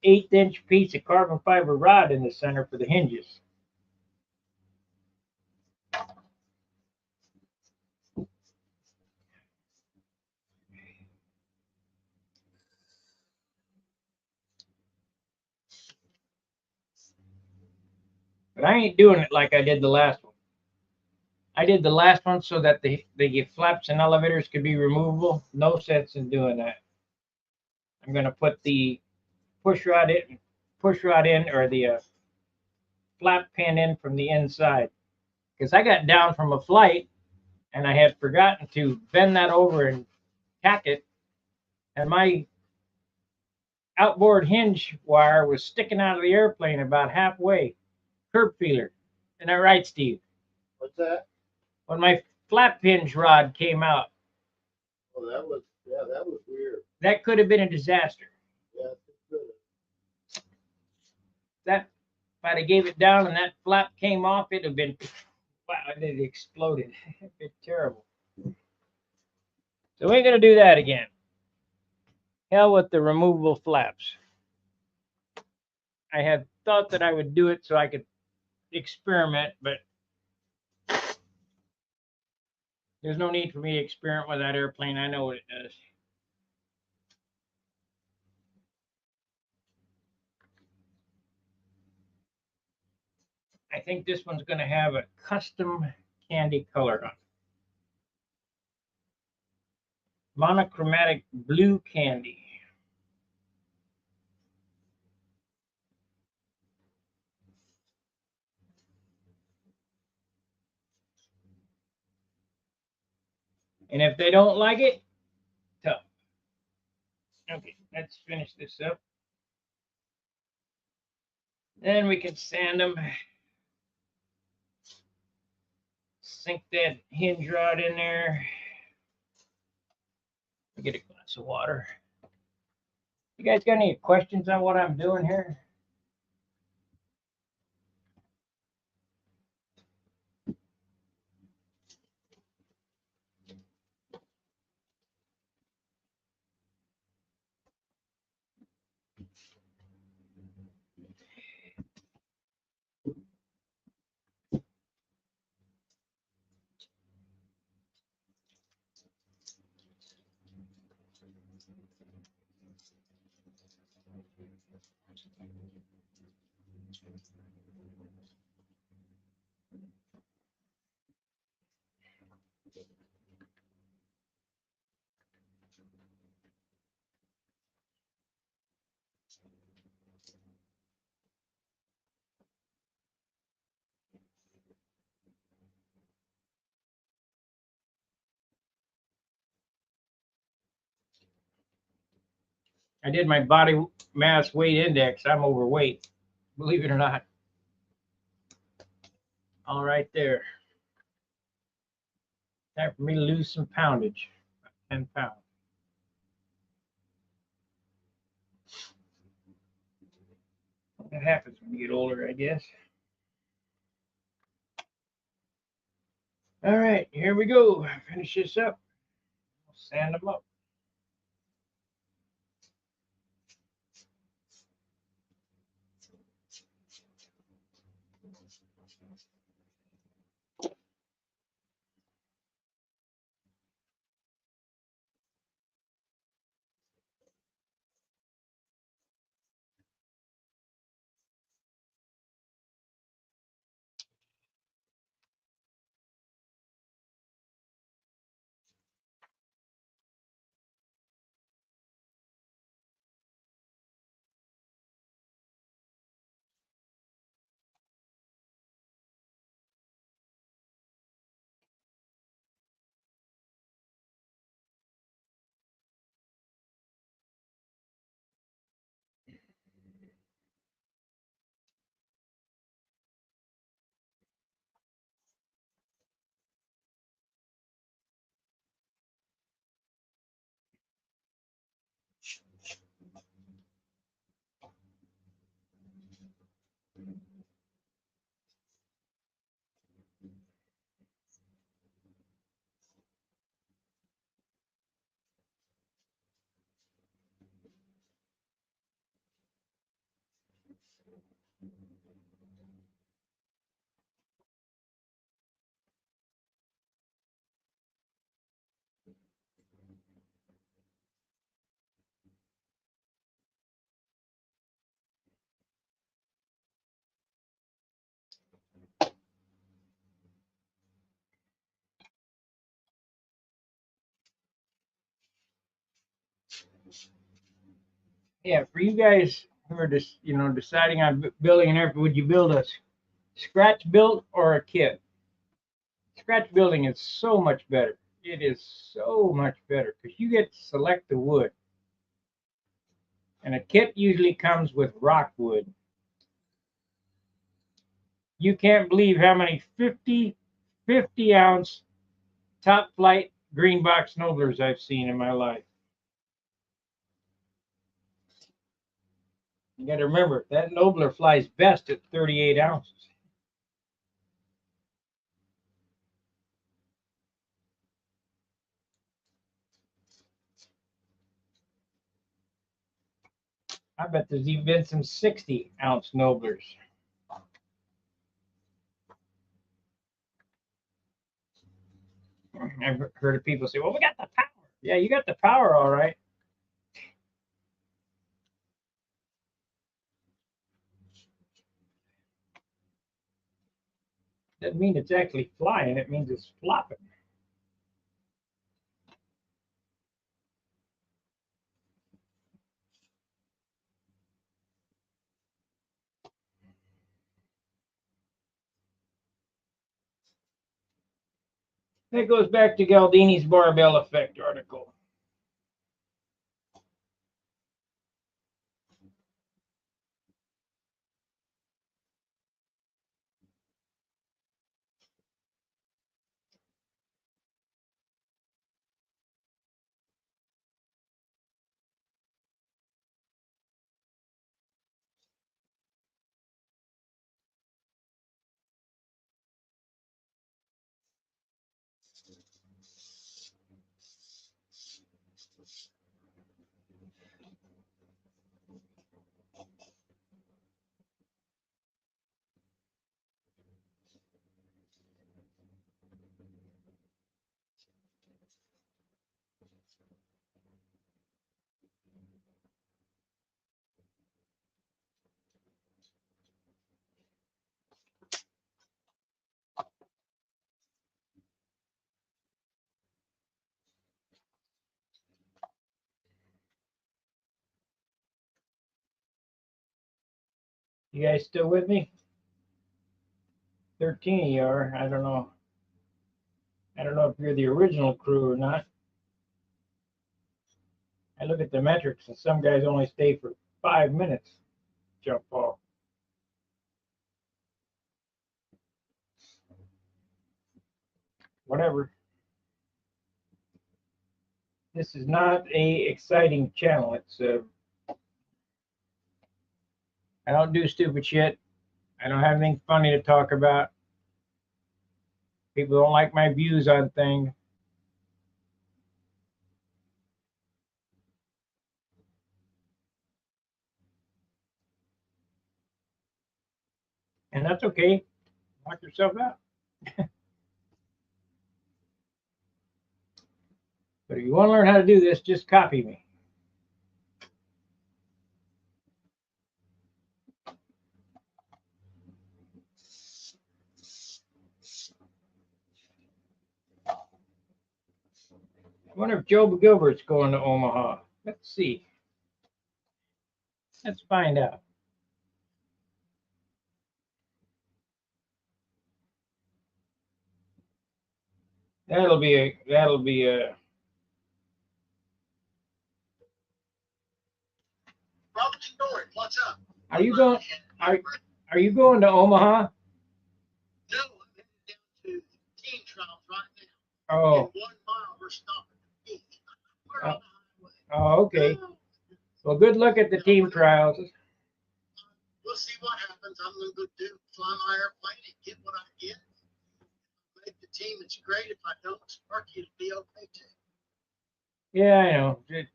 1/8 inch piece of carbon fiber rod in the center for the hinges. But I ain't doing it like I did the last one. I did the last one so that the flaps and elevators could be removable. No sense in doing that. I'm going to put the push rod in, or the flap pin in from the inside, because I got down from a flight and I had forgotten to bend that over and tack it, and my outboard hinge wire was sticking out of the airplane about halfway. Curb feeler. Isn't that right, Steve? What's that? When my flap hinge rod came out. Oh, that was weird. That could have been a disaster. Yeah, it could have. That, if I'd have gave it down and that flap came off, it'd have been, wow, it exploded. It'd been terrible. So we ain't gonna do that again. Hell with the removable flaps. I had thought that I would do it so I could experiment, but there's no need for me to experiment with that airplane. I know what it does. I think this one's going to have a custom candy color on it. Monochromatic blue candy. And if they don't like it, tough. Okay, let's finish this up. Then we can sand them. Sink that hinge rod in there. Get a glass of water. You guys got any questions on what I'm doing here? I did my body mass weight index. I'm overweight, believe it or not. All right there. Time for me to lose some poundage. 10 pounds. That happens when you get older, I guess. All right, here we go. Finish this up. Sand them up. Yeah, for you guys who are just, deciding on building an airplane, would you build a scratch build or a kit? Scratch building is so much better. It is so much better because you get to select the wood. And a kit usually comes with rock wood. You can't believe how many 50 ounce top flight green box Noblers I've seen in my life. You got to remember that Nobler flies best at 38 ounces. I bet there's even been some 60-ounce Noblers. I've heard of people say, well, we got the power. Yeah, you got the power, all right. Doesn't mean it's actually flying. It means it's flopping. That goes back to Galdini's barbell effect article. You guys still with me? 13 of you are. I don't know. I don't know if you're the original crew or not. I look at the metrics, and some guys only stay for 5 minutes. Jump off. whatever. This is not a exciting channel. It's I don't do stupid shit. I don't have anything funny to talk about. People don't like my views on things. And that's okay. Knock yourself out. But if you want to learn how to do this, just copy me. I wonder if Joe Gilbert's going to Omaha. Let's see. Let's find out. That'll be a. Robert Story, what's up? Are you going? Are you going to Omaha? No, I'm headed down to team trials right now. Oh. In 1 mile, we're stopping to eat. We're on the highway. Oh, okay. Well, good luck at the team trials. We'll see what happens. I'm going to go fly my airplane and get what I get. Make the team. It's great. If I don't, Sparky, it'll be okay too. Yeah, I know. It's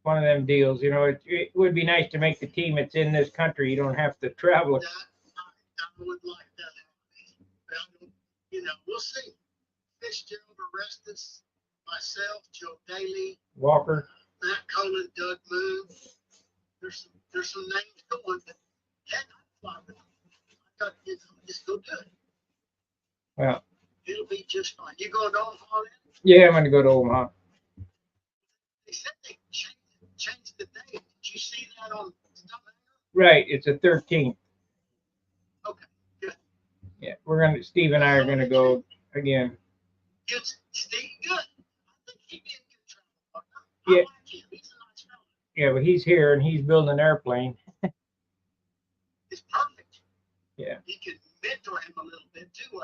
one of them deals. You know, it would be nice to make the team that's in this country. You don't have to travel. I would like that. But you know, we'll see. Fitzgerald, Orestes, myself, Joe Daly, Walker. Matt Cullen, Doug Moon. There's some names going, but heck, I'd fly with them. I got to just go do it. Well, it'll be just fine. You going to Omaha then? Yeah, I'm going to go to Omaha. They said they changed the date. Did you see that on stuff? Right, it's the 13th. Okay, good. Yeah, Steve and I are going to go again. Good, Steve, good. I think he'd be a good travel partner. Yeah. I like him. He's a nice fellow. Yeah, but he's here and he's building an airplane. It's perfect. Yeah. You can mentor him a little bit too.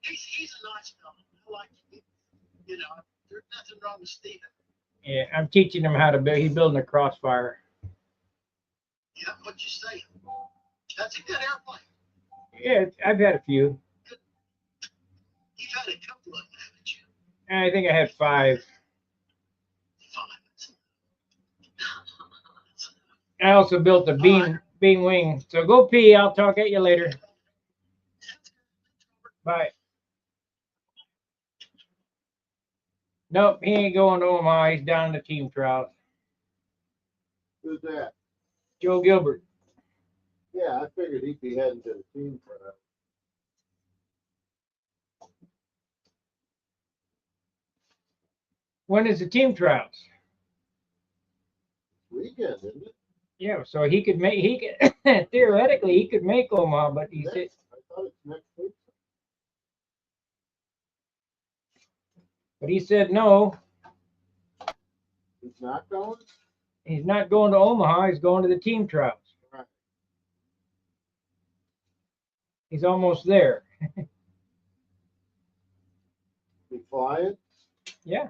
He's a nice fellow. I like him. You know, there's nothing wrong with Steven. Yeah, I'm teaching him how to build. He's building a Crossfire. Yeah, what you say? That's a good airplane. Yeah, I've had a few. Good. You've had a couple of them, haven't you? I think I had 5. 5. I also built a beam wing. So go pee. I'll talk at you later. Bye. Nope, he ain't going to Omaha. He's down in the team trials. Who's that? Joe Gilbert. Yeah, I figured he'd be heading to the team trial. When is the team trials? Weekend, isn't it? Yeah, so he could theoretically he could make Omaha, but he said I thought it's next week. But he said no. He's not going? He's not going to Omaha. He's going to the team trials. Right. He's almost there. He flying? Yeah.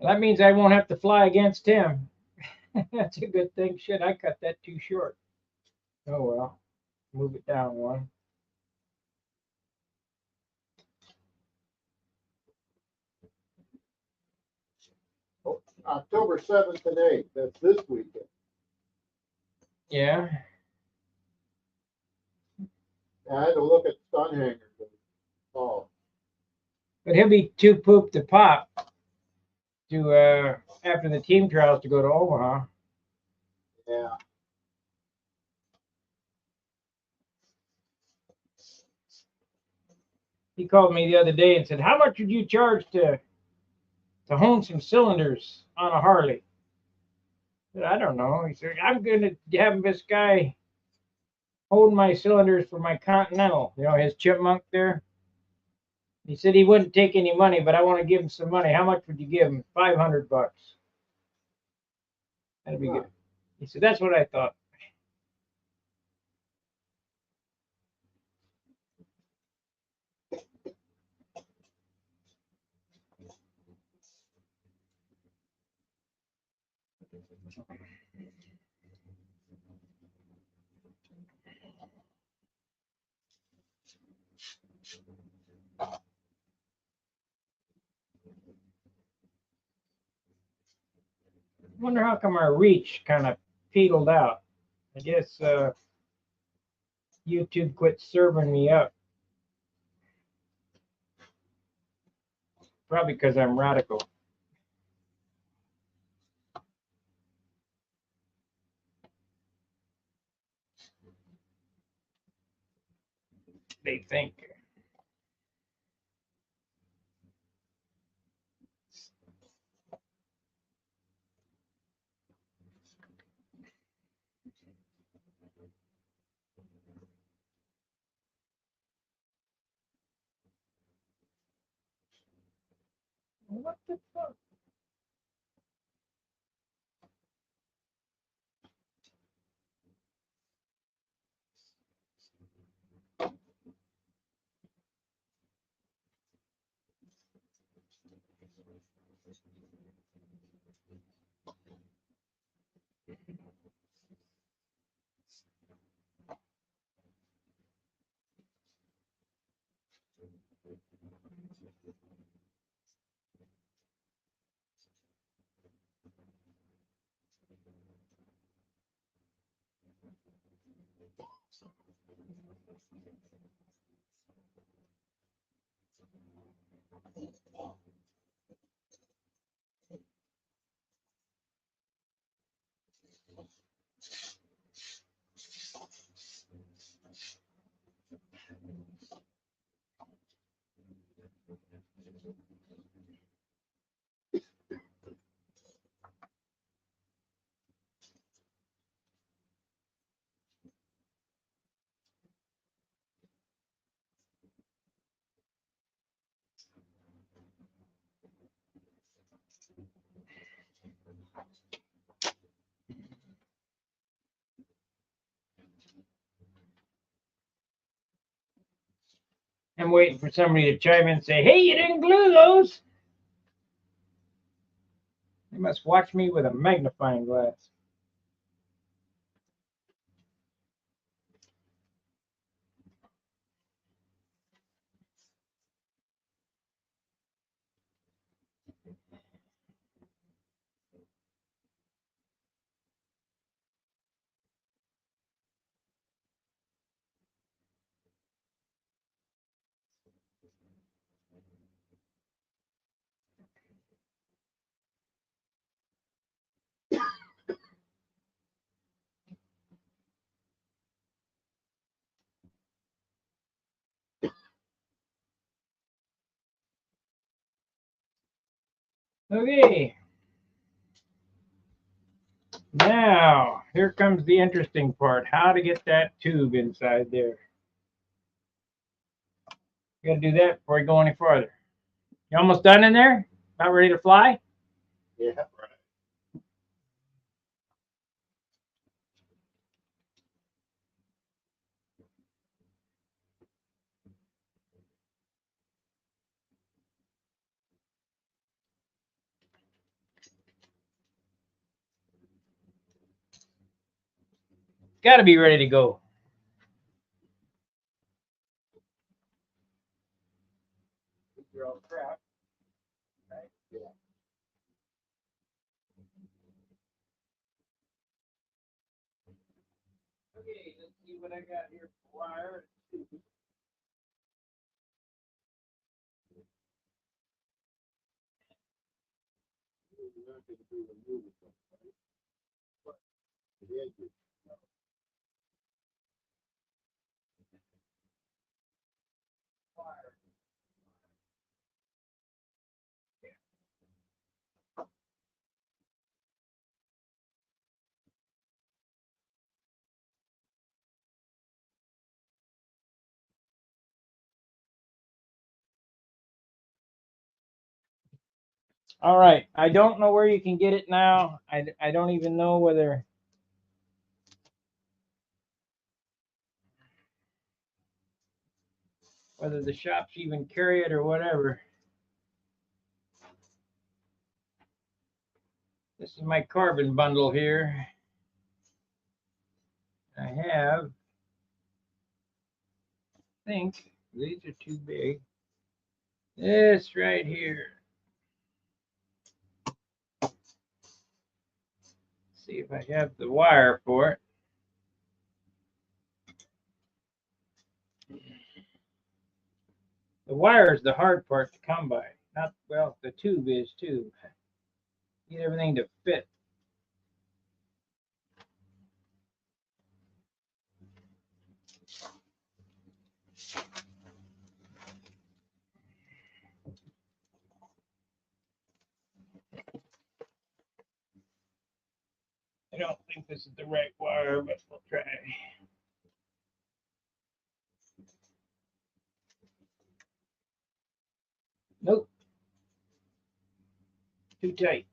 That means I won't have to fly against him. That's a good thing. Shit, I cut that too short. Oh well. Move it down one. Oh, October 7th and 8th. That's this weekend. Yeah. I had to look at stun hangers. Oh. But he'll be too pooped to pop to after the team trials to go to Omaha. Yeah. He called me the other day and said, "How much would you charge to hone some cylinders on a Harley?" I said, "I don't know." He said, "I'm going to have this guy hold my cylinders for my Continental. You know, his Chipmunk there." He said he wouldn't take any money, but I want to give him some money. How much would you give him? $500. That'd be good. He said, that's what I thought. I wonder how come our reach kind of peeled out. I guess YouTube quit serving me up. Probably because I'm radical. They think. What the fuck? I'm waiting for somebody to chime in and say, hey, you didn't glue those. They must watch me with a magnifying glass. Okay. Now, here comes the interesting part. How to get that tube inside there. You got to do that before you go any farther. You almost done in there? About ready to fly? Yeah, right. Got to be ready to go. You're all crap. Right? Yeah. Okay, let's see what I got here for wire. You're not going to do the movie, right? But the edges. Wire. All right, I don't know where you can get it now. I don't even know whether the shops even carry it or whatever. This is my carbon bundle here. I have, I think these are too big. This right here. See if I have the wire for it. The wire is the hard part to come by. Not, well, the tube is too. Get everything to fit. I don't think this is the right wire, but we'll try. Nope. Too tight.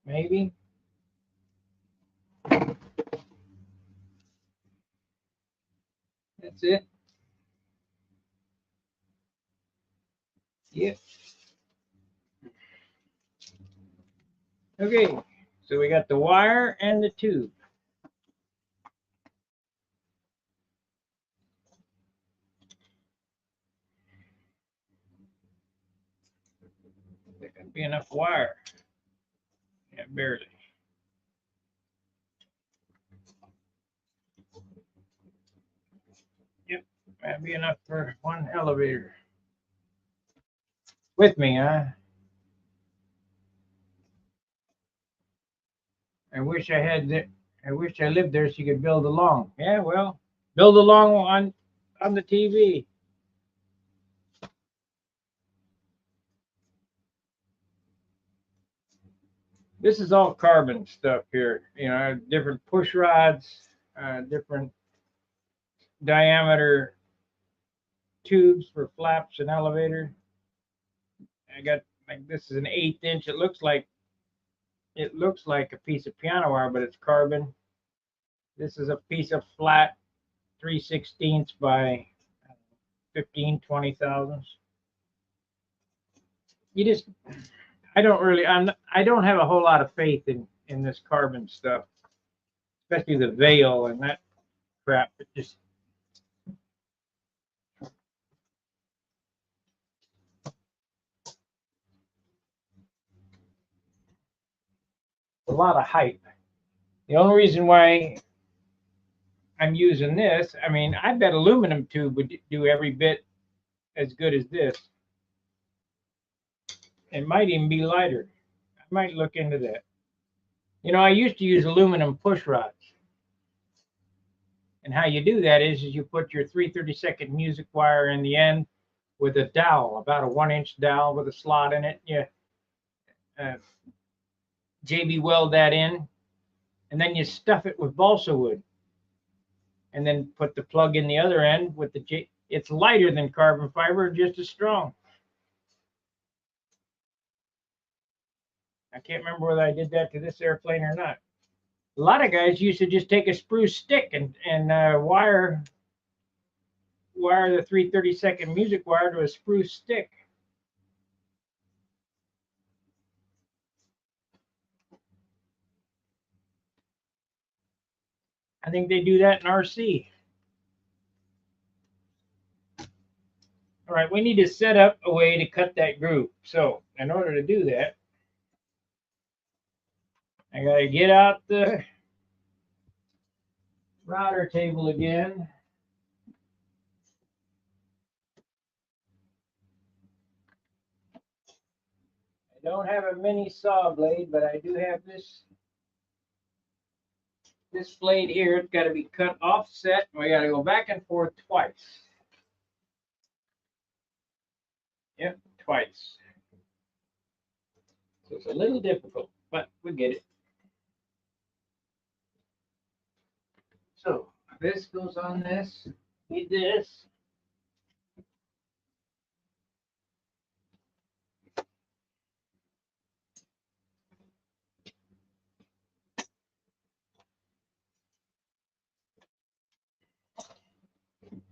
Maybe. That's it. Yep. Okay. So we got the wire and the tube. There can be enough wire. Yeah, barely. Yep. That'd be enough for one elevator. With me, huh? I wish I had that. I wish I lived there so you could build along. Yeah, well, build along on the TV. This is all carbon stuff here. You know, different push rods, different diameter tubes for flaps and elevator. I got like this is an 1/8 inch. It looks like a piece of piano wire, but it's carbon. This is a piece of flat 3/16 by 15, 20 thousandths. You just, I don't have a whole lot of faith in this carbon stuff, especially the veil and that crap. It just, a lot of hype. The only reason why I'm using this, I mean, I bet aluminum tube would do every bit as good as this. It might even be lighter. I might look into that. You know, I used to use aluminum push rods. And how you do that is you put your 3/32 music wire in the end with a dowel, about a 1 inch dowel with a slot in it. You JB weld that in, and then you stuff it with balsa wood, and then put the plug in the other end with the It's lighter than carbon fiber, just as strong. I can't remember whether I did that to this airplane or not. A lot of guys used to just take a spruce stick and wire the 3/32 music wire to a spruce stick. I think they do that in RC. All right, we need to set up a way to cut that groove. So in order to do that, I got to get out the router table again. I don't have a mini saw blade, but I do have this blade here. It's got to be cut offset. We got to go back and forth twice. Yep, twice. So it's a little difficult, but we get it. So this goes on this, need this.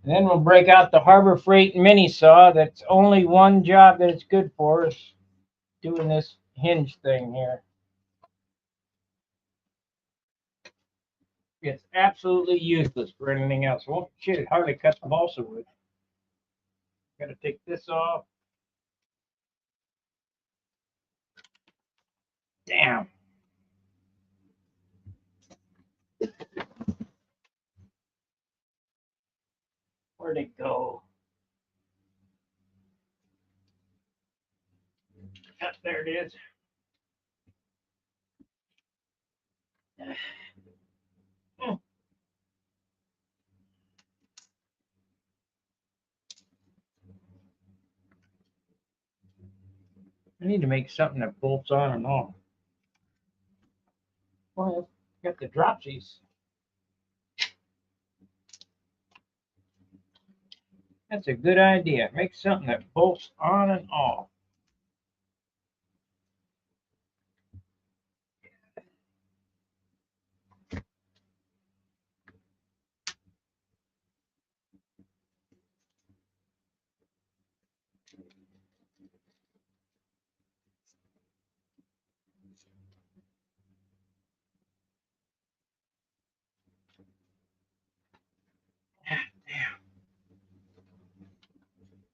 Then we'll break out the Harbor Freight mini saw. That's only one job that it's good for is doing this hinge thing here. It's absolutely useless for anything else. Well, shit, it hardly cuts balsa wood. Got to take this off. Damn. Where'd it go? Ah, there it is. I need to make something that bolts on and off. Well, I've got the dropsies. That's a good idea. Make something that bolts on and off.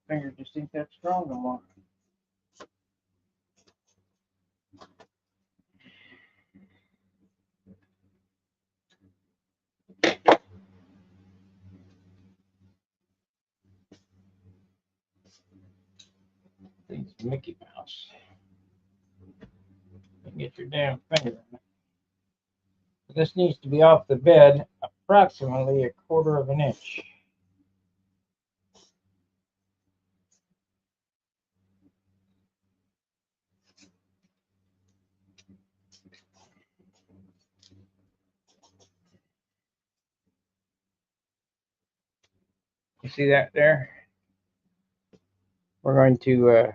Fingers just ain't that strong no more. Thing's Mickey Mouse. Get your damn finger in it. This needs to be off the bed approximately 1/4 of an inch. You see that there? We're going to, I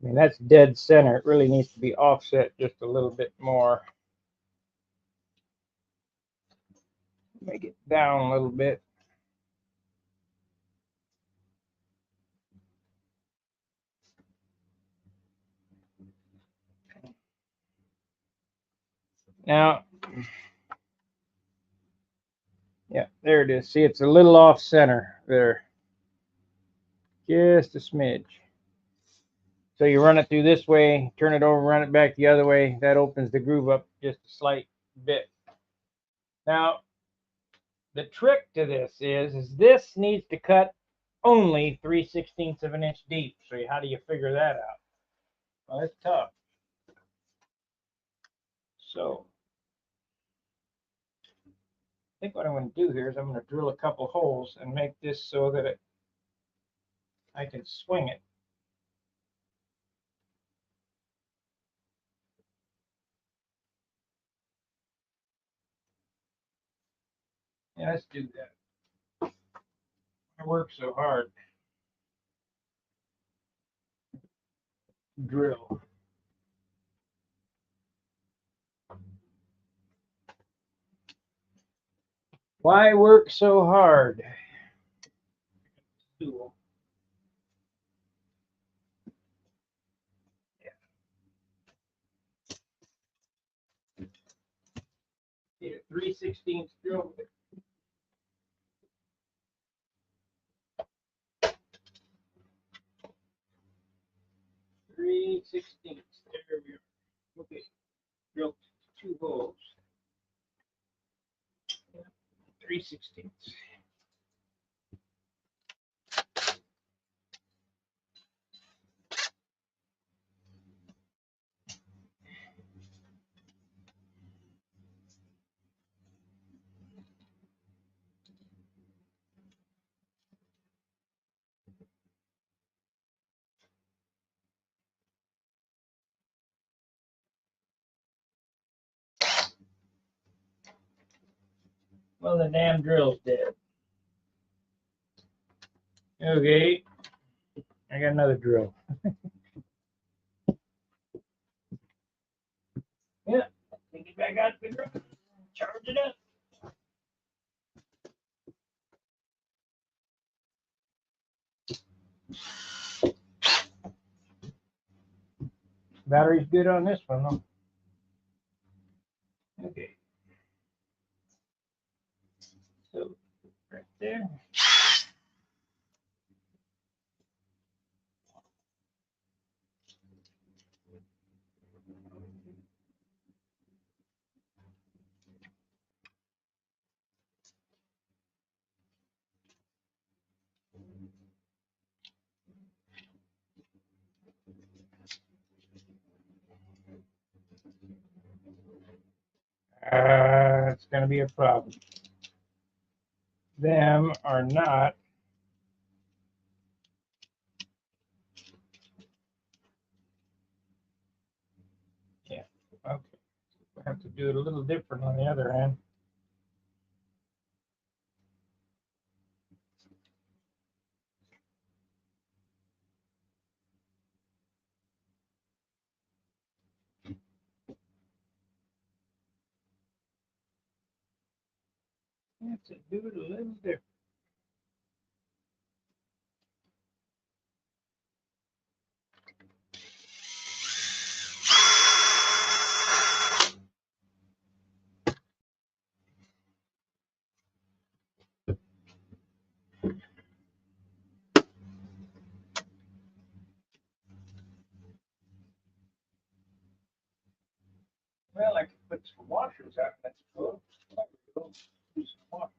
mean, that's dead center. It really needs to be offset just a little bit more. Make it down a little bit. Now, yeah, there it is. See, it's a little off center there. Just a smidge. So you run it through this way, turn it over, run it back the other way. That opens the groove up just a slight bit. Now, the trick to this is this needs to cut only 3/16 of an inch deep. So how do you figure that out? Well, it's tough. So I think what I'm going to do here is I'm going to drill a couple holes and make this so that I can swing it. Yeah, let's do that. I work so hard. Drill. Why work so hard? Tool. Need a 3/16 drill bit. 3/16. There we are. Okay. Drilled 2 holes. 3/16. Well, the damn drill's dead. Okay, I got another drill. Yeah, take it back out to the drill. Charge it up. Battery's good on this one, though. Okay. So, right there. It's going to be a problem. Them are not. Yeah, okay. I have to do it a little different on the other end. I have to do it a little different. Well, I could put some washers out. That's cool. Do some washers.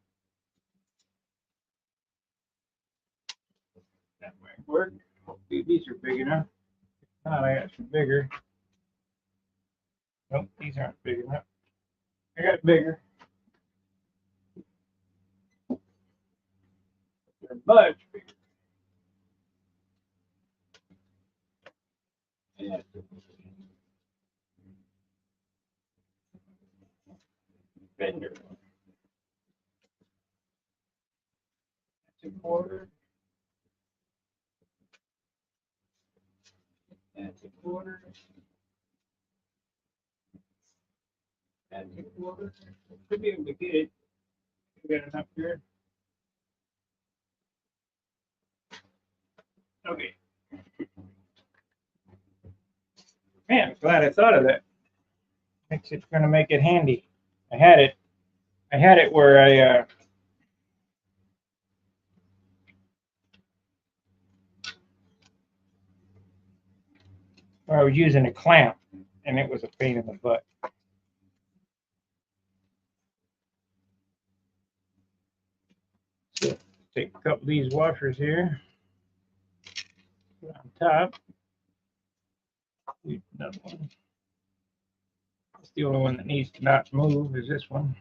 That might work. Hopefully these are big enough. If not, I got some bigger. Nope, these aren't big enough. I got bigger. They're much bigger. Yeah. Bender. That's a quarter. That's a quarter. That's a quarter. Could be able to get it. We got enough here. Okay. Man, I'm glad I thought of that. It's going to make it handy. I had it. I had it where I was using a clamp, and it was a pain in the butt. So take a couple of these washers here, put on top. Another one. It's the only one that needs to not move is this one.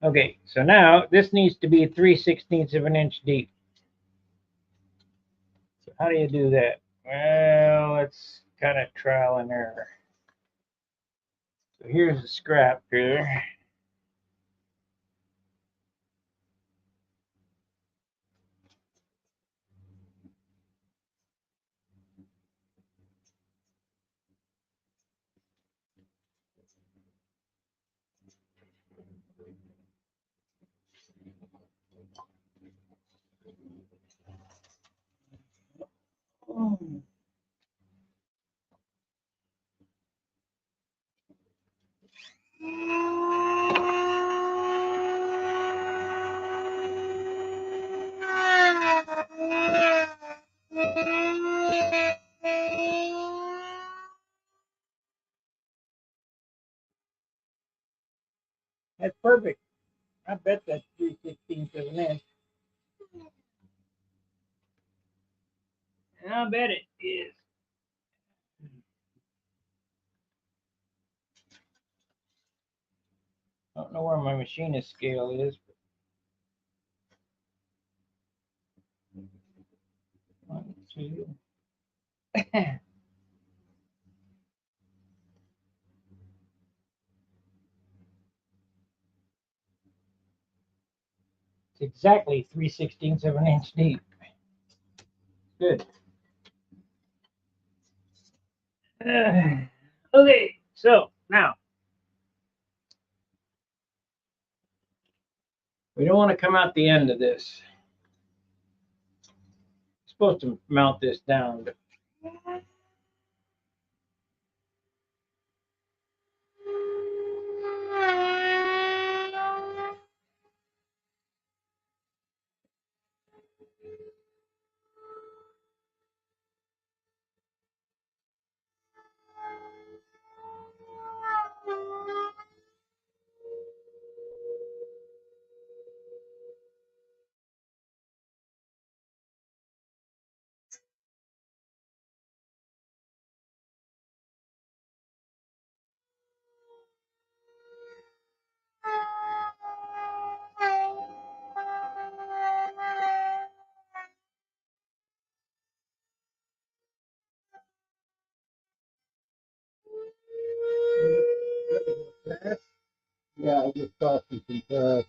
Okay, so now this needs to be 3/16 of an inch deep. So how do you do that? Well, it's kind of trial and error. So here's the scrap here. That's perfect. I bet that's 3/16 of an inch. I bet it is. I don't know where my machinist scale is. But 1, 2, It's exactly 3/16 of an inch deep. Good. Okay, so now we don't want to come out the end of this. We're supposed to mount this down, but Yeah, I just saw some comparisons.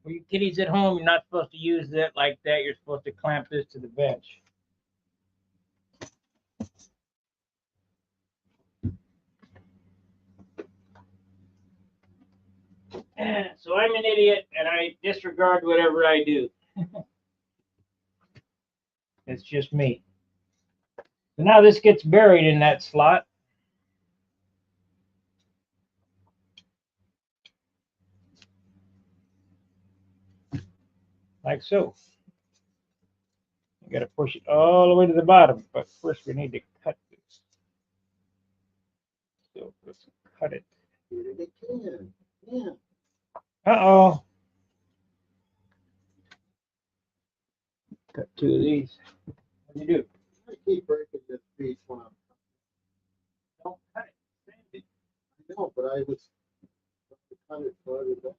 for you kiddies at home, you're not supposed to use it like that. You're supposed to clamp this to the bench. So I'm an idiot and I disregard whatever I do. It's just me. So now this gets buried in that slot. Like so. You got to push it all the way to the bottom, but first we need to cut this. So let's cut it. Get it again. Yeah. Uh-oh. Cut two of these. What do you do? I keep breaking this piece when I'm. Don't cut it. Sand it. I know, but I was kind of started that.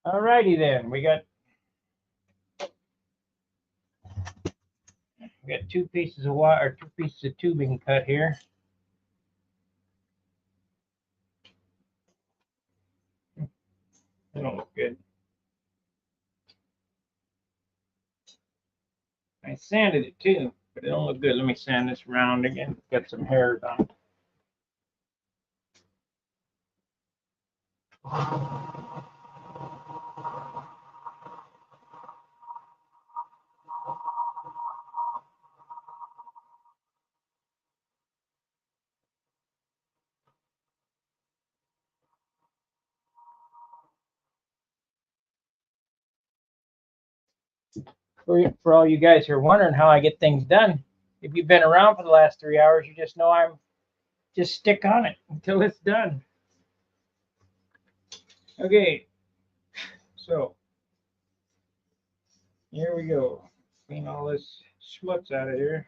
Alrighty then. We got two pieces of wire, or two pieces of tubing cut here. They don't look good. I sanded it too, but it don't look good. Let me sand this round again. Got some hairs on it. For all you guys who are wondering how I get things done, if you've been around for the last 3 hours, you just know I'm just stick on it until it's done. Okay, so here we go. Clean all this schmutz out of here.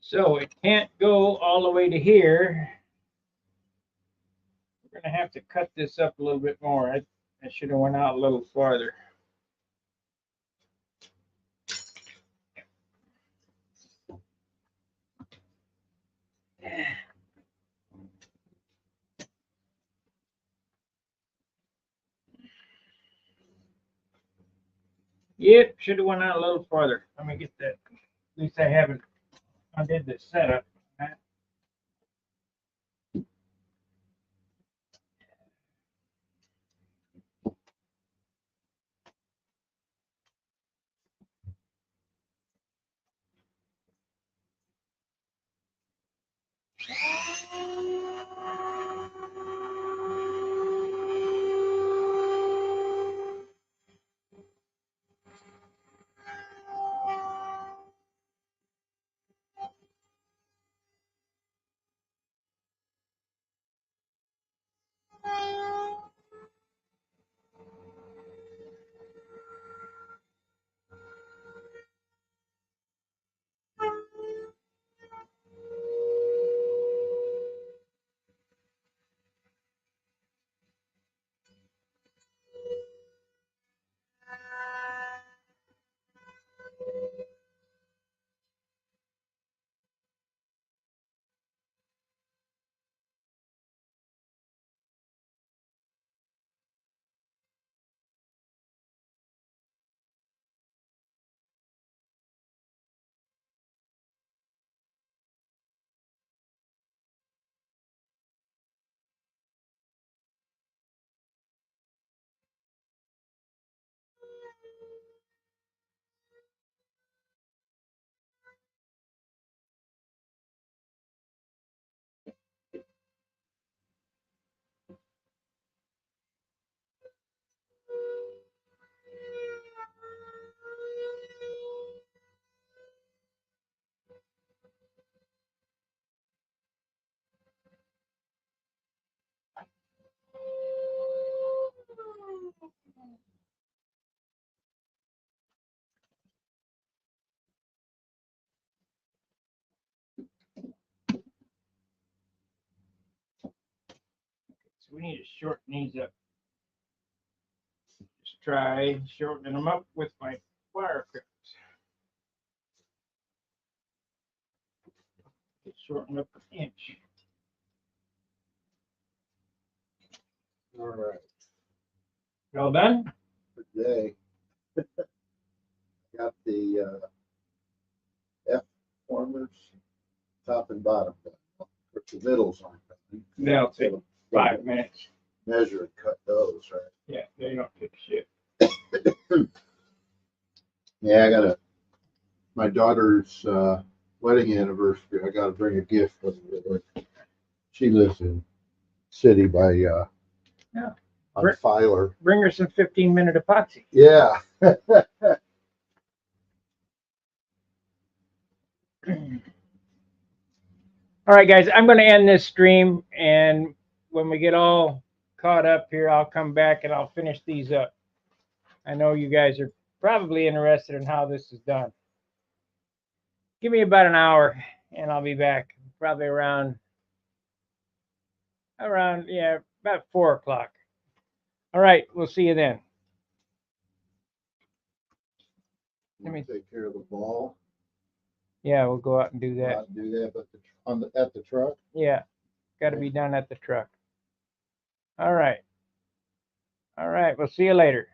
So it can't go all the way to here. We're gonna have to cut this up a little bit more. I should have went out a little farther. Yep, should have went out a little farther. Let me get that. At least I haven't. I did the setup. So we need to shorten these up. Just try shortening them up with my wire cutters. Shorten up an inch. All right. All done? Today, got the F formers, top and bottom. But the middles aren't. They'll take 5 minutes. Measure and cut those, right? Yeah, they don't take shit. Yeah, I got my daughter's wedding anniversary. I got to bring a gift with her. She lives in city by Yeah. on Filer. Bring her some 15-minute epoxy. Yeah. All right, guys, I'm going to end this stream, and when we get all caught up here, I'll come back and I'll finish these up. I know you guys are probably interested in how this is done. Give me about an hour, and I'll be back probably around yeah, about 4 o'clock. All right, we'll see you then. Let me take care of the ball. Yeah, we'll go out and do that. Not do that, but at the truck. Yeah, got to be done at the truck. All right. All right, we'll see you later.